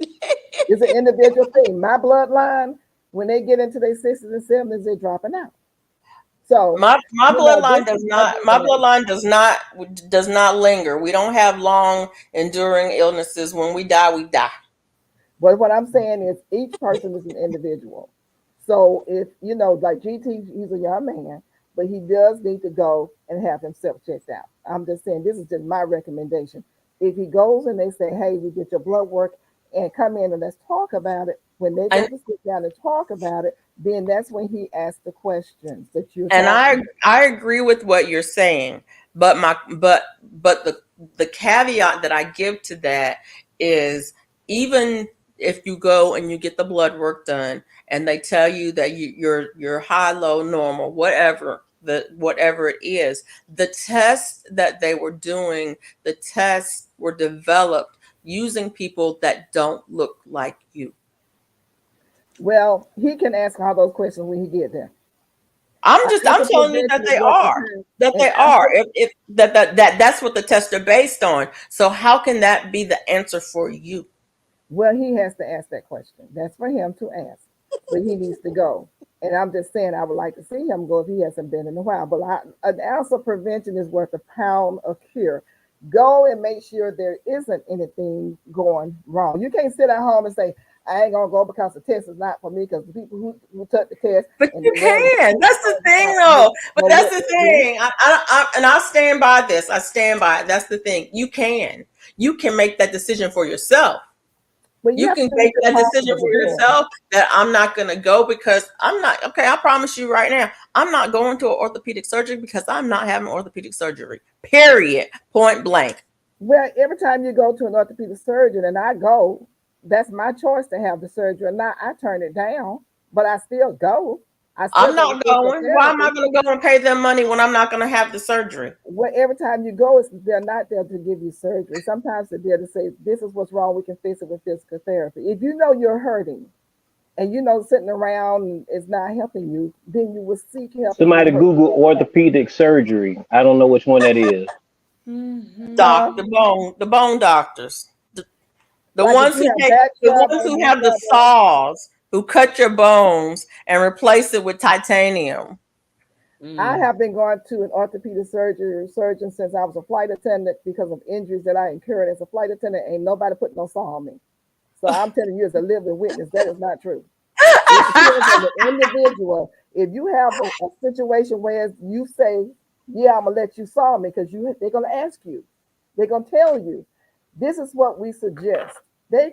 It's an individual thing. My bloodline, when they get into their 60s and 70s, they're dropping out. So, My bloodline this does is my not my generation. bloodline does not linger. We don't have long enduring illnesses. When we die, we die. But what I'm saying is each person is an individual. So if like GT, he's a young man, but he does need to go and have himself checked out. I'm just saying this is just my recommendation. If he goes and they say, hey, we get your blood work and come in and let's talk about it, when they go And to sit down and talk about it, then that's when he asks the questions that you're and talking about. I agree with what you're saying, but the caveat that I give to that is, even if you go and you get the blood work done and they tell you that you're high, low, normal, whatever it is, the tests that they were doing, the tests were developed using people that don't look like you. Well, he can ask all those questions when he get there. I'm After telling you that prevention is they what are. occurs. That And they are. If that's what the tests are based on. So how can that be the answer for you? well, he has to ask that question. That's for him to ask. But he needs to go. And I'm just saying, I would like to see him go if he hasn't been in a while. But an ounce of prevention is worth a pound of cure. Go and make sure there isn't anything going wrong. You can't sit at home and say, I ain't gonna go because the test is not for me, because the people who took the test But and you they ran the can. That's the thing, test though. But gonna that's look the like me. thing. And I'll stand by this. I stand by it. That's the thing. You can. You can make that decision for yourself. But You have can to make that decide decision what for you're doing. yourself that I'm not going to go because I'm not. Okay, I promise you right now, I'm not going to an orthopedic surgery because I'm not having orthopedic surgery. Period. Point blank. Well, every time you go to an orthopedic surgeon and I go, that's my choice to have the surgery or not. I turn it down, but I still go. I still I'm go to not physical going. Why am I therapy. going to go and pay them money when I'm not going to have the surgery? Well, every time you go, they're not there to give you surgery. Sometimes they're there to say, this is what's wrong. We can fix it with physical therapy. If you know you're hurting and you know sitting around is not helping you, then you will seek help and Somebody get what you Google want. orthopedic surgery. I don't know which one that is. Huh? The bone doctors, the Like if ones you who have take, back the ones trouble, who knee have the trouble, saws, who cut your bones and replace it with titanium. I have been going to an orthopedic surgeon since I was a flight attendant because of injuries that I incurred as a flight attendant. Ain't nobody put no saw on me. So I'm telling you as a living witness, that is not true. It depends on the individual. If you have a situation where you say, yeah, I'm gonna let you saw me because they're gonna ask you, they're gonna tell you, this is what we suggest. They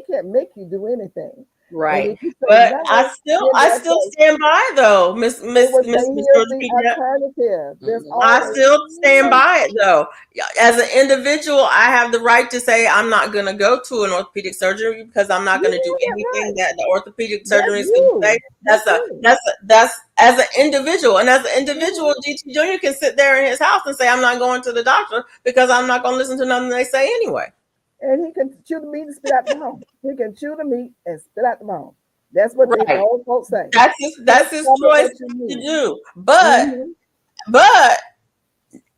can't make you do anything. And Right. if you say But no, then I they'll still say, stand by though, they will say, Miss here's Georgia the Peach. alternative. There's I always still stand by it though. As an individual, I have the right to say I'm not going to go to an orthopedic surgery because I'm not you going to do have that anything right. that the orthopedic That's surgeon is going to say. you. That's you. That's as an individual, and as an individual, GT Junior can sit there in his house and say I'm not going to the doctor because I'm not going to listen to nothing they say anyway. And he can chew the meat and spit out the bone. He can chew the meat and spit out the bone. That's what the Right. old folks say. That's his Tell me choice what you to need. do. Mm-hmm. But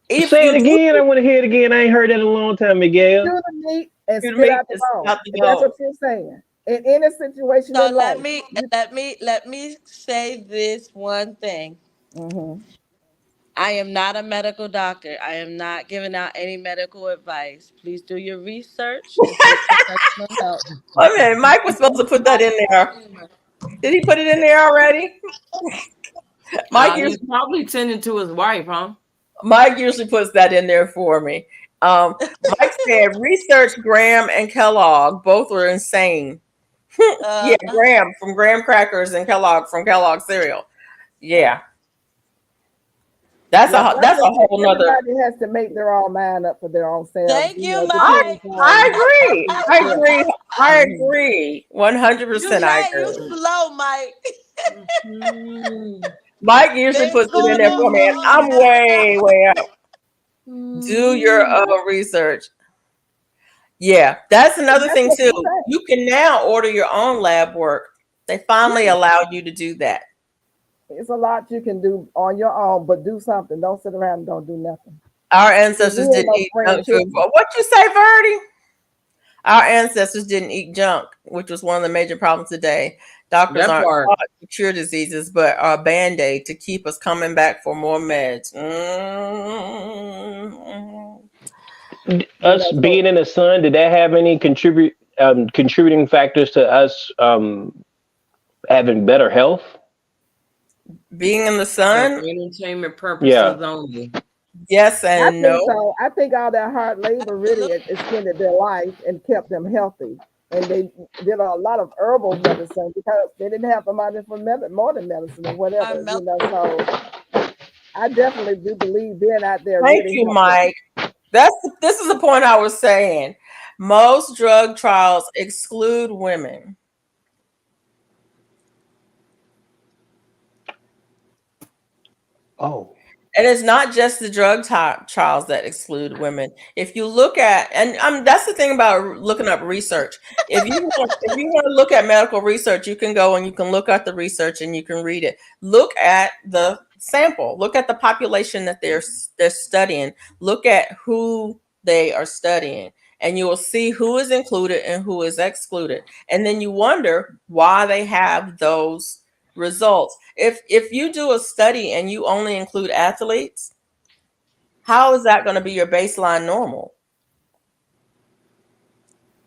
if Say it you do again. I want to hear it again. I ain't heard that in a long time, Miguel. Chew the meat and chew the spit meat out the and spit bone. out the And that's what bone. you're saying. In any situation So in life, let me say this one thing. mm-hmm. I am not a medical doctor. I am not giving out any medical advice. Please do your research and seek professional help. Oh man, Mike was supposed to put that in there. Did he put it in there already? Mike He's usually, probably tending to his wife, huh? Mike usually puts that in there for me. Mike said research Graham and Kellogg. Both were insane. Yeah, Graham from Graham crackers and Kellogg from Kellogg cereal. Yeah. That's Like a whole nother. everybody has to make their own mind up for their own selves. Thank You you, know, it I Mike. depends on agree. I yeah. agree. I Mm-hmm. agree. You 100% I can't. You agree. slow, Mike. Mike usually Things puts it in going there on for me, and for I'm you. way out. Do your research. Yeah, that's And another that's thing what too. you say. You can now order your own lab work. They finally Yeah. allow you to do that. It's a lot you can do on your own, but do something. Don't sit around and don't do nothing. Our We ancestors ain't didn't no eat spring junk food. chicken. What you say, Verdi? Our ancestors didn't eat junk, which was one of the major problems today. Doctors That aren't part. taught to cure diseases, but are a band-aid to keep us coming back for more meds. You Us know, so being in the sun, did that have any contributing factors to us having better health? Being in the For sun, entertainment Yeah. purposes only. yes I and think no. so. I think all that hard labor really extended their life and kept them healthy. And they did a lot of herbal medicine because they didn't have the money for modern medicine or whatever, you know. So I definitely do believe being out there Thank really you, helped them. Mike. This is the point I was saying. Most drug trials exclude women. Oh. And it's not just the drug trials that exclude women. If you look at, and that's the thing about looking up research. If you want to look at medical research, you can go and you can look at the research and you can read it. Look at the sample. Look at the population that they're studying. Look at who they are studying, and you will see who is included and who is excluded. And then you wonder why they have those results. If you do a study and you only include athletes, how is that going to be your baseline normal?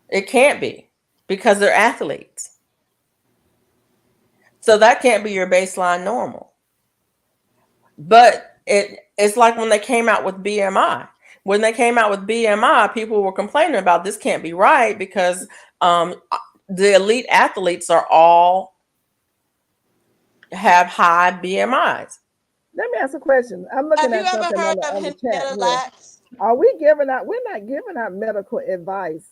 It can't be, because they're athletes. So that can't be your baseline normal. But it's like when they came out with BMI. when they came out with BMI, people were complaining about this can't be right because the elite athletes are all have high BMIs. Let me ask a question. I'm looking Have you at ever something heard on of the chat here. Henrietta Are we giving out? We're not giving out medical advice.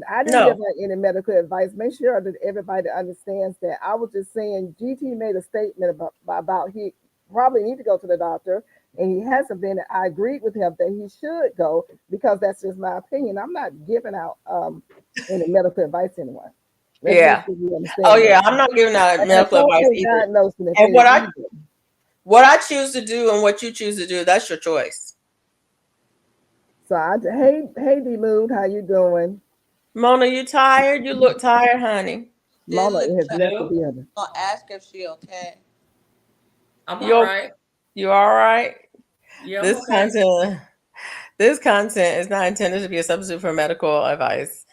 I didn't No. give out any medical advice. Make sure that everybody understands that. I was just saying, GT made a statement about he probably need to go to the doctor, and he hasn't been. I agreed with him that he should go because that's just my opinion. I'm not giving out any medical advice to anyone. Let's Yeah. make sure you understand Oh that. yeah, I'm not giving out And medical don't advice take either. diagnosing it And either. what I choose to do and what you choose to do, that's your choice. So hey D Mood, how you doing? Mona, you tired? You look tired, honey. Mama look has left the No. building. I'll ask if she okay. I'm Yo. all right. You all right? Yeah, This I'm okay. content is not intended to be a substitute for medical advice,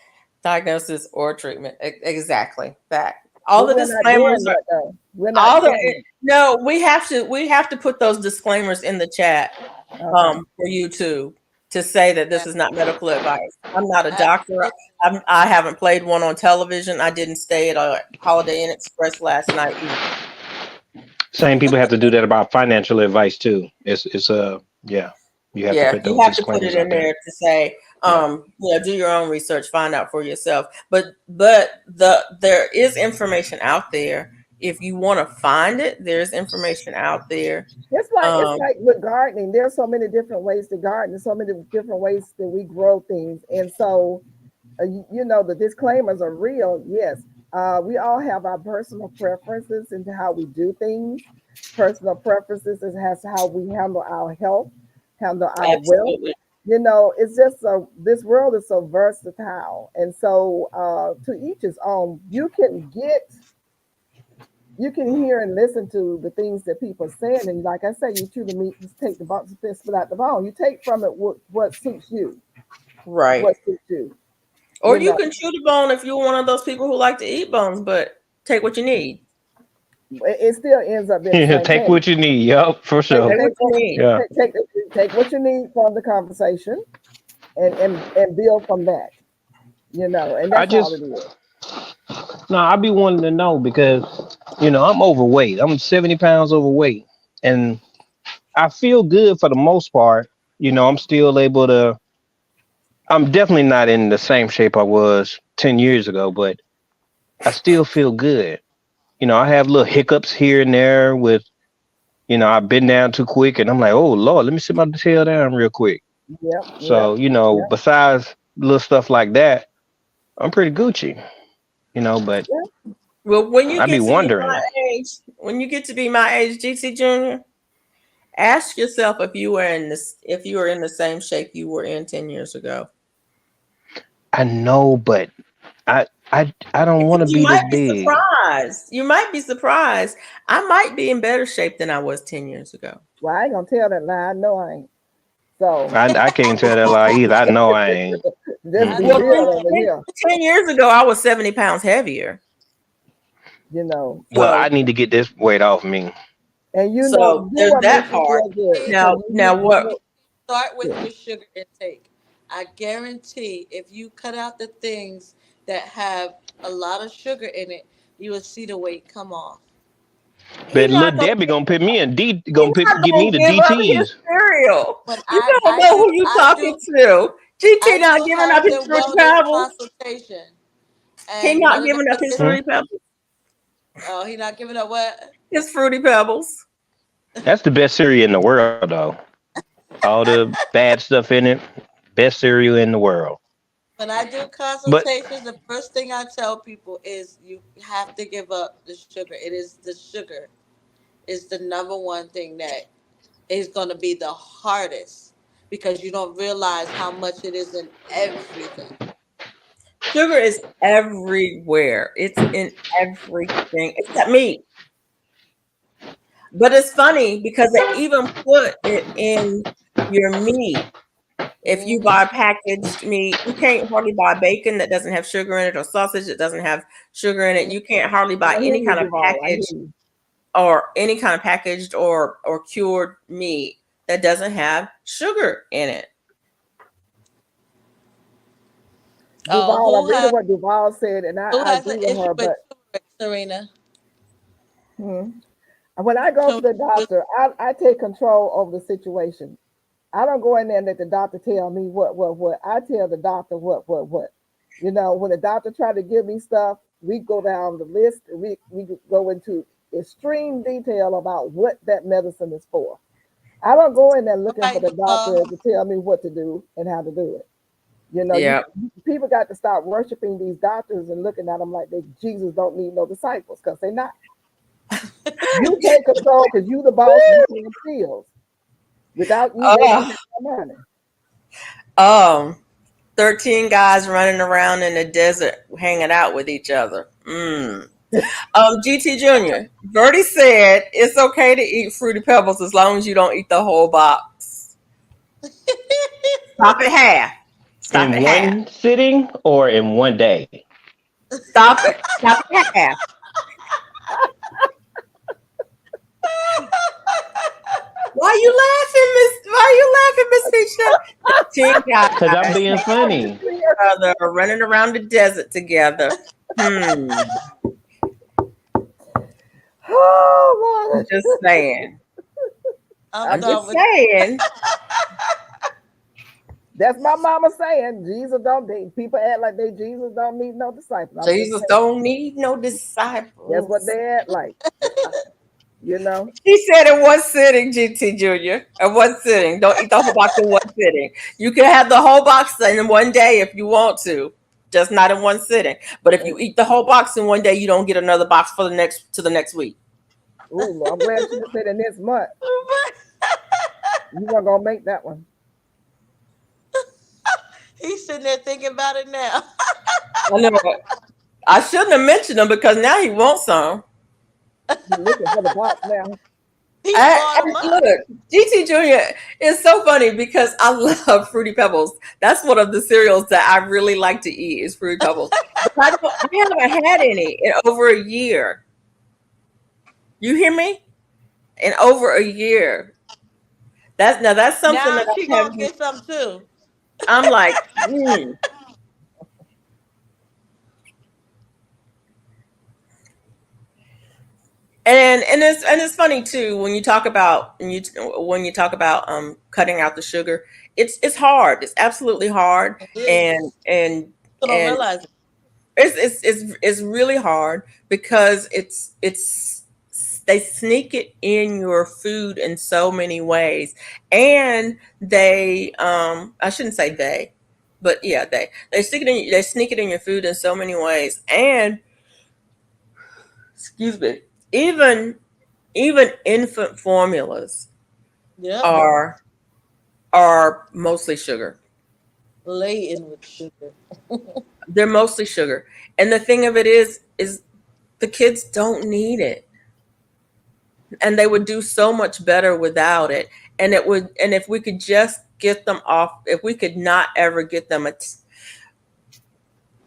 diagnosis, or treatment. Exactly that. All But the we're not disclaimers doing are that, though. We're all not doing no. We have to put those disclaimers in the chat it. Okay. for YouTube to say that this is not medical advice. I'm not a doctor. Absolutely. I haven't played one on television. I didn't stay at a Holiday Inn Express last night either. Same people have to do that about financial advice too. It's yeah. You have to Yeah, put you those have to put disclaimers it in out there. there to say, Yeah. do your own research, find out for yourself. But there is information out there. If you want to find it, there's information out there. It's like with gardening. There's so many different ways to garden, so many different ways that we grow things. And so, the disclaimers are real. Yes, we all have our personal preferences into how we do things. Personal preferences as to how we handle our health, handle our wealth. Absolutely. It's just this world is so versatile, and so to each his own. You can hear and listen to the things that people are saying, and like I say, you chew the meat, just take the bones and spit out the bone. You take from it what suits you, Right. what suits you. Or you can chew the bone if you're one of those people who like to eat bones, but take what you need. It still ends up being the same Take thing. what you need. Yup, for sure. Take what you need. Yeah. Take what you need from the conversation, and build from that. And that's all it is. No, I be wanting to know because I'm overweight. I'm 70 pounds overweight, and I feel good for the most part. I'm still able to. I'm definitely not in the same shape I was 10 years ago, but I still feel good. I have little hiccups here and there with, I've been down too quick, and I'm like, oh Lord, let me sit my tail down real quick. Yep. So, besides little stuff like that, I'm pretty Gucci. But Well, when you I get be to wondering. be my age, when you get to be my age, GT Junior, ask yourself if you were in the same shape you were in 10 years ago. I know, but I don't want to be this big. Surprised. You might be surprised. I might be in better shape than I was 10 years ago. Well, I ain't gonna tell that lie. I know I ain't. So I can't tell that lie either. I know I ain't. just be Well, real over here. 10 years ago, I was 70 pounds heavier. Well, I need to get this weight off me. And So there's that part. Now what? Start with your sugar intake. I guarantee if you cut out the things that have a lot of sugar in it, you will see the weight come off. But little Debbie gonna put me in give me the DTs. Cereal. But You don't know who you talking to. GT not giving up his Fruity Pebbles. He not giving up his Fruity Pebbles. Oh, he not giving up what? His Fruity Pebbles. That's the best cereal in the world, though. All the bad stuff in it, best cereal in the world. When I do consultations, the first thing I tell people is you have to give up the sugar. It is the sugar is the number one thing that is going to be the hardest because you don't realize how much it is in everything. Sugar is everywhere. It's in everything except meat. But it's funny because they even put it in your meat. If you buy packaged meat, you can't hardly buy bacon that doesn't have sugar in it or sausage that doesn't have sugar in it. You can't hardly buy any kind of packaged or cured meat that doesn't have sugar in it. Duval, I Who read has what Duval said, and who I has an agree with issue her. with But turmeric, Serena? when I go to Turmeric the doctor, I take control over the situation. I don't go in there and let the doctor tell me what. I tell the doctor what. You know, when the doctor try to give me stuff, we go down the list. We go into extreme detail about what that medicine is for. I don't go in there All looking for right, the Duval. doctor to tell me what to do and how to do it. You know, Yeah. people got to stop worshiping these doctors and looking at them like Jesus don't need no disciples, because they're not. You take control because you the boss. You pay the bills. Without you, they Uh, don't have no money. um, 13 guys running around in the desert hanging out with each other. GT Jr. Verdi said it's okay to eat Fruity Pebbles as long as you don't eat the whole box. Stop at half. Stop In at half. one sitting or in one day? Stop it. Stop at half. Why you laughing, Miss? Why you laughing, Miss Fisher? 13 guys Because I'm being hanging out with funny. each other, running around the desert together. Oh Lord. Just saying. I'm I'm done just with saying. That's my mama saying Jesus don't. People act like Jesus don't need no disciples. I'm just Jesus saying, don't need no that's what disciples. they act like. You know. He said in one sitting, GT Jr. In one sitting. Don't eat the whole box in one sitting. You can have the whole box in one day if you want to, just not in one sitting. But if you eat the whole box in one day, you don't get another box for the next week. Ooh, I'm glad she didn't say the next month. You weren't gonna make that one. He's sitting there thinking about it now. I know. I shouldn't have mentioned him because now he wants some. You're looking for the box now. He bought them up. Look, GT Jr. is so funny because I love Fruity Pebbles. That's one of the cereals that I really like to eat is Fruity Pebbles. But I haven't had any in over a year. You hear me? In over a year. That's something Now that she I gonna have. get some too. I'm like, mm. And it's funny too when you talk about cutting out the sugar. It's hard. It's absolutely hard, It is. and People don't and realize it. it's really hard because it's they sneak it in your food in so many ways, and I shouldn't say they, but yeah, they sneak it in your food in so many ways, and excuse me, even infant formulas Yep. are mostly sugar. Laden with sugar. They're mostly sugar, and the thing of it is the kids don't need it, and they would do so much better without it. And if we could just get them off, if we could not ever get them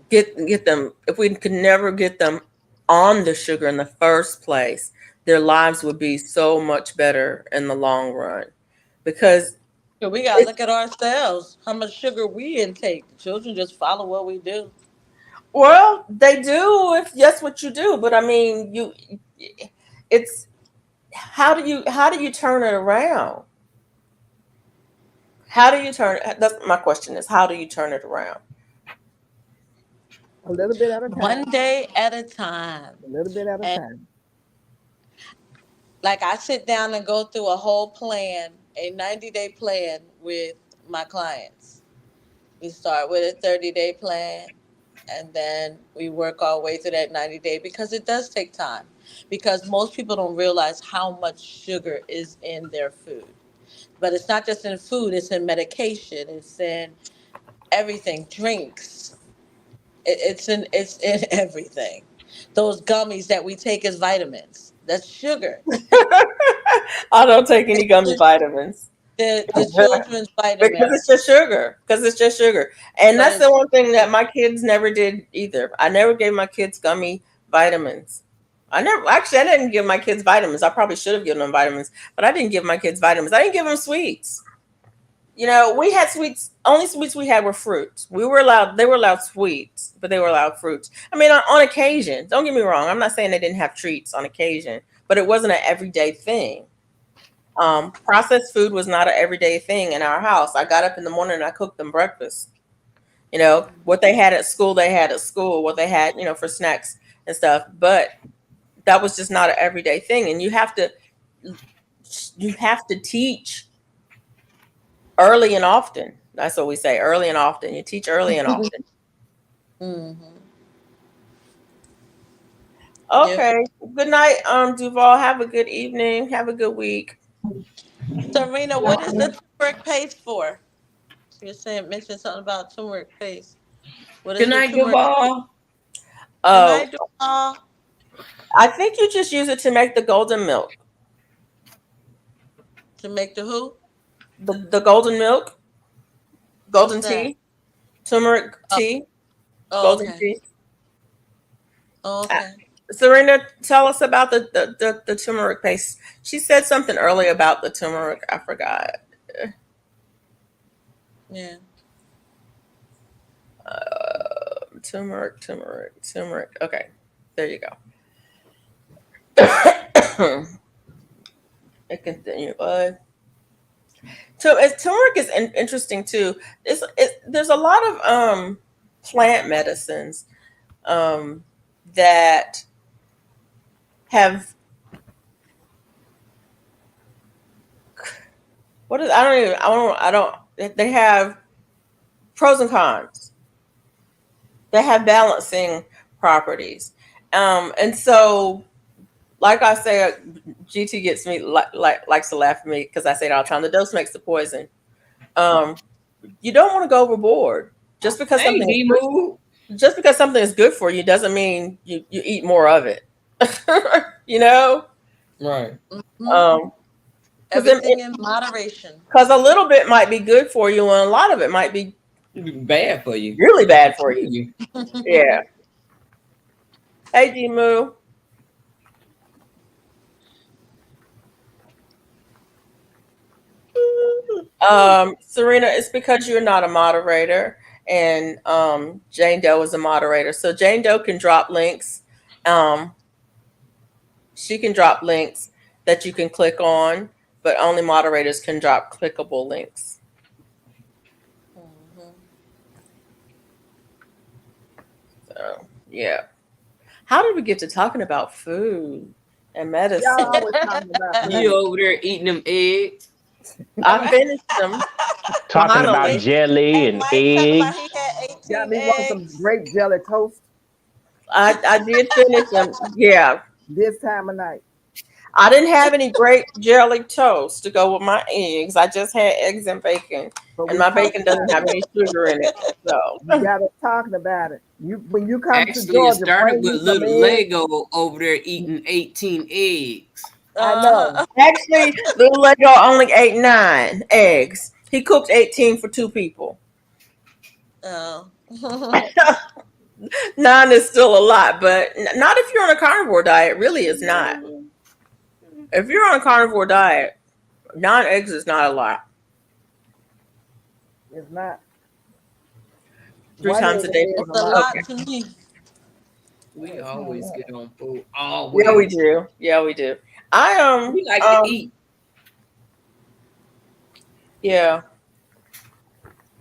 get them, if we could never get them on the sugar in the first place, their lives would be so much better in the long run. Because Yeah, we gotta look at ourselves. How much sugar we intake. The children just follow what we do. well, they do if that's what you do, but I mean, it's how do you turn it around? How do you turn it? That's my question is how do you turn it around? A little bit at a One time. day at a time. A little bit at a And time. like I sit down and go through a whole plan, a 90-day plan with my clients. We start with a 30-day plan and then we work our way through that 90-day because it does take time. Because most people don't realize how much sugar is in their food. But it's not just in food, it's in medication, it's in everything, drinks. It's in everything. Those gummies that we take as vitamins. That's sugar. I don't take any gummy vitamins. The children's Because it's vitamins. just sugar. Because it's just sugar. And But that's the it's one thing that my kids never did either. I never gave my kids gummy vitamins. I didn't give my kids vitamins. I probably should have given them vitamins, but I didn't give my kids vitamins. I didn't give them sweets. we had sweets. Only sweets we had were fruits. They were allowed sweets, but they were allowed fruits. I mean, on occasion. Don't get me wrong. I'm not saying they didn't have treats on occasion, but it wasn't an everyday thing. Processed food was not an everyday thing in our house. I got up in the morning and I cooked them breakfast. What they had at school, they had at school. What they had, for snacks and stuff. But that was just not an everyday thing. And you have to teach early and often. That's what we say, early and often. You teach early and often. Mm-hmm. Okay. Good night, Duval. Have a good evening. Have a good week. Serena, what is the turmeric paste for? You're mention something about turmeric paste. What is Good the night, turmeric? Duval. Oh, Good night, Duval. I think you just use it to make the golden milk. To make the who? The golden milk, golden What's that? tea, turmeric tea, Oh, golden okay. tea. Oh, okay. Serena, tell us about the turmeric paste. She said something earlier about the turmeric. I forgot. Yeah. Turmeric. Okay, there you go. It continue. Turmeric is interesting too. There's a lot of plant medicines that have they have pros and cons. They have balancing properties. And so, like I say, GT gets me likes to laugh at me because I say it all the time. The dose makes the poison. You don't want to go overboard. Just because something is good for you doesn't mean you eat more of it. Right. Mm-hmm. Everything in moderation. Because a little bit might be good for you, and a lot of it might be Bad for you. really bad for you. Yeah. Hey, Dimu. Serena, it's because you're not a moderator, and Jane Doe is a moderator. So Jane Doe can drop links. She can drop links that you can click on, but only moderators can drop clickable links. Mm-hmm. So yeah. How did we get to talking about food and medicine? Y'all always talking about You over there eating them eggs? I finished them. Talking Finally. about jelly and Mike talking about eggs. he had 18 got me wanting some eggs. grape jelly toast I did finish them. Yeah. this time of night. I didn't have any grape jelly toast to go with my eggs. I just had eggs and bacon. But And my bacon doesn't have any sugar in it. So You got us talking about it. When you come to Actually, it Georgia, started bring me with some little eggs. Lego over there eating 18 eggs. I know. actually, little Lego only ate 9 eggs. He cooked 18 for 2 people. Oh. 9 is still a lot, but not if you're on a carnivore diet. It really is not. If you're on a carnivore diet, 9 eggs is not a lot. It's not. 3 One times a egg day. is It's a lot to me. We always get on food. Always. Yeah, we do. Yeah, we do. We like to eat. Yeah.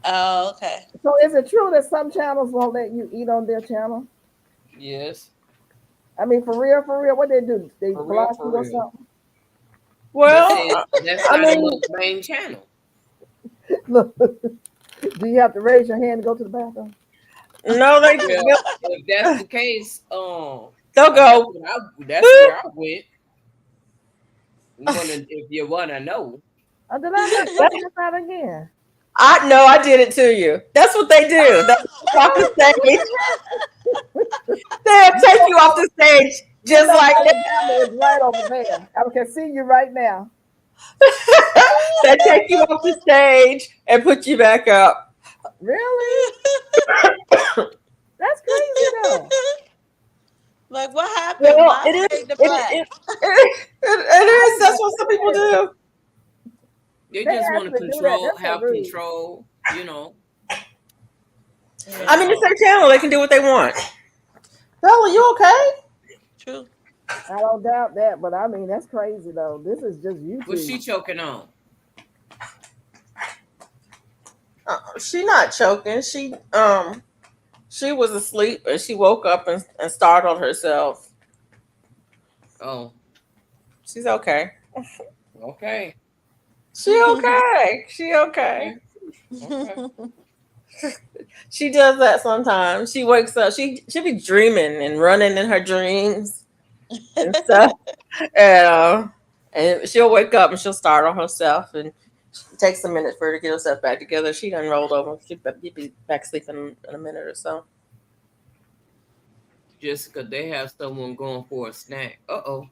Oh, okay. So is it true that some channels won't let you eat on their channel? Yes. I mean, for real, what they do? They For real, block for you or real. something? Well, That's I not mean- the main channel. Look, do you have to raise your hand to go to the bathroom? no, Well, if that's the case, they'll go. That's where I went. If you wanna know. Did I not say that again? I know I did it to you. That's what they do. That's off the stage. They'll take you off the stage just like the that. camera is right over there. I can see you right now. They take you off the stage and put you back up. Really? That's crazy though. Like, what happened? Well, Why it fade is. to black? It is. That's what some people do. They They just want to actually do that. That's so have rude. control, you know. I mean, it's their channel. They can do what they want. Bella, you okay? True. I don't doubt that, but I mean that's crazy though. This is just What's she YouTube. choking on? She not choking. She was asleep and she woke up and startled herself. Oh, She's okay. okay. She okay. She okay. Okay. She does that sometimes. She wakes up. She be dreaming and running in her dreams and stuff. And she'll wake up and she'll startle herself and it takes a minute for her to get herself back together. She done rolled over. She'll be back sleeping in a minute or so. Jessica, they have someone going for a snack. Uh-oh.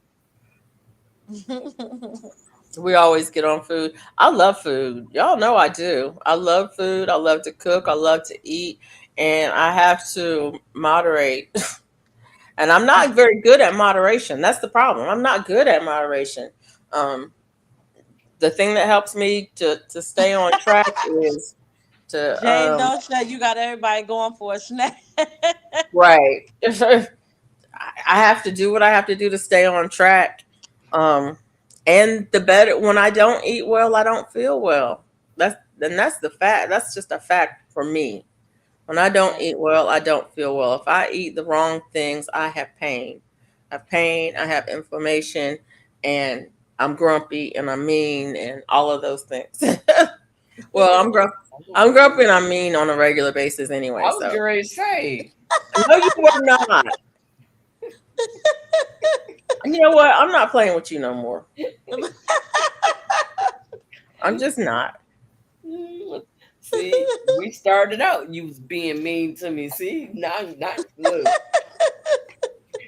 We always get on food. I love food. Y'all know I do. I love food. I love to cook. I love to eat. And I have to moderate. And I'm not very good at moderation. That's the problem. I'm not good at moderation. Um, the thing that helps me to stay on track is to Jane, don't say you got everybody going for a snack. right. I have to do what I have to do to stay on track. And the better when I don't eat well, I don't feel well. That's the fact. That's just a fact for me. When I don't eat well, I don't feel well. If I eat the wrong things, I have pain. I have pain, I have inflammation, and I'm grumpy and I'm mean and all of those things. Well, I'm grumpy and I'm mean on a regular basis anyway. I was So ready to say. no, you were not. You know what? I'm not playing with you no more. I'm just not. See, we started out. You was being mean to me. See, now look.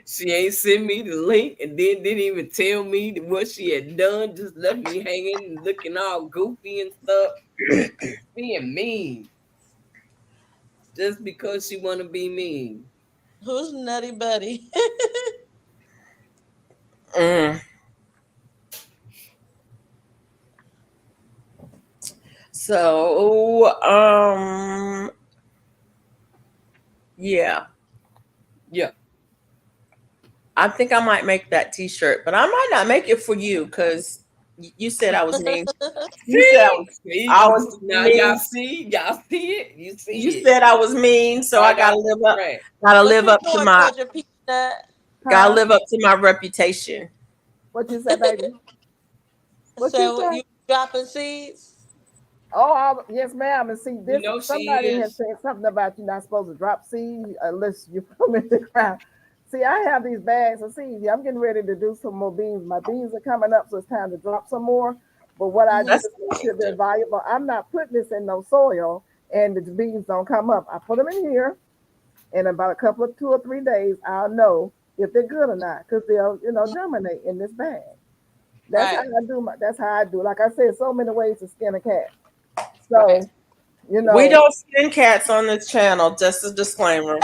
She ain't sent me the link and then didn't even tell me what she had done. Just left me hanging and looking all goofy and stuff. Being mean. Just because she want to be mean. Who's Nutty Buddy? Mm. So, yeah. Yeah. I think I might make that T-shirt, but I might not make it for you because you said I was mean. You said I was now mean. y'all see it. You see You it. said I was mean, so I gotta live up. Right. Gotta What live you up to doing, my. Georgia Peanut? Gotta live up to my reputation. What you say, baby? What you So say? you dropping seeds? Oh, yes, ma'am. And see, this know she somebody has is. said something about you're not supposed to drop seeds unless you put them in the ground. See, I have these bags of seeds. I'm getting ready to do some more beans. My beans are coming up, so it's time to drop some more. But what I do That's is make sure they're valuable. I'm not putting this in no soil, and the beans don't come up. I put them in here, and about a couple of 2 or 3 days, I'll know if they're good or not because they'll, germinate in this bag. That's Right. how I do. That's how I do. Like I said, so many ways to skin a cat. So, Right. we don't skin cats on this channel. Just a disclaimer.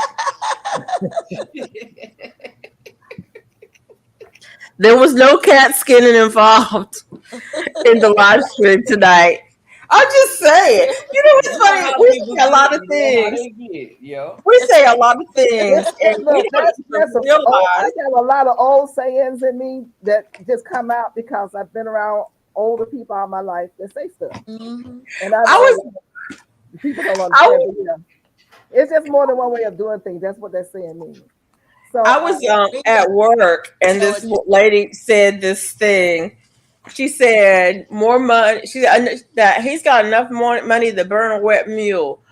There was no cat skinning involved in the live stream tonight. I'm just saying. You know what's funny? We say a lot of things. We say a lot of things, and we don't realize. I got a lot of old sayings in me that just come out because I've been around older people all my life that say stuff. Mm-hmm. And people don't understand. But yeah, it's just more than one way of doing things. That's what that saying means. So I was at work, and this lady said this thing. She said more money. She said that he's got enough more money to burn a wet mule.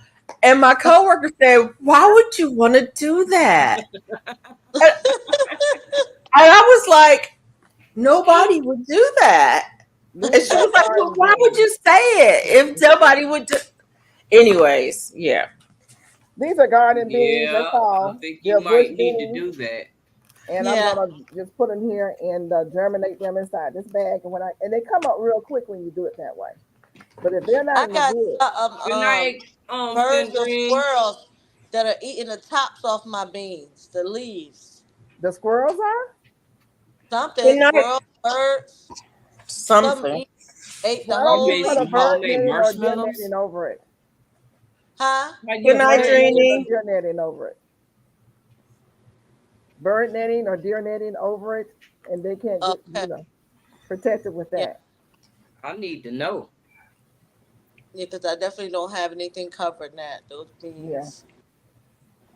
And my coworker said, "Why would you want to do that?" And I was like, "Nobody would do that." And she was like, "Well, why would you say it if nobody would do?" Anyways, yeah. These are garden beans. Yeah, That's all. I think They're you might bush need beans. to do that. And Yeah. I'm gonna just put them here and germinate them inside this bag. And they come up real quick when you do it that way. But if they're not I in the got wood, Good night, birds or Sandrine. squirrels that are eating the tops off my beans, the leaves. the squirrels are. Something, Good night. squirrels, birds, some Something. eat Ate the Why whole don't you made put a some leaf. bird homemade netting or deer marshmallows. netting over it? Huh? How you Good night, Bird say? netting or Dreamy. deer netting over it. Bird netting or deer netting over it, and they can't get, Okay. protected with Yeah. that. I need to know. Yeah, because I definitely don't have anything covering that. Those Yeah. beans.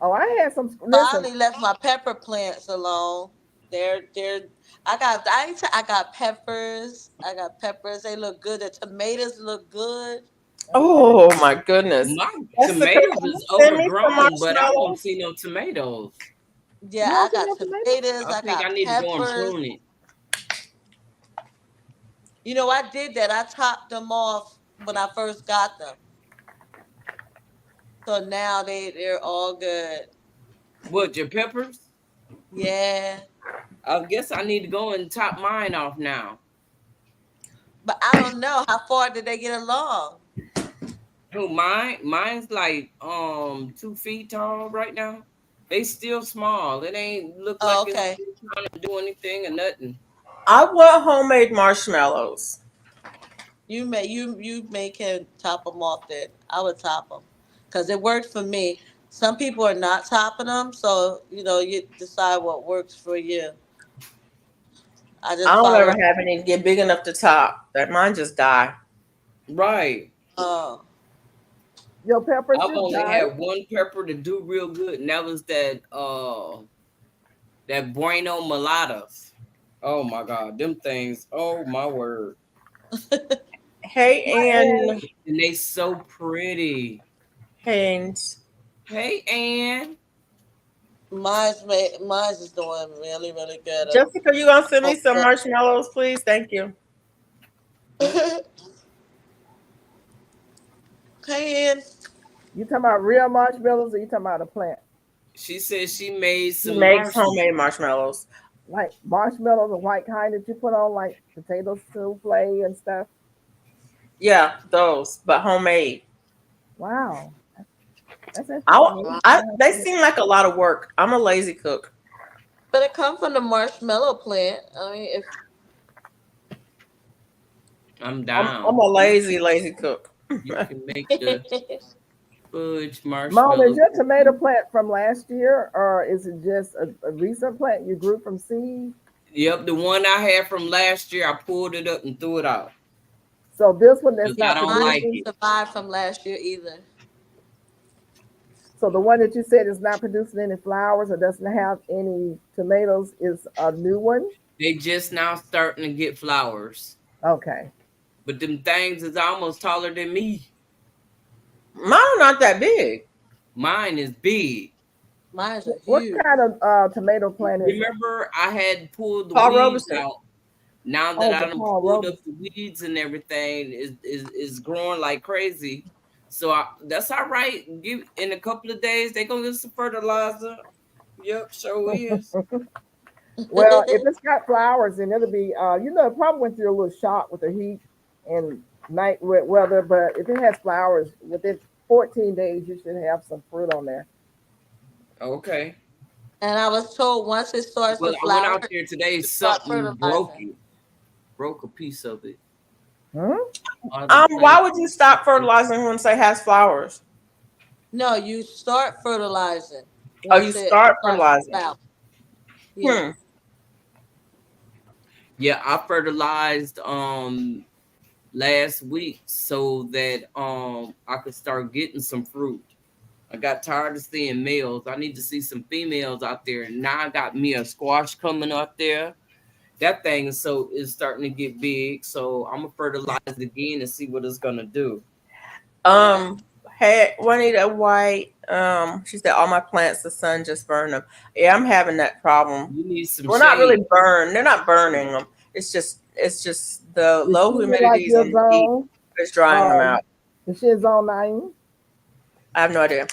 Oh, I had some. I Listen, only left my pepper plants alone. They're. I got peppers. I got peppers. They look good. The tomatoes look good. Oh my goodness. My Jessica, tomatoes can you is send me some overgrown, but I don't marshmallows? see no tomatoes. Yeah, you I don't see got no tomato? tomatoes. I I think I got need to go and peppers. prune it. You know, I did that. I topped them off when I first got them. So now they're all good. What, your peppers? Yeah. I guess I need to go and top mine off now. But I don't know. How far did they get along? Who, mine? Mine's like 2 feet tall right now. They still small. It ain't look Oh, like it's okay. trying to do anything or nothing. I want homemade marshmallows. You can top them off then. I would top them because it worked for me. Some people are not topping them, so you decide what works for you. I I just don't ever follow. have any get big enough to top. That mine just die. Right. Oh, Your peppers I've just only died. had one pepper to do real good, and that was that Bueno Mulattas. Oh my God, them things. Oh my word. Hey, Ann And they so pretty. Haynes. Hey, Ann. mine's is doing really really good. Jessica, you gonna send me some marshmallows, please? Thank you. Hey, Ann. You talking about real marshmallows, or you talking about a plant? She said she made She some makes marshmallows. homemade marshmallows. Like marshmallows, the white kind that you put on like potato souffle and stuff. Yeah, those, but homemade. Wow, that's interesting. They seem like a lot of work. I'm a lazy cook. But it comes from the marshmallow plant. I mean, if I'm I'm down. a lazy cook. You can make the fudge Mom, is marshmallow. your tomato plant from last year, or is it just a recent plant you grew from seed? Yep, the one I had from last year, I pulled it up and threw it out. So this one that's Because I not don't mine like producing. it. didn't survive from last year either. So the one that you said is not producing any flowers or doesn't have any tomatoes is a new one. They just now starting to get flowers. Okay. But them things is almost taller than me. Mine are not that big. Mine is big. Mine's are What huge. kind of tomato plant is it? Remember, I had pulled the Paul weeds Robeson. out. Now Oh, that the I done Paul pulled Robeson. up the weeds and everything, is growing like crazy. So that's all right. Give in a couple of days, they gonna get some fertilizer. Yep, sure is. Well, if it's got flowers, then it'll be. It probably went through a little shock with the heat and night wet weather. But if it has flowers, within 14 days, you should have some fruit on there. Okay. And I was told once it starts Well, to I went flower, out there today. start Something broke fertilizing. it. Broke a piece of it. Hmm? Why would you stop fertilizing once they has flowers? No, you start fertilizing. Oh, you once it start starts to fertilizing. flower. Yeah. Yeah, I fertilized last week so that I could start getting some fruit. I got tired of seeing males. I need to see some females out there. And now I got me a squash coming out there. That thing is starting to get big. So I'm gonna fertilize it again and see what it's gonna do. Hey, Juanita White. She said all my plants, the sun just burned them. Yeah, I'm having that problem. You need some Well, shade. not really burn. They're not burning them. It's just the low Is it like humidities your and the heat zone? is drying them out. The shit zone 9. I have no idea.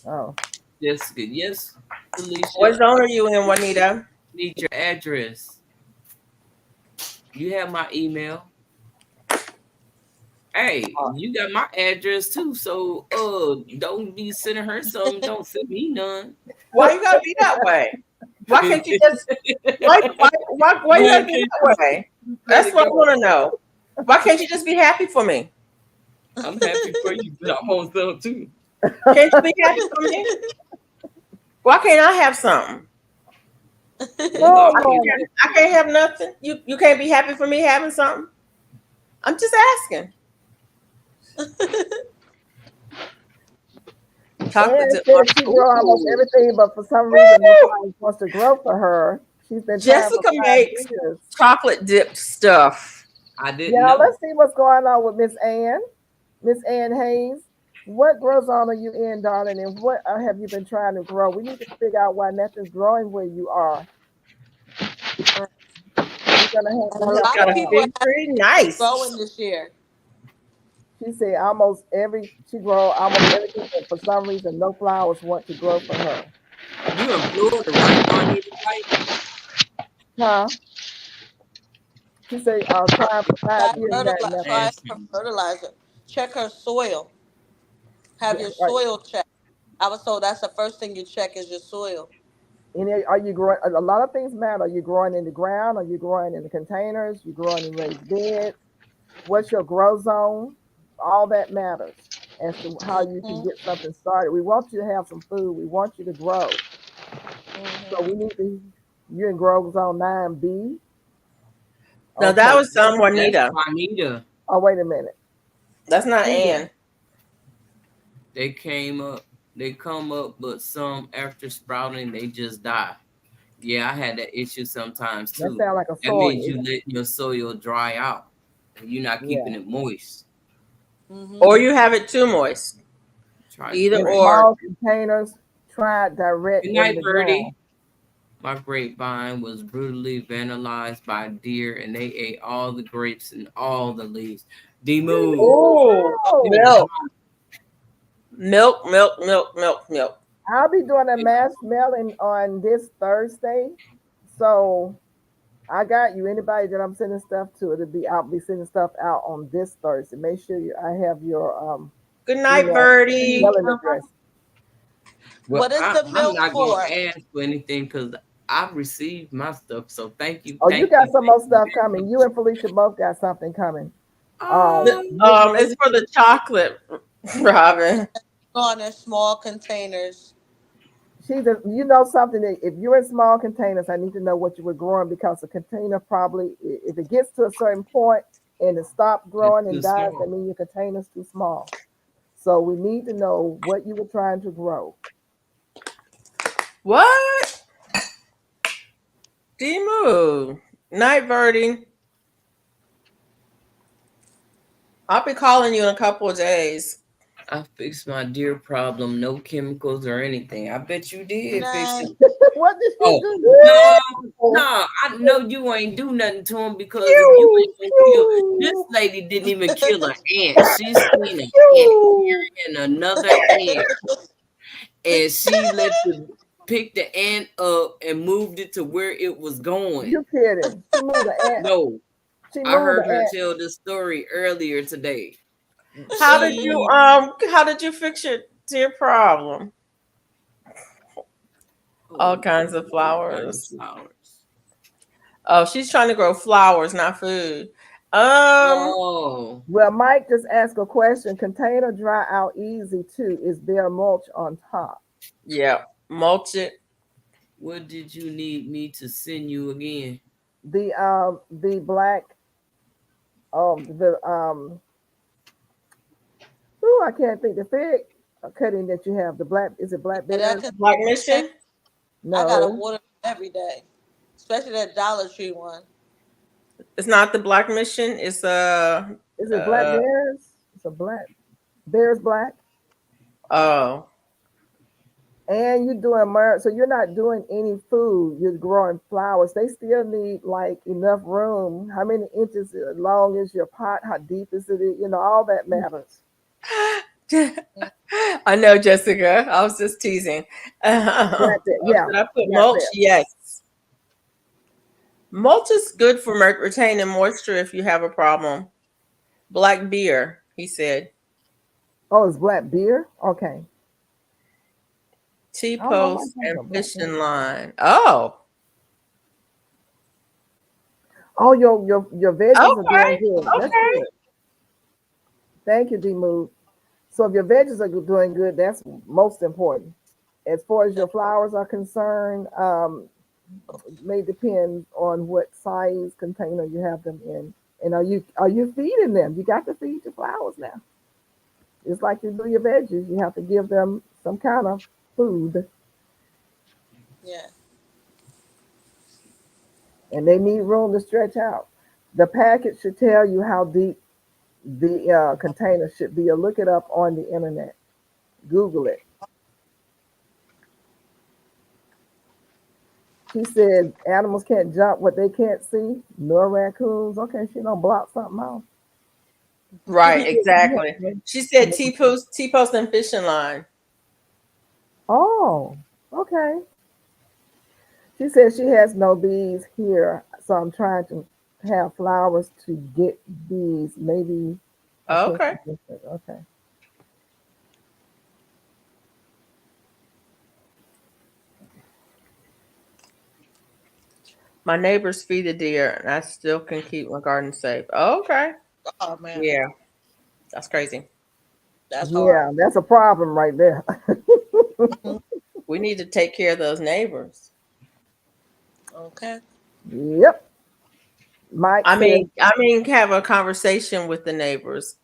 Oh, Jessica, yes, Felicia. What zone are you in, Juanita? Need your address. You have my email. Hey, you got my address too. So don't be sending her something. Don't send me none. Why you gotta be that way? Why can't you just why you gotta be that way? That's what I want to know. Why can't you just be happy for me? I'm happy for you, but I'm on some too. Can't you be happy for me? Why can't I have something? Oh, I mean, Lord. I can't have nothing. You can't be happy for me having something. I'm just asking. Chocolate And dip. said she grow almost everything, but for some reason nobody wants to grow for her. She's been trying for Jessica 5 makes years. chocolate dipped stuff. I didn't Y'all, know. let's see what's going on with Miss Ann. Miss Ann Hayes. What grow zone are you in, darling? And what have you been trying to grow? We need to figure out why nothing's growing where you are. We're gonna have And to a help lot Got of a her people out. fig tree. Nice. growing this year. She said she grow almost everything, but for some reason no flowers want to grow for her. You in Florida, right? Juanita, right? Huh? She said, trying for 5 years now, Try nothing. her fertilizer. Check her soil. Have your Right. soil checked. I was told that's the first thing you check is your soil. And are you growing? A lot of things matter. Are you growing in the ground? Are you growing in the containers? You growing in raised beds? What's your grow zone? All that matters as to how you can Mhm, get something started. We want you to have some food. We want you to grow. So mhm. we need to. You're in grow zone 9B. No, that Okay. was That's Juanita. Juanita. Oh, wait a minute. That's not Who's Ann. They came up. They come up, but some after sprouting, they just die. Yeah, I had that issue sometimes That too. sound like a That soil. means you let your soil dry out and you're not Yeah. keeping it moist. Or you have it too moist. Try Either In spray. or. small containers, try it direct Good in night, the Birdie. ground. My grapevine was brutally vandalized by deer, and they ate all the grapes and all the leaves. D-Move. Oh, No. milk. I'll be doing a mass mailing on this Thursday. So I got you. Anybody that I'm sending stuff to, I'll be sending stuff out on this Thursday. Make sure I have your Good night, email Birdie. mailing address. Well, What is the I'm milk not for? gonna ask for anything because I've received my stuff. So thank you. Oh, you Thank got you. some more stuff coming. You and Felicia both got something coming. It's for the chocolate, Robin. On in small containers. You know something that if you're in small containers, I need to know what you were growing because the container probably, if it gets to a certain point and it stops growing and too dies, small. that means your container's too small. So we need to know what you were trying to grow. What? D-Move. Night, Birdie. I'll be calling you in a couple of days. I fixed my deer problem. No chemicals or anything. I bet you did fix Nah. it. What did you Oh do? no! I know you ain't do nothing to him because if you ain't gonna kill, this lady didn't even kill an ant. She seen an ant carrying another ant, and she picked the ant up and moved it to where it was going. You kidding? She moved the ant. No, She I moved heard the her ant. tell the story earlier today. How did you fix your deer problem? All kinds of flowers. Oh, she's trying to grow flowers, not food. Oh, Well, Mike just asked a question. Container dry out easy too. Is there mulch on top? Yeah, mulch it. what did you need me to send you again? The black I can't think the fig cutting that you have. The black, is it blackberry? Black Mission? No. I gotta water every day, especially that Dollar Tree one. It's not the Black Mission. It's Is it black bears? It's a black bears black. Oh. And you're doing so you're not doing any food. You're growing flowers. They still need like enough room. How many inches long is your pot? How deep is it? You know, all that matters. I know, Jessica. I was just teasing. Yeah. Should I put mulch? Yes. Mulch is good for retaining moisture if you have a problem. Black beer, he said. Oh, it's black beer? Okay. T-post and fishing line. Oh. Oh, your veggies are doing Okay. good. That's Okay. good. Thank you, D Move. So if your veggies are doing good, that's most important. As far as your flowers are concerned, may depend on what size container you have them in, and are you feeding them? You got to feed your flowers now. It's like you do your veggies. You have to give them some kind of food, Yeah. and they need room to stretch out. The packet should tell you how deep the container should be. Or look it up on the internet. Google it. She said animals can't jump what they can't see, nor raccoons. Okay, she don't block something out. Right, exactly. She said T-post and fishing line. Oh, okay. She says she has no bees here, so I'm trying to have flowers to get bees. Maybe a Okay. question different. Okay. My neighbors feed the deer, and I still can keep my garden safe. Okay. Oh man, Yeah, that's crazy. that's hard. Yeah, that's a problem right there. Mhm. We need to take care of those neighbors. Okay. Yep. Mike says, Have a conversation with the neighbors.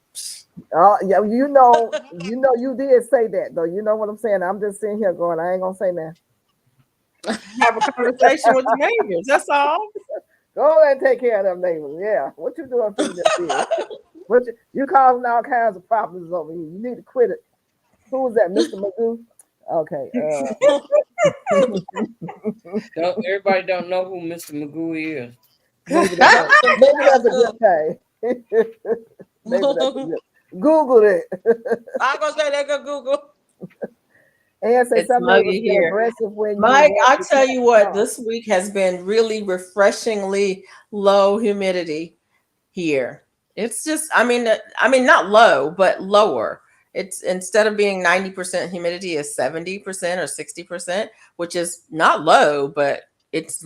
"Oh, yeah, you did say that though. You know what I'm saying? I'm just sitting here going, I ain't gonna say that. Have a conversation with the neighbors. That's all. Go and take care of them neighbors. Yeah. What you doing feeding them kids? You causing all kinds of problems over here. You need to quit it. Who was that, Mr. Magoo? Okay. Everybody don't know who Mr. Magoo is. Maybe that's a good thing. Maybe that's a good. Google it. I'm gonna say that good Google. And say It's some neighbors muggy get here. aggressive when Mike, you I want tell to you what, talk. this week has been really refreshingly low humidity here. It's just, not low, but lower. It's instead of being 90% humidity is 70% or 60%, which is not low, but it's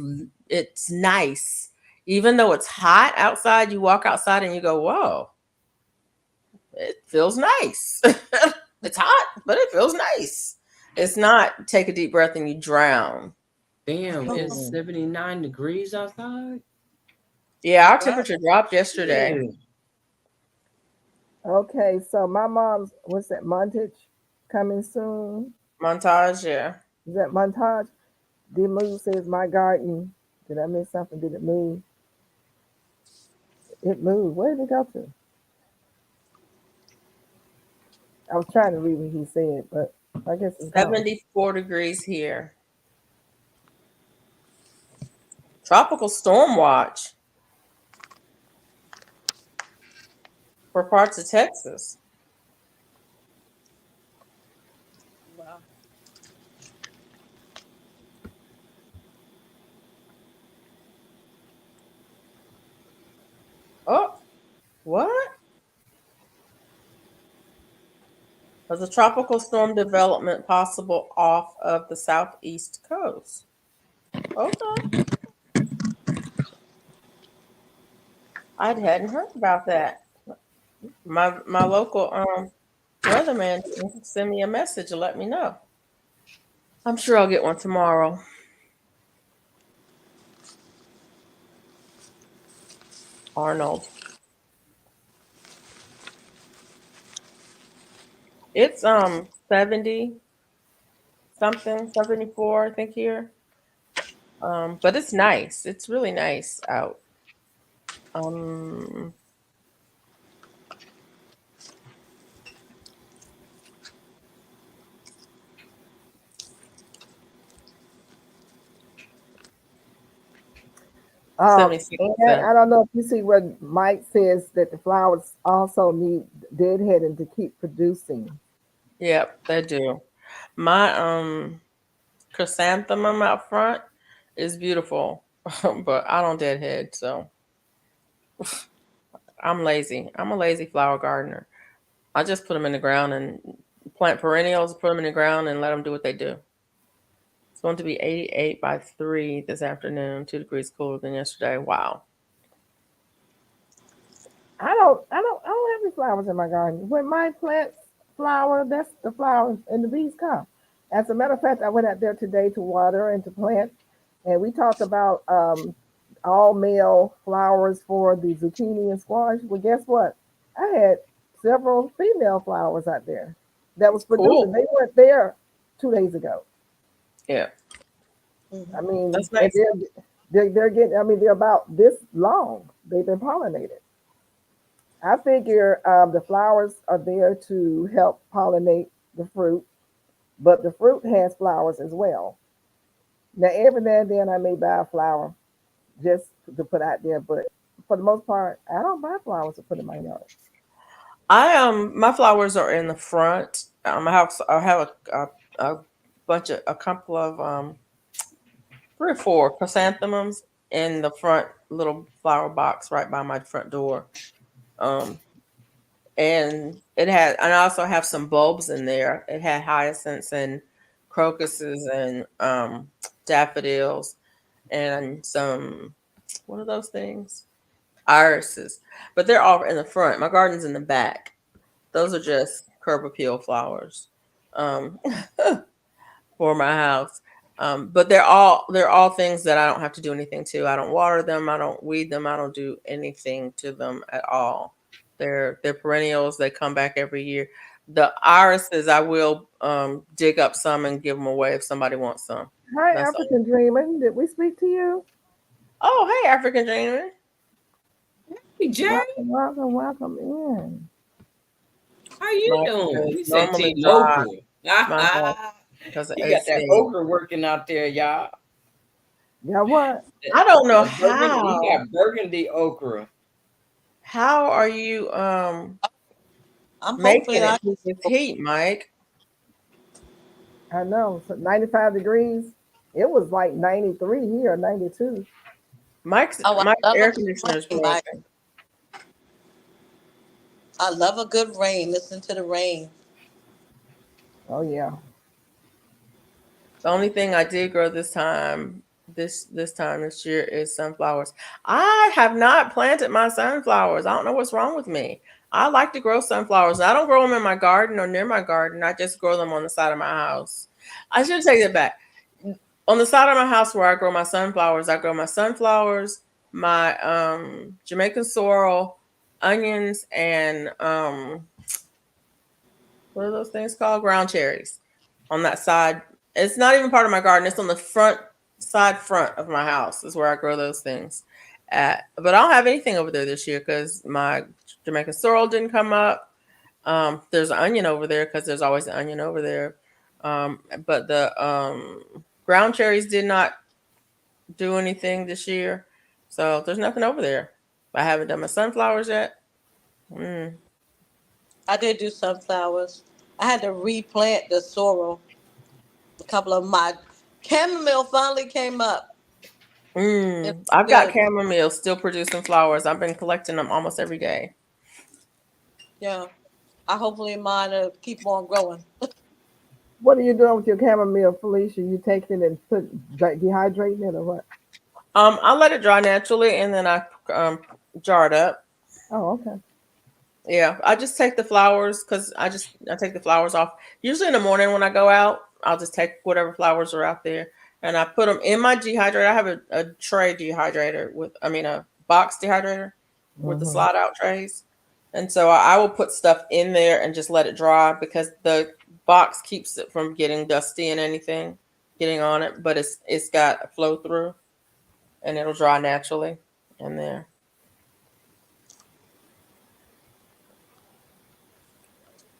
nice. Even though it's hot outside, you walk outside and you go, whoa, it feels nice. It's hot, but it feels nice. It's not take a deep breath and you drown. Damn, it's 79 degrees outside. Yeah, our temperature dropped yesterday. Yeah. Okay, so my mom's what's that montage coming soon? Montage, yeah. Is that montage? The move says my garden. Did I miss something? Did it move? It moved. Where did it go to? I was trying to read what he said, but I guess it's gone. 74 degrees here. Tropical storm watch for parts of Texas. Wow. Oh, what? There's a tropical storm development possible off of the southeast coast. Okay. I hadn't heard about that. My local weatherman send me a message and let me know. I'm sure I'll get one tomorrow. Arnold. It's 70 something, 74, I think here. But it's nice. It's really nice out. Um And 76%. I don't know if you see what Mike says that the flowers also need deadheading to keep producing. Yep, they do. My chrysanthemum out front is beautiful, but I don't deadhead, so I'm lazy. I'm a lazy flower gardener. I just put them in the ground and plant perennials, put them in the ground and let them do what they do. It's going to be 88 by 3 this afternoon, 2 degrees cooler than yesterday. Wow. I don't have any flowers in my garden. When my plants flower, that's the flowers and the bees come. As a matter of fact, I went out there today to water and to plant, and we talked about all male flowers for the zucchini and squash. Well, guess what? I had several female flowers out there that was producing. Cool. They weren't there 2 days ago. Yeah, I mean, that's and nice. they're getting. I mean, they're about this long. They've been pollinated. I figure the flowers are there to help pollinate the fruit, but the fruit has flowers as well. Now, every now and then I may buy a flower just to put out there, but for the most part, I don't buy flowers to put in my yard. My flowers are in the front. I have a bunch of a couple of 3 or 4 chrysanthemums in the front little flower box right by my front door. Um, and I also have some bulbs in there. It had hyacinths and crocuses and daffodils and some, what are those things? Irises. But they're all in the front. My garden's in the back. Those are just curb appeal flowers um, for my house. But they're all things that I don't have to do anything to. I don't water them. I don't weed them. I don't do anything to them at all. They're perennials. They come back every year. The irises, I will dig up some and give them away if somebody wants some. Hi, That's all. African Dreamer. Did we speak to you? Oh, hey, African Dreamer. Hey, Jay, Welcome, welcome, welcome in. how you My doing? is He said normally Team dry. Okra. My house because of He got that AC. okra working out there, y'all. Yeah, what? I don't know He how. got burgundy okra. How are you I'm making hoping it I through this heat, Mike? I know. So 95 degrees. It was like 93 here, 92. Mike's oh I Mike's love a air good conditioner is rain, Mike. broken. I love a good rain. Listen to the rain. Oh, yeah. The only thing I did grow this year is sunflowers. I have not planted my sunflowers. I don't know what's wrong with me. I like to grow sunflowers. I don't grow them in my garden or near my garden. I just grow them on the side of my house. I should take that back. On the side of my house where I grow my sunflowers, my Jamaican sorrel, onions, and what are those things called? Ground cherries on that side. It's not even part of my garden. It's on the front of my house is where I grow those things at. But I don't have anything over there this year because my Jamaican sorrel didn't come up. There's an onion over there because there's always an onion over there. But the ground cherries did not do anything this year. So there's nothing over there. I haven't done my sunflowers yet. Mm. I did do sunflowers. I had to replant the sorrel. A couple of my chamomile finally came up. It was I've got good. chamomile still producing flowers. I've been collecting them almost every day. Yeah. I hopefully mine will keep on growing. What are you doing with your chamomile, Felicia? You taking it and dehydrating it or what? I let it dry naturally and then I jar it up. Oh, okay. Yeah, I just take the flowers because I take the flowers off. Usually in the morning when I go out, I'll just take whatever flowers are out there and I put them in my dehydrator. I have a tray dehydrator a box dehydrator with the Hmm. slide out trays. And so I will put stuff in there and just let it dry because the box keeps it from getting dusty and anything getting on it, but it's got a flow through and it'll dry naturally in there.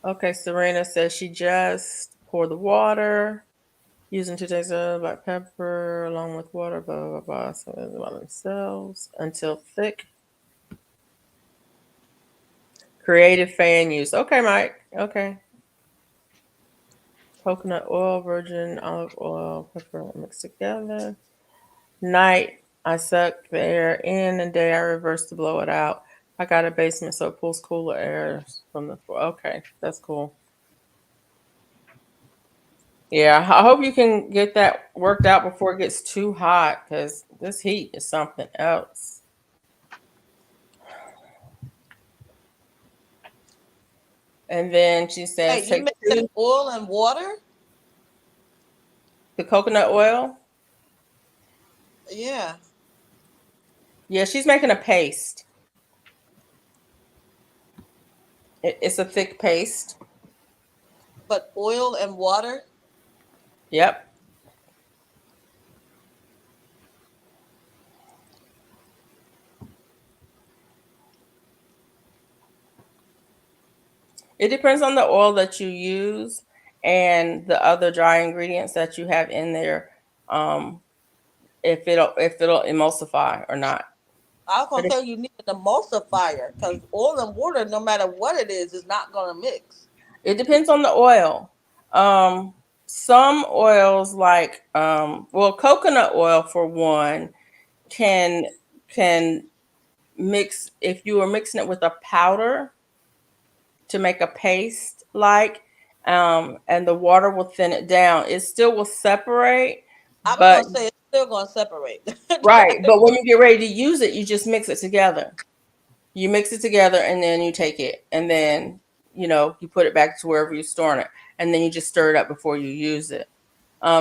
Okay, Serena says she just poured the water using 2 days of black pepper along with water, blah, blah, blah, blah. So by themselves until thick. Creative fan use. Okay, Mike. Okay. Coconut oil, virgin olive oil, pepper mixed together. Night, I suck the air in, and day I reverse to blow it out. I got a basement, so it pulls cooler air from the floor. Okay, that's cool. Yeah, I hope you can get that worked out before it gets too hot because this heat is something else. And then she says, Hey, you take mix that oil and water? the coconut oil. Yeah. Yeah, she's making a paste. It's a thick paste. But oil and water? Yep. It depends on the oil that you use and the other dry ingredients that you have in there. If it'll emulsify or not. I was gonna say you need an emulsifier because oil and water, no matter what it is not gonna mix. It depends on the oil. Some oils like coconut oil for one can mix if you are mixing it with a powder to make a paste and the water will thin it down. It still will separate. I was But gonna say it's still gonna separate. right, but when you get ready to use it, you just mix it together. You mix it together and then you take it and then you put it back to wherever you're storing it, and then you just stir it up before you use it.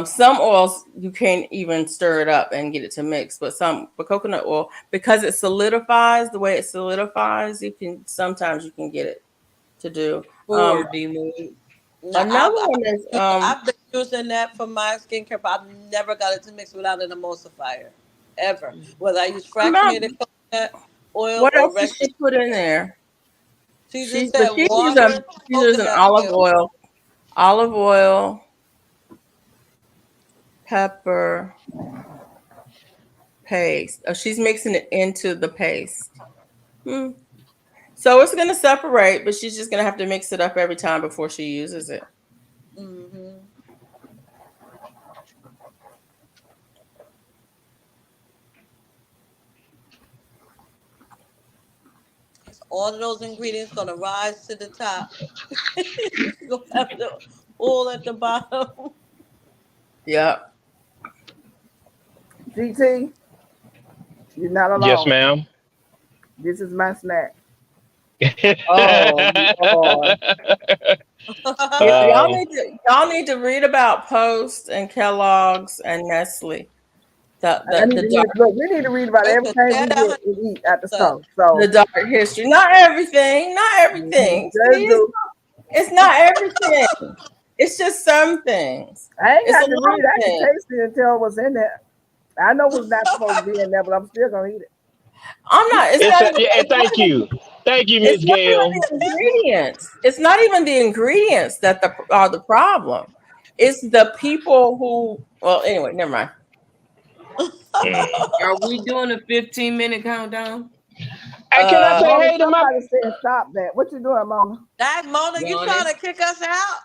Some oils you can't even stir it up and get it to mix, but coconut oil, because it solidifies the way it solidifies, sometimes you can get it to do. Or D-Moon. Another one is I've been using that for my skincare, but I've never got it to mix without an emulsifier, ever. Whether I use fractionated coconut oil what or else did regular. she put in there? She She's just said water, using olive oil, pepper, paste. Oh, she's mixing it into the paste. So it's going to separate, but she's just going to have to mix it up every time before she uses it. Mm-hmm. All of those ingredients gonna rise to the top. You're gonna have the oil at the bottom. Yep. GT, you're not alone. Yes, ma'am. This is my snack. Oh, Lord. Y'all need to read about Post and Kellogg's and Nestle. We need to read about everything we get and eat at the store. So the dark history. Not everything. It's not everything. It's just some things. I ain't got to read. I can taste it and tell what's in there. I know what's not supposed to be in there, but I'm still gonna eat it. I'm not. Thank you, Miss Gail. It's not even the ingredients that are the problem. It's the people who. Well, anyway, never mind. Are we doing a 15-minute countdown? Hey, can I say hey to my? Somebody said stop that. What you doing, Mona? That Mona, you trying to kick us out?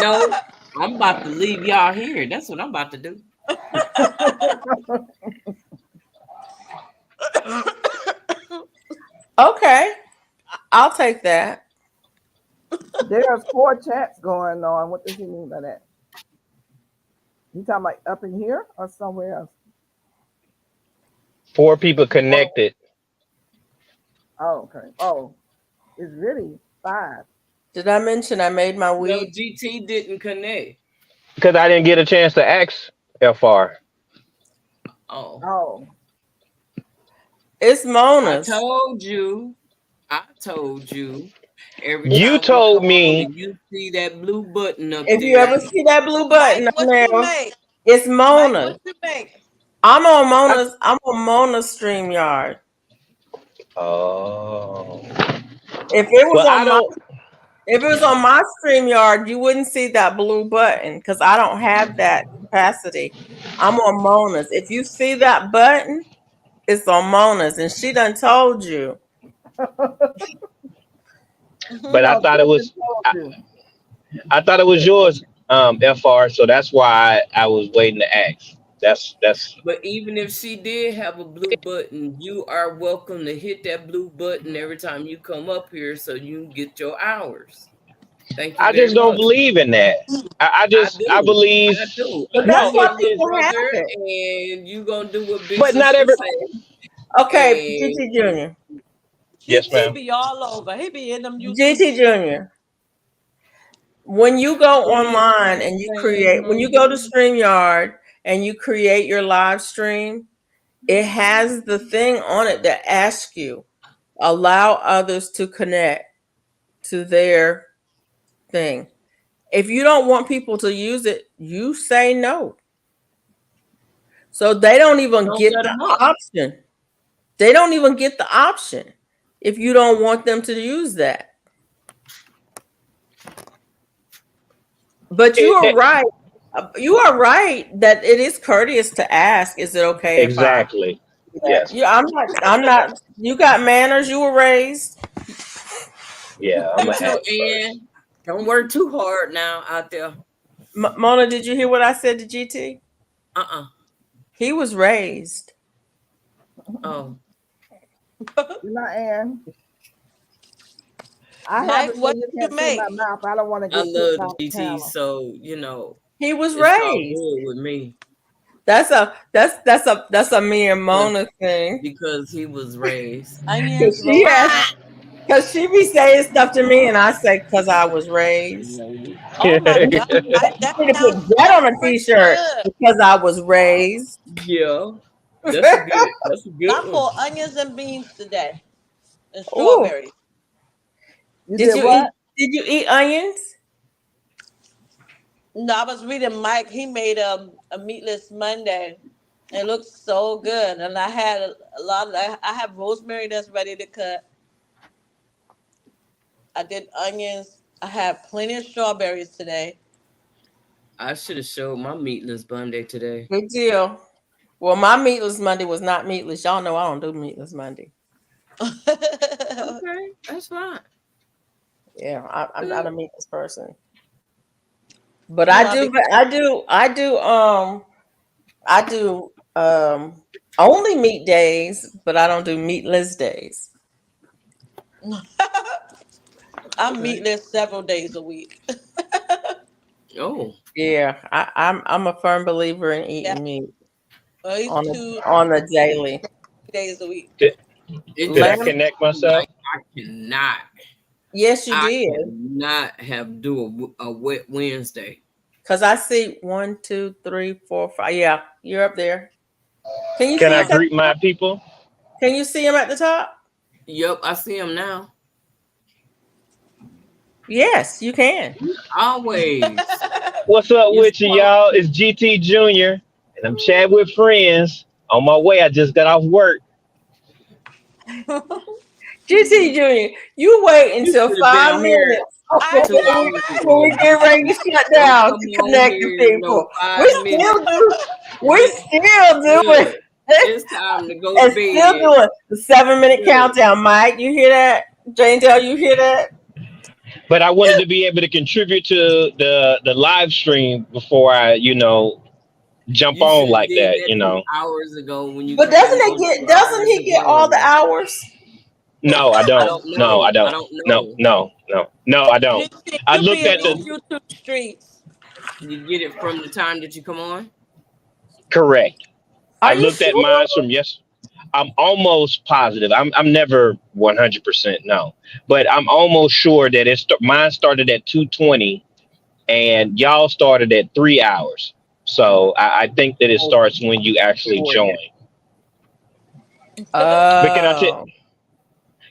No, I'm about to leave y'all here. That's what I'm about to do. Okay, I'll take that. There's 4 chats going on. What does he mean by that? You talking about up in here or somewhere else? 4 people connected. Oh, okay. Oh, it's really 5. Did I mention I made my No, weed? GT didn't connect. Because I didn't get a chance to ask FR. Oh. It's Mona's. I told you. Every You time told me. you see that blue button up If there. you ever see that blue button Mike, up what you there, make? it's Mona's. Mike, what you make? I'm on Mona's StreamYard. Oh. If it was on my StreamYard, you wouldn't see that blue button because I don't have that capacity. I'm on Mona's. If you see that button, it's on Mona's, and she done told you. But I thought it was. I thought it was yours, FR. So that's why I was waiting to ask. That's. But even if she did have a blue button, you are welcome to hit that blue button every time you come up here, so you can get your hours. Thank you. I just don't believe in that. I believe. I do. But that's why people have it. And you gonna do what big But not every. Okay, GT Junior. Yes, ma'am. be all over. He be in them YouTube. GT Junior. When you go online and you create, when you go to StreamYard and you create your live stream, it has the thing on it that asks you, allow others to connect to their thing. If you don't want people to use it, you say no. So they don't even get the option. They don't even get the option if you don't want them to use that. But you are right. You are right that it is courteous to ask, is it okay? Exactly. Yes. Yeah, I'm not. You got manners. You were raised. Yeah, I'm a happy And don't work too hard now out there. Mona, did you hear what I said to GT? He was raised. Oh. Not Ann. I Mike, have it so what you did can't you see make? my mouth. I don't want to I get love kicked off the the panel. GT, so you know He was it's all raised. good with me That's a me and Mona thing. because he was raised. Onions, She has, because she be saying stuff to me, and I say, because I was raised. Oh my God, Mike, that You need to put sounds that on a pretty t-shirt good. because I was raised. Yeah, that's a good. That's a good I one. pulled onions and beans today, and Ooh. strawberries. Did you eat onions? No, I was reading Mike. He made a meatless Monday. It looks so good, and I had a lot of. I have rosemary that's ready to cut. I did onions. I had plenty of strawberries today. I should have showed my meatless Monday today. Good deal. Well, my meatless Monday was not meatless. Y'all know I don't do meatless Monday. Okay, that's fine. Yeah, I'm not a meatless person. But I do only meat days, but I don't do meatless days. I'm meatless several days a week. Oh, Yeah, I'm a firm believer in eating meat At least on the daily. 2 days a week. Did I connect myself? I cannot. Yes, you did. Not have do a wet Wednesday. Cause I see 1, 2, 3, 4, 5. Yeah, you're up there. Can I greet my people? Can you see him at the top? Yep, I see him now. Yes, you can. Always. What's up with you, y'all? It's GT Junior, and I'm chatting with friends. On my way, I just got off work. GT Junior, you wait until 5 minutes before we get ready to shut down to connect the people. We still do it. It's time to go to and bed. Still doing the 7-minute countdown, Mike. You hear that? Jane-Del, you hear that? But I wanted to be able to contribute to the live stream before I, jump on like that, Hours ago when you. But doesn't he get all the hours? No, I don't. No, I don't. No, I don't. I looked at the YouTube streets. You get it from the time that you come on? Correct. I looked at sure? mine from yes. I'm almost positive. I'm never 100% no, but I'm almost sure that mine started at 2:20, and y'all started at 3 hours. So I think that it starts when you actually join. But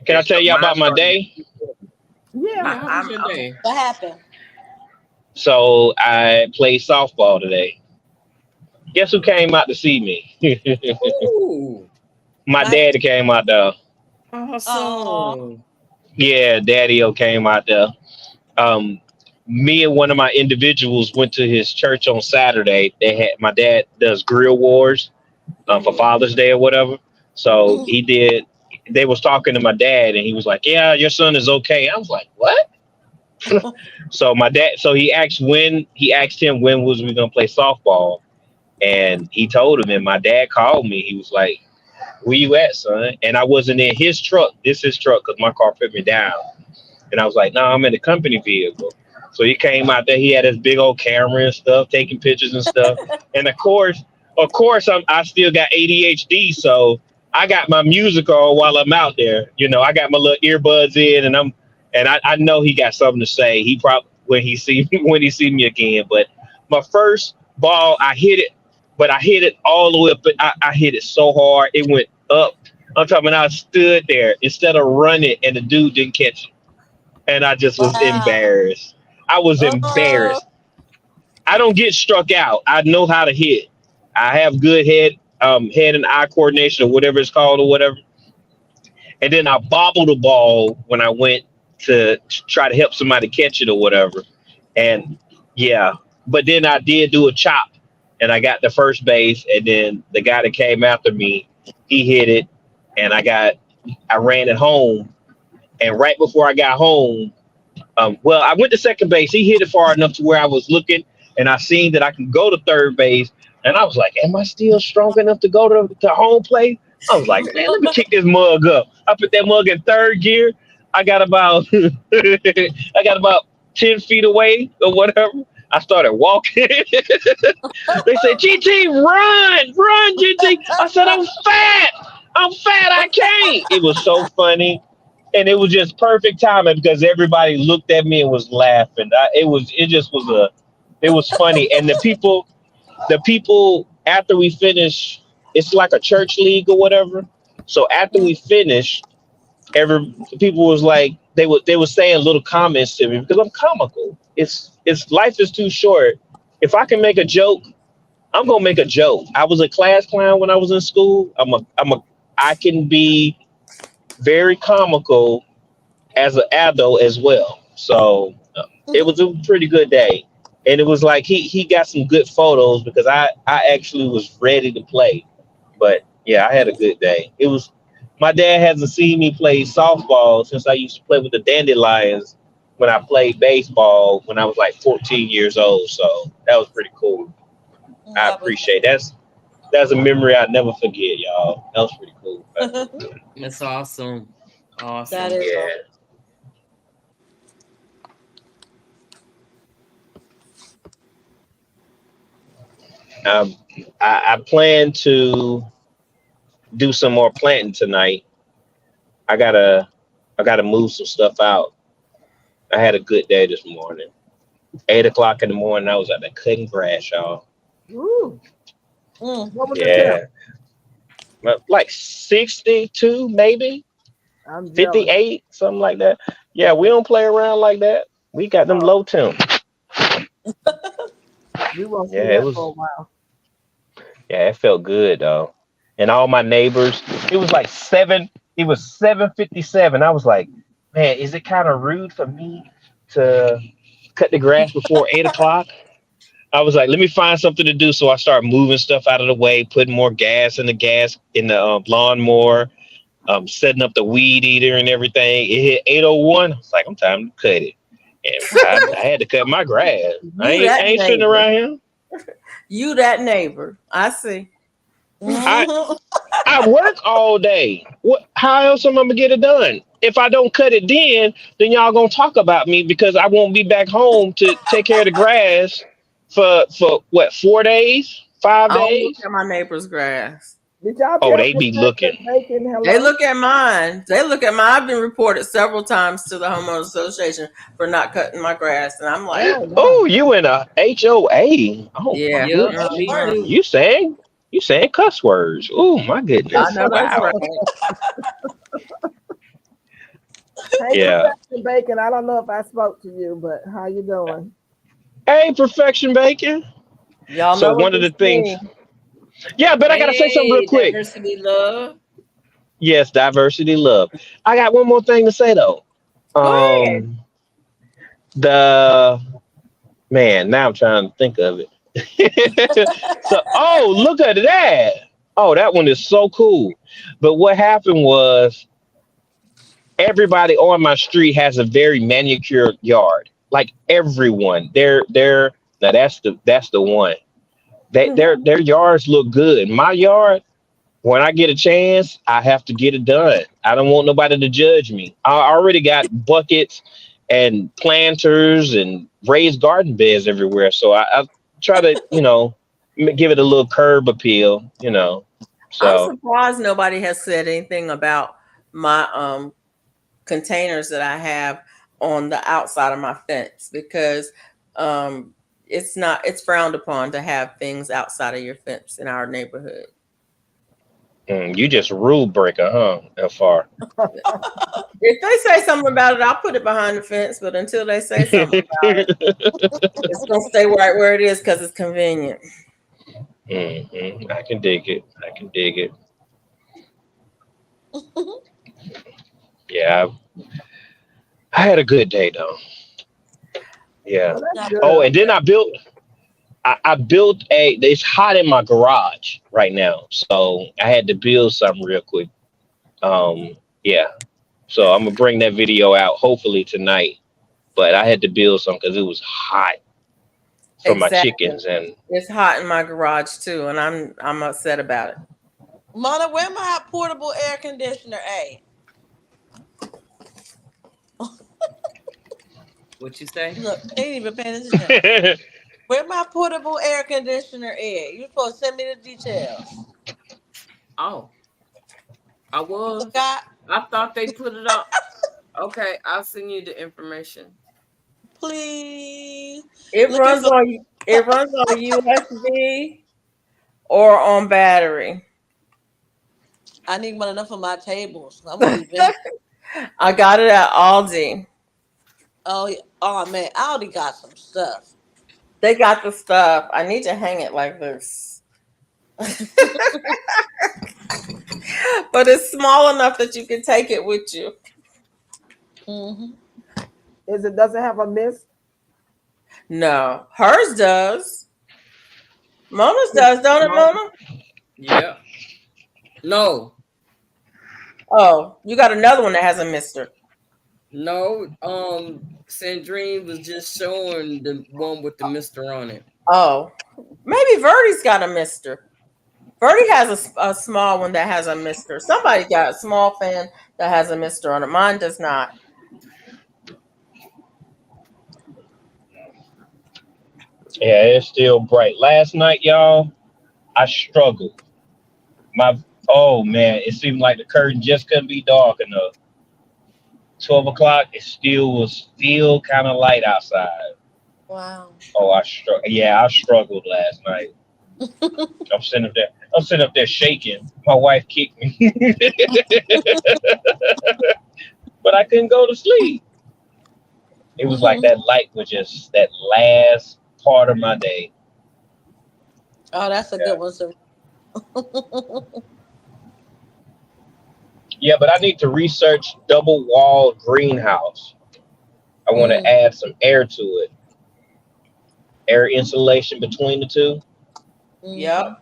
can I tell you about my day? Yeah. What happened? So I played softball today. Guess who came out to see me? Ooh. My daddy came out there. Awesome. Yeah, Daddy-O came out there. Me and one of my individuals went to his church on Saturday. My dad does grill wars for Father's Day or whatever. So he did. They was talking to my dad, and he was like, "Yeah, your son is okay." I was like, "What?" So he asked him when was we gonna play softball, and he told him. And my dad called me. He was like, "Where you at, son?" And I wasn't in his truck. This is his truck because my car put me down. And I was like, "No, I'm in the company vehicle." So he came out there. He had his big old camera and stuff, taking pictures and stuff. And of course, I still got ADHD, so I got my music on while I'm out there. You know, I got my little earbuds in, and I know he got something to say. He probably when he see me again. But my first ball, I hit it, but I hit it all the way up. But I hit it so hard it went up. I'm talking. I stood there instead of running, and the dude didn't catch it, and I just was Wow. embarrassed. I was Oh, embarrassed. I don't get struck out. I know how to hit. I have good head and eye coordination or whatever it's called or whatever. And then I bobbled the ball when I went to try to help somebody catch it or whatever. And yeah, but then I did do a chop and I got the first base. And then the guy that came after me, he hit it and I ran it home. And right before I got home, well, I went to second base. He hit it far enough to where I was looking and I seen that I could go to third base. And I was like, am I still strong enough to go to home plate? I was like, man, let me kick this mug up. I put that mug in third gear. I got about I got about 10 feet away or whatever. I started walking. They said, GT, run, GT. I said, I'm fat, I can't. It was so funny. And it was just perfect timing because everybody looked at me and was laughing. It was funny. And the people after we finish, it's like a church league or whatever. So after we finished, every people was like they were saying little comments to me because I'm comical. It's life is too short. If I can make a joke, I'm gonna make a joke. I was a class clown when I was in school. I can be very comical as an adult as well. So it was a pretty good day. And it was like he got some good photos because I actually was ready to play. But yeah, I had a good day. It was my dad hasn't seen me play softball since I used to play with the Dandelions when I played baseball when I was like 14 years old. So that was pretty cool. I that was appreciate it. That's a memory I never forget, y'all. That was pretty cool. That's awesome. that Awesome. is Yeah. awesome. I plan to do some more planting tonight. I gotta move some stuff out. I had a good day this morning. 8 o'clock in the morning, I was out there cutting grass, y'all. Ooh, Mm. what was the Yeah, temp? like 62, maybe I'm jealous. 58, something like that. Yeah, we don't play around like that. We got them Oh, low temps. we won't see Yeah, that for a while. it felt good though. And all my neighbors, it was like 7:57. I was like, man, is it kind of rude for me to cut the grass before 8 o'clock? I was like, let me find something to do. So I started moving stuff out of the way, putting more gas in the lawnmower, setting up the weed eater and everything. It hit 8:01. I was like, I'm time to cut it. And I had to cut my grass. I You that ain't sitting neighbor. around here. You that neighbor. I see. I Mhm. I work all day. How else am I gonna get it done? If I don't cut it then y'all gonna talk about me because I won't be back home to take care of the grass for what 4 days, five I don't look days. at my neighbor's grass. Did y'all Oh, tell they be Professor looking. Bacon They hello? look at mine. I've been reported several times to the homeowners association for not cutting my grass, and I'm like, Oh wow. Oh, you in a HOA? Oh my yeah, Yep, goodness. That's me funny. too. You saying cuss words? Oh my I goodness. know that's Wow. right. Hey, Yeah. Professor Bacon. I don't know if I spoke to you, but how you doing? Hey, Perfection Bacon. Y'all So know what one of the this things. means. Yeah, but I gotta say something real Hey, quick. diversity love. Yes, diversity, love. I got one more thing to say though. Go ahead. Um, the man. Now I'm trying to think of it. So, oh, look at that. Oh, that one is so cool. But what happened was everybody on my street has a very manicured yard. Like everyone, they're now that's the one. Their yards look good. My yard, when I get a chance, I have to get it done. I don't want nobody to judge me. I already got buckets and planters and raised garden beds everywhere. So I try to, give it a little curb appeal. So surprised nobody has said anything about my containers that I have on the outside of my fence because it's frowned upon to have things outside of your fence in our neighborhood. you just rule breaker, huh? That far. If they say something about it, I'll put it behind the fence. But until they say something about it, it's gonna stay right where it is because it's convenient. I can dig it. I can dig it. Yeah, I had a good day though. Yeah. Well, that's good. Oh, and then I built it's hot in my garage right now. So I had to build something real quick. Yeah. So I'm gonna bring that video out hopefully tonight. But I had to build some because it was hot for my chickens and It's hot in my garage too, and I'm upset about it. Mona, where my portable air conditioner at? What you say? Look, they ain't even paying attention. Where my portable air conditioner at? You supposed to send me the details. Oh, I was. Forgot. I thought they put it up. Okay, I'll send you the information. Please. It Looking runs for- on USB or on battery. I need one enough for my tables. I'm gonna be busy. I got it at Aldi. Oh, yeah. Oh man, I already got some stuff. They got the stuff. I need to hang it like this. But it's small enough that you can take it with you. Mm-hmm. Does it have a mist? No, hers does. Mona's does, don't it, Mona? Yeah. No, Oh, you got another one that has a mister. no. Sandrine was just showing the one with the mister on it. Oh, maybe Verdi's got a mister. Verdi has a small one that has a mister. Somebody got a small fan that has a mister on it. Mine does not. yeah, it's still bright. Last night, y'all, I struggled. Oh man, it seemed like the curtain just couldn't be dark enough. 12 o'clock, it was still kind of light outside. Wow. Oh, I struggled last night. I'm sitting up there shaking. My wife kicked me. But I couldn't go to sleep. It was like that light was just that last part of my day. Oh, that's a good one. So. Yeah, but I need to research double wall greenhouse. I want to add some air to it. Air insulation between the two. Yep.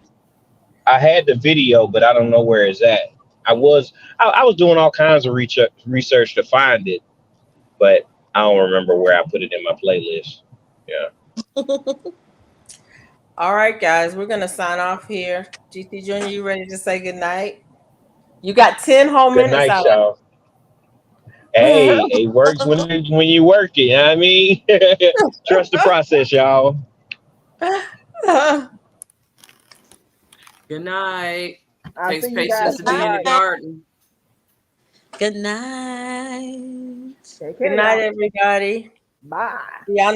I had the video, but I don't know where it's at. I was doing all kinds of research to find it, but I don't remember where I put it in my playlist. Yeah. All right, guys, we're gonna sign off here. GT Junior, you ready to say good night? You got 10 whole Good minutes night, out. y'all. Hey, it works when you work it. You know what I mean? Trust the process, y'all. Good night. I'll Takes see you patience guys to be in the tonight. garden. Good night. Take care, Good night, y'all. everybody. Bye. See y'all next